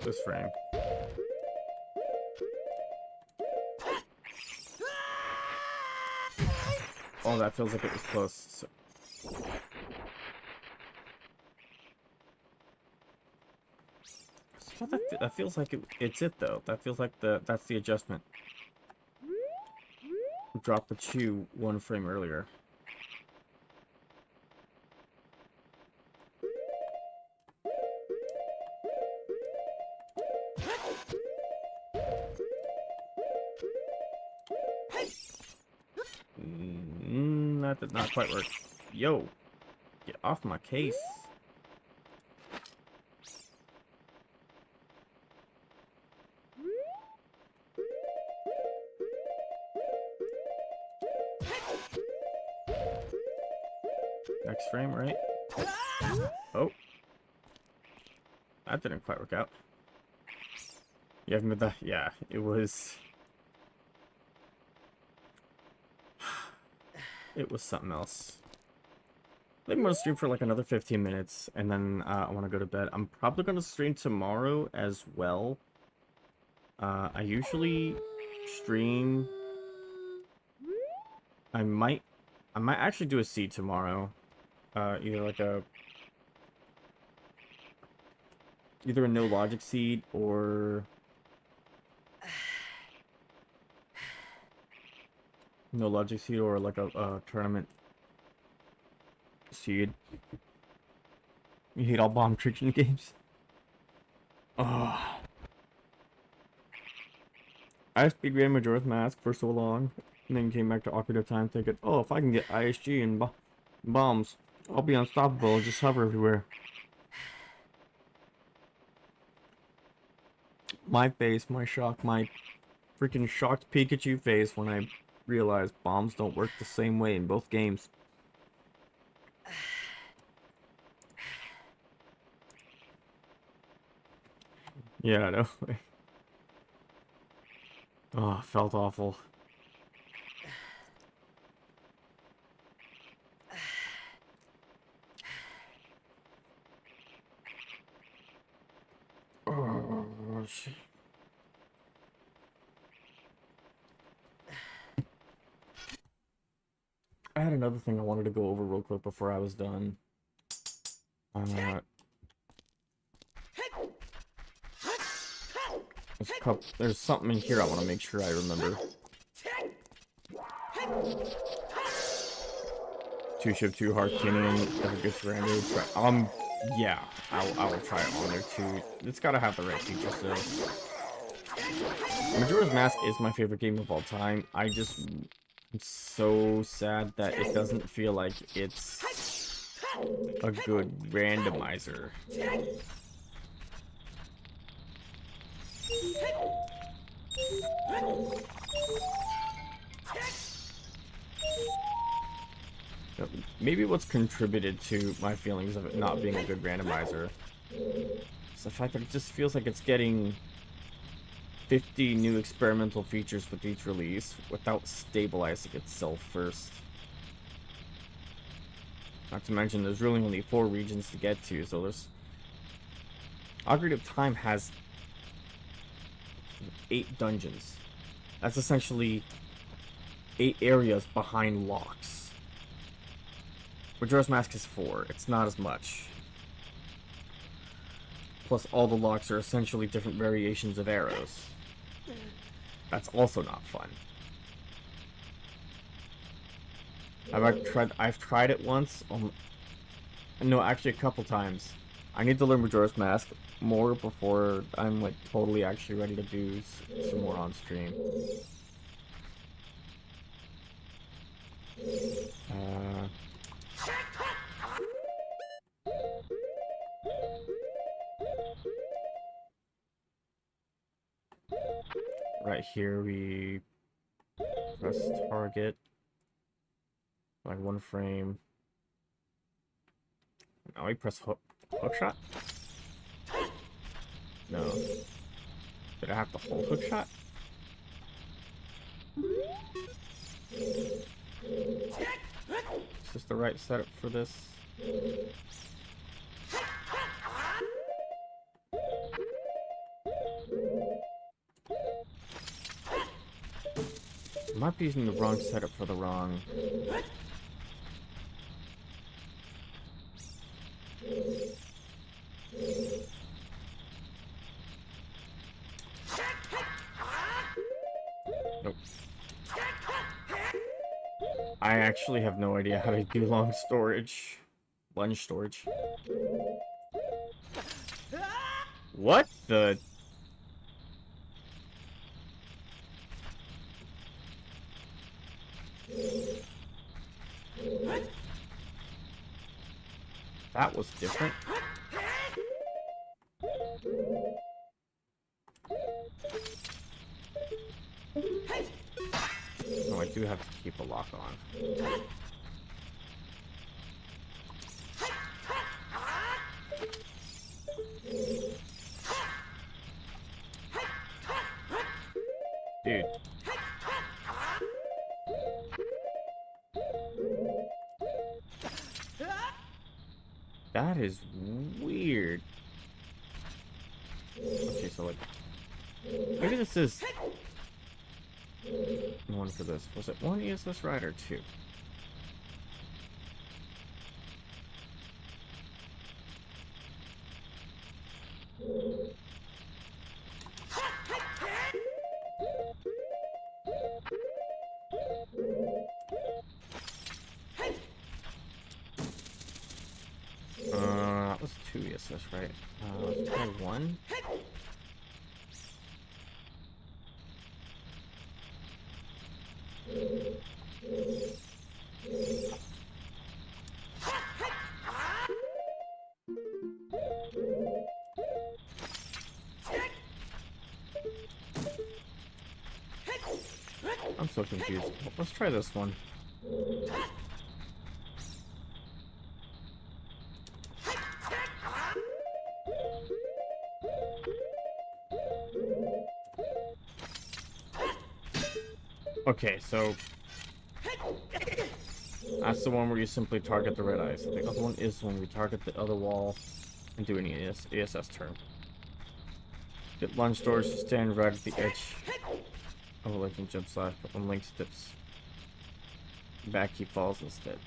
This frame. Oh, that feels like it was close. So that feels like it's it though. That feels like that's the adjustment. Drop the chew 1 frame earlier. that did not quite work. Yo, get off my case. Next frame, right? Oh. That didn't quite work out. You haven't been that? Yeah, it was... It was something else. I think I'm going to stream for like another 15 minutes, and then I want to go to bed. I'm probably going to stream tomorrow as well. I usually stream... I might actually do a seed tomorrow. Either like a... Either a no logic seed or... No logic seed or like a tournament seed. You hate all bomb tricking games? Oh. I speedran Majora's Mask for so long, and then came back to Ocarina of Time thinking, oh, if I can get ISG and bombs, I'll be unstoppable and just hover everywhere. My face, my shock, my freaking shocked Pikachu face when I realized bombs don't work the same way in both games. Yeah, I know. Oh, felt awful. Oh, shit. I had another thing I wanted to go over real quick before I was done. There's something in here I want to make sure I remember. Two ship, two hard canyon, ever gets random. Yeah, I will try it on there too. It's gotta have the right features though. Majora's Mask is my favorite game of all time. I'm so sad that it doesn't feel like it's a good randomizer. Maybe what's contributed to my feelings of it not being a good randomizer is the fact that it just feels like it's getting 50 new experimental features with each release without stabilizing itself first. Not to mention there's really only 4 regions to get to, so there's... Ocarina of Time has 8 dungeons. That's essentially 8 areas behind locks. Majora's Mask is 4. It's not as much. Plus, all the locks are essentially different variations of arrows. That's also not fun. I've tried it once. No, actually a couple times. I need to learn Majora's Mask more before I'm like totally actually ready to do some more on stream. Right here we press target, like 1 frame. Now we press hook shot? No. Did I have to hold hook shot? Is this the right setup for this? I might be using the wrong setup for the wrong... Nope. I actually have no idea how to do lunge storage. What the... That was different. No, I do have to keep a lock on. Dude. That is weird. Okay, so like, maybe this is one for this. Was it one ESS ride or two? That was two ESS, right? Let's try one. I'm so confused. Let's try this one. Okay, so that's the one where you simply target the red eyes. So the other one is when we target the other wall and do an ESS turn. Get lunge doors to stand right at the edge of a Link and jump slash, but when Link steps back, he falls instead.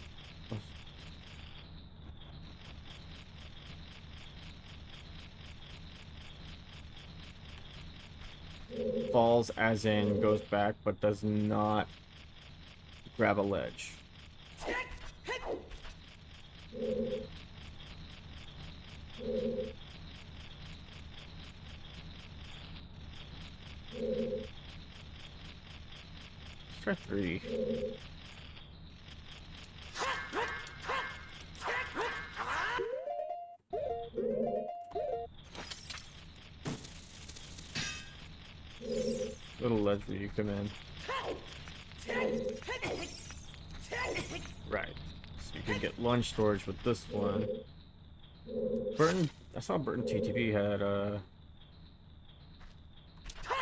Falls as in goes back, but does not grab a ledge. Let's try 3. Little ledge where you come in. Right. So you can get lunge storage with this one. Burton, I saw Burton TTV had a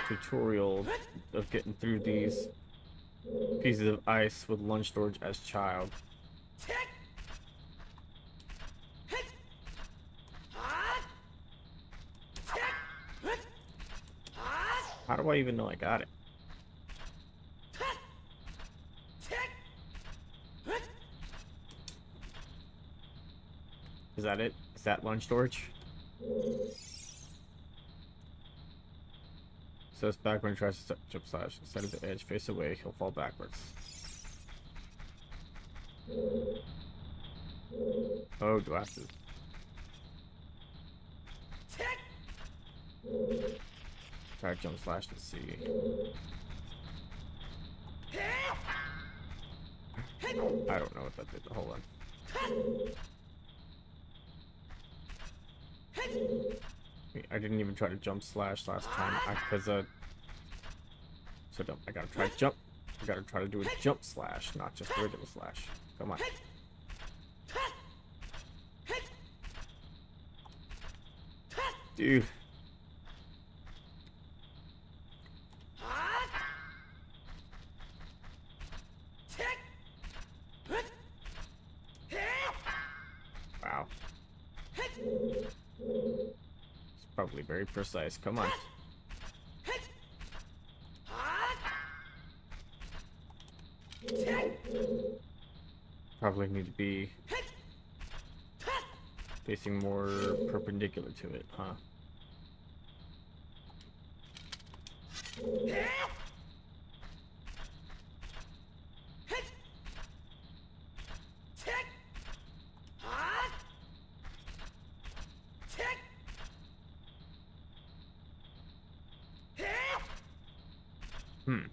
tutorial of getting through these pieces of ice with lunge storage as child. How do I even know I got it? Is that it? Is that lunge storage? So it's back when he tries to jump slash. Instead of the edge, face away, he'll fall backwards. Oh, do I have to? Try to jump slash to see. I don't know what that did. Hold on. I didn't even try to jump slash last time because so dumb. I gotta try jump. I gotta try to do a jump slash, not just a regular slash. Come on. Dude. Wow. It's probably very precise. Come on. Probably need to be facing more perpendicular to it, huh? Hmm.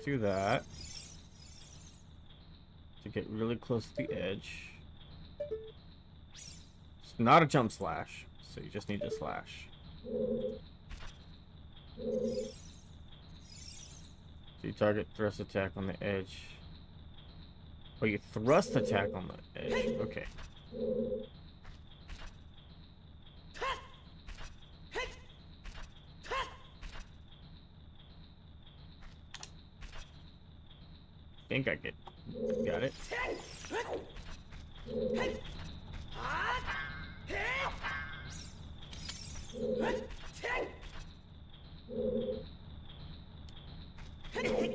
do that to get really close to the edge. It's not a jump slash, so you just need to slash. So you target thrust attack on the edge. Oh, you thrust attack on the edge. Okay. I think I got it.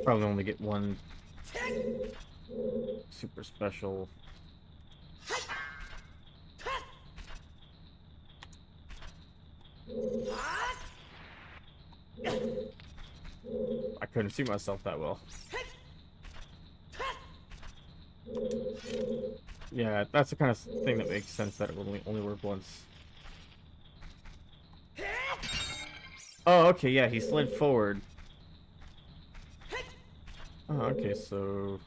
Probably only get one super special. I couldn't see myself that well. Yeah, that's the kind of thing that makes sense that it will only work once. Oh, okay, yeah, he slid forward. Oh, okay, so...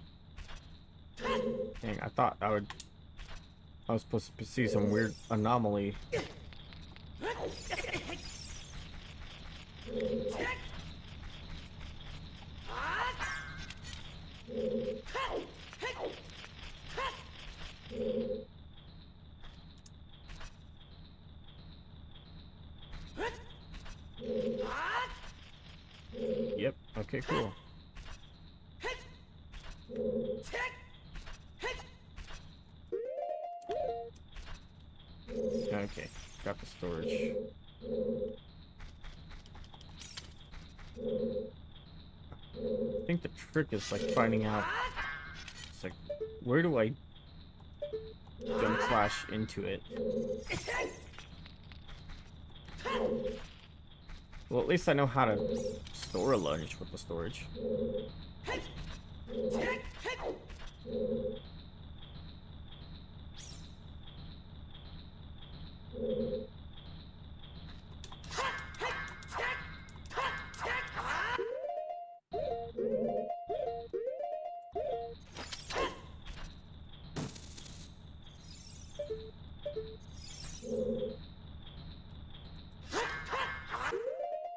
Dang, I thought I was supposed to see some weird anomaly. Yep, okay, cool. Okay, got the storage. I think the trick is like finding out. It's like, where do I jump slash into it? Well, at least I know how to store a lunge with the storage.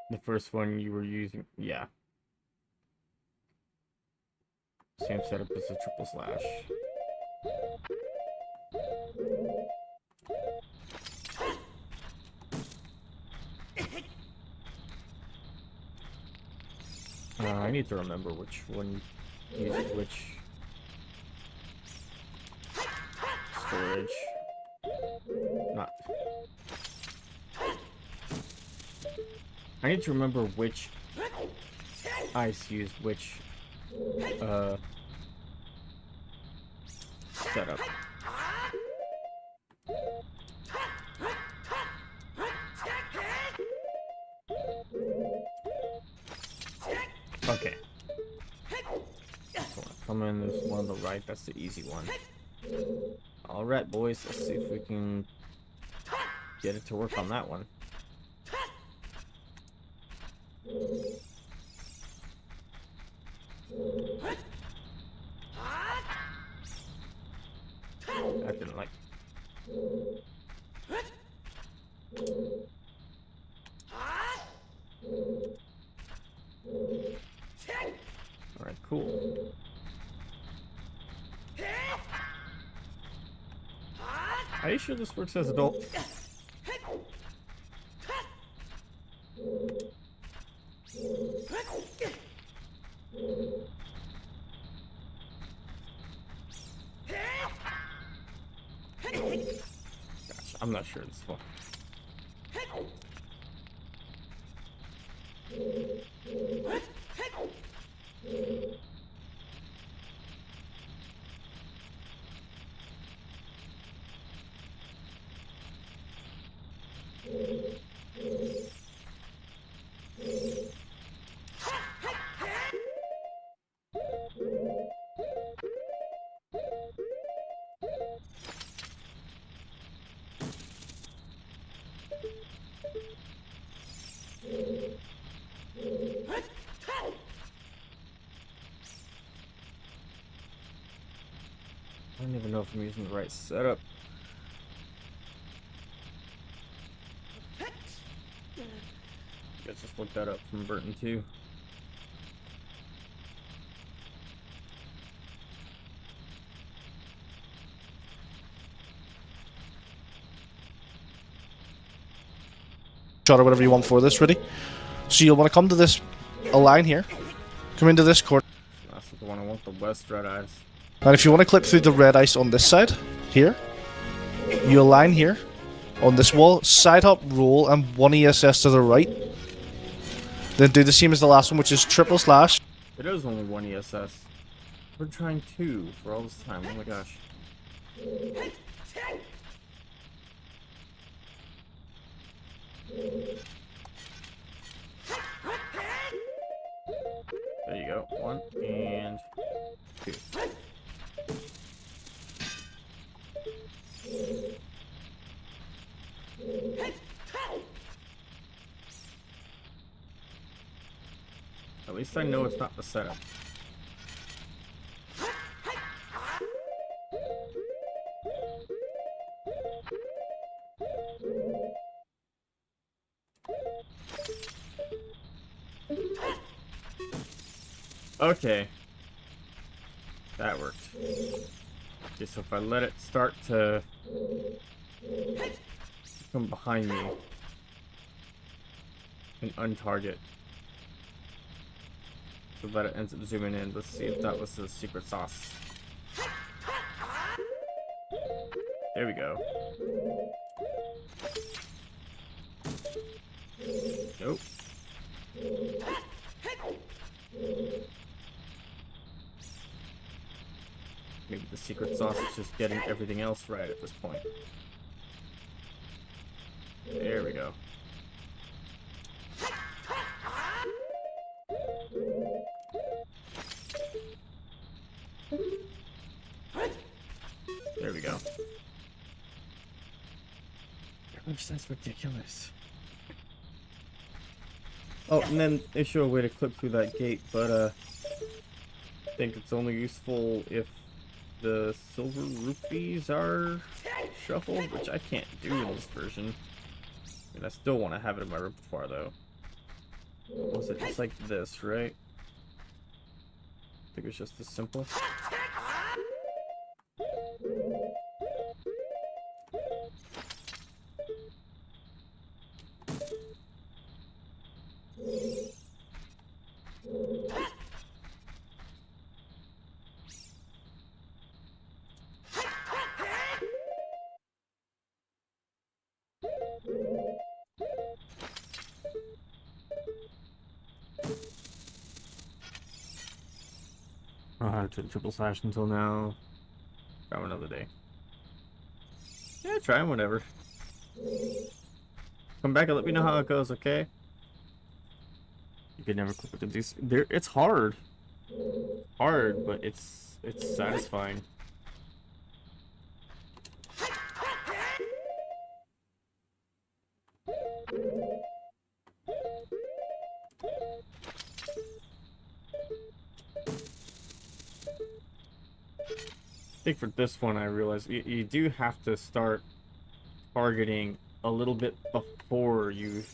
The first one you were using, yeah. Same setup as a triple slash. I need to remember which one uses which storage. Not. I need to remember which ice used which setup. Okay. So come in, there's one on the right, that's the easy one. Alright boys, let's see if we can get it to work on that one. That didn't like. Alright, cool. Are you sure this works as adult? Gosh, I'm not sure this one. don't even know if I'm using the right setup. Let's just look that up from Burton too. Shot or whatever you want for this, ready? So you'll want to come to this line here. Come into this corner. That's the one I want, the West Red Eyes. And if you want to clip through the red ice on this side, here, you align here on this wall, side hop, roll, and 1 ESS to the right. Then do the same as the last one, which is triple slash. It is only 1 ESS. We're trying 2 for all this time. Oh my gosh. There you go. 1 and 2. At least I know it's not the setup. Okay. That worked. Okay, so if I let it start to come behind me and untarget, so that it ends up zooming in. Let's see if that was the secret sauce. There we go. Nope. Maybe the secret sauce is just getting everything else right at this point. There we go. There we go. Gosh, that's ridiculous. Oh, and then they show a way to clip through that gate, but I think it's only useful if the silver rupees are shuffled, which I can't do in this version. I mean, I still want to have it in my repertoire, though. What was it? Just like this, right? I think it was just this simple. I took triple slash until now. Try another day. Yeah, try them whenever. Come back and let me know how it goes, okay? You can never click with these. It's hard. Hard, but it's satisfying. I think for this one I realized you do have to start targeting a little bit before you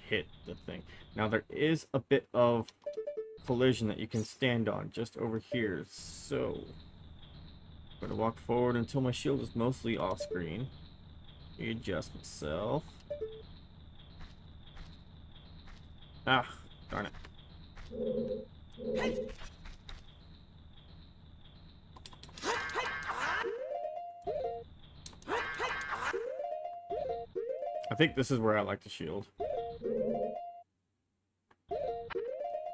hit the thing. Now there is a bit of collision that you can stand on just over here, so I'm gonna walk forward until my shield is mostly off screen. Adjust myself. Ah, darn it. I think this is where I like to shield.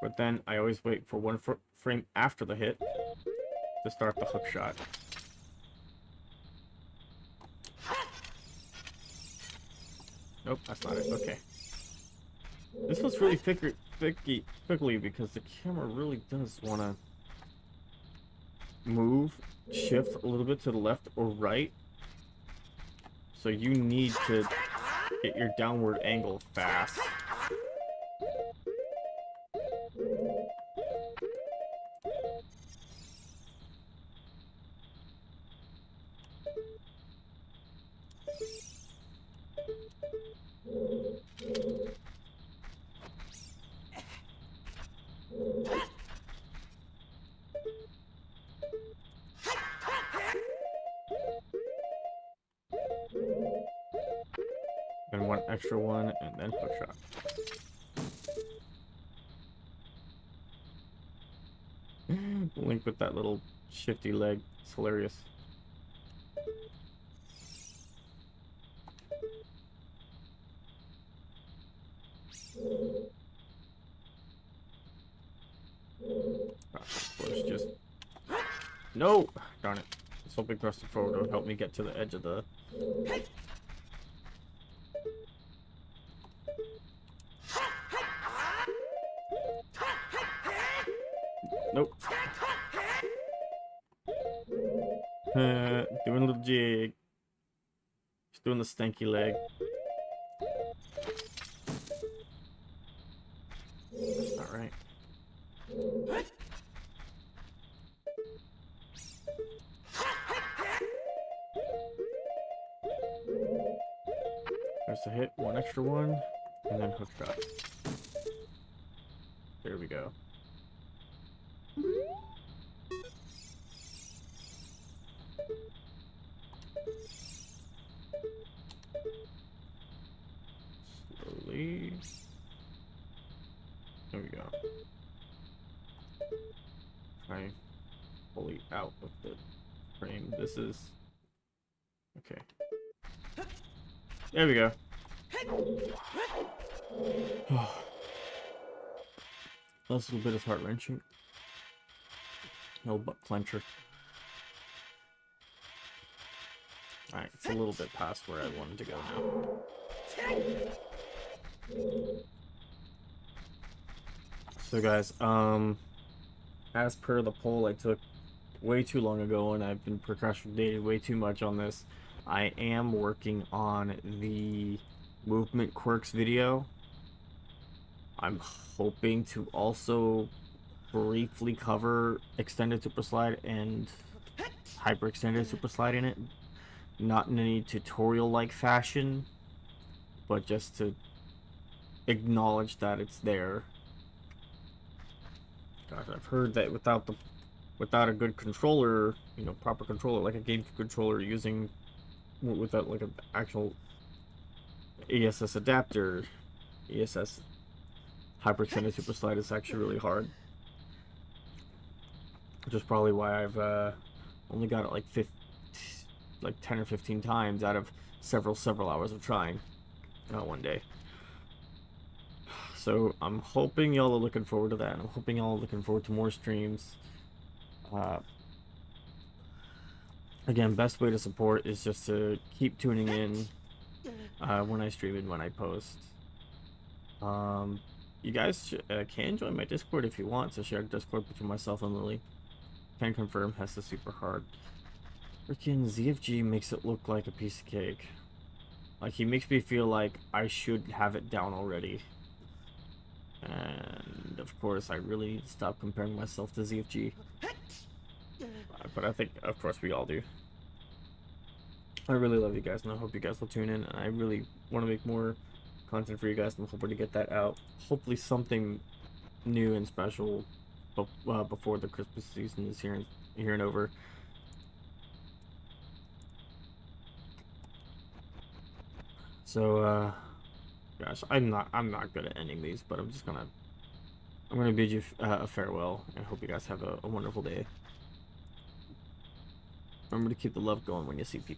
But then I always wait for one frame after the hit to start the hook shot. Nope, that's not it. Okay. This was really fickly because the camera really does want to move, shift a little bit to the left or right. So you need to get your downward angle fast. And one extra one, and then hook shot. Link with that little shifty leg. It's hilarious. Of course, just no. Darn it! I was hoping thrusting forward would help me get to the edge of the. Nope. Doing a little jig. Just doing the stanky leg. That's not right. There's a hit, one extra one, and then hook shot. There we go. Slowly. There we go. Try fully out of the frame. This is okay. There we go. Last little bit is heart wrenching. No butt clencher. Alright, it's a little bit past where I wanted to go now. So guys, as per the poll I took way too long ago, and I've been procrastinating way too much on this, I am working on the movement quirks video. I'm hoping to also briefly cover extended super slide and hyper extended super slide in it. Not in any tutorial like fashion, but just to acknowledge that it's there. Gosh, I've heard that without a good controller, you know, proper controller, like a game controller using without like an actual ESS adapter, ESS hyperextended super slide is actually really hard. Which is probably why I've only got it like 10 or 15 times out of several hours of trying one day. So I'm hoping y'all are looking forward to that. I'm hoping y'all are looking forward to more streams. Again, best way to support is just to keep tuning in when I stream and when I post. You guys can join my Discord if you want to share Discord between myself and Lily. Can confirm Hess is super hard. Freaking ZFG makes it look like a piece of cake. Like, he makes me feel like I should have it down already. And of course I really need to stop comparing myself to ZFG. But I think of course we all do. I really love you guys, and I hope you guys will tune in, and I really want to make more content for you guys. I'm hoping to get that out. Hopefully something new and special before the Christmas season is here and over. So gosh, I'm not good at ending these, but I'm gonna bid you a farewell, and hope you guys have a wonderful day. Remember to keep the love going when you see people.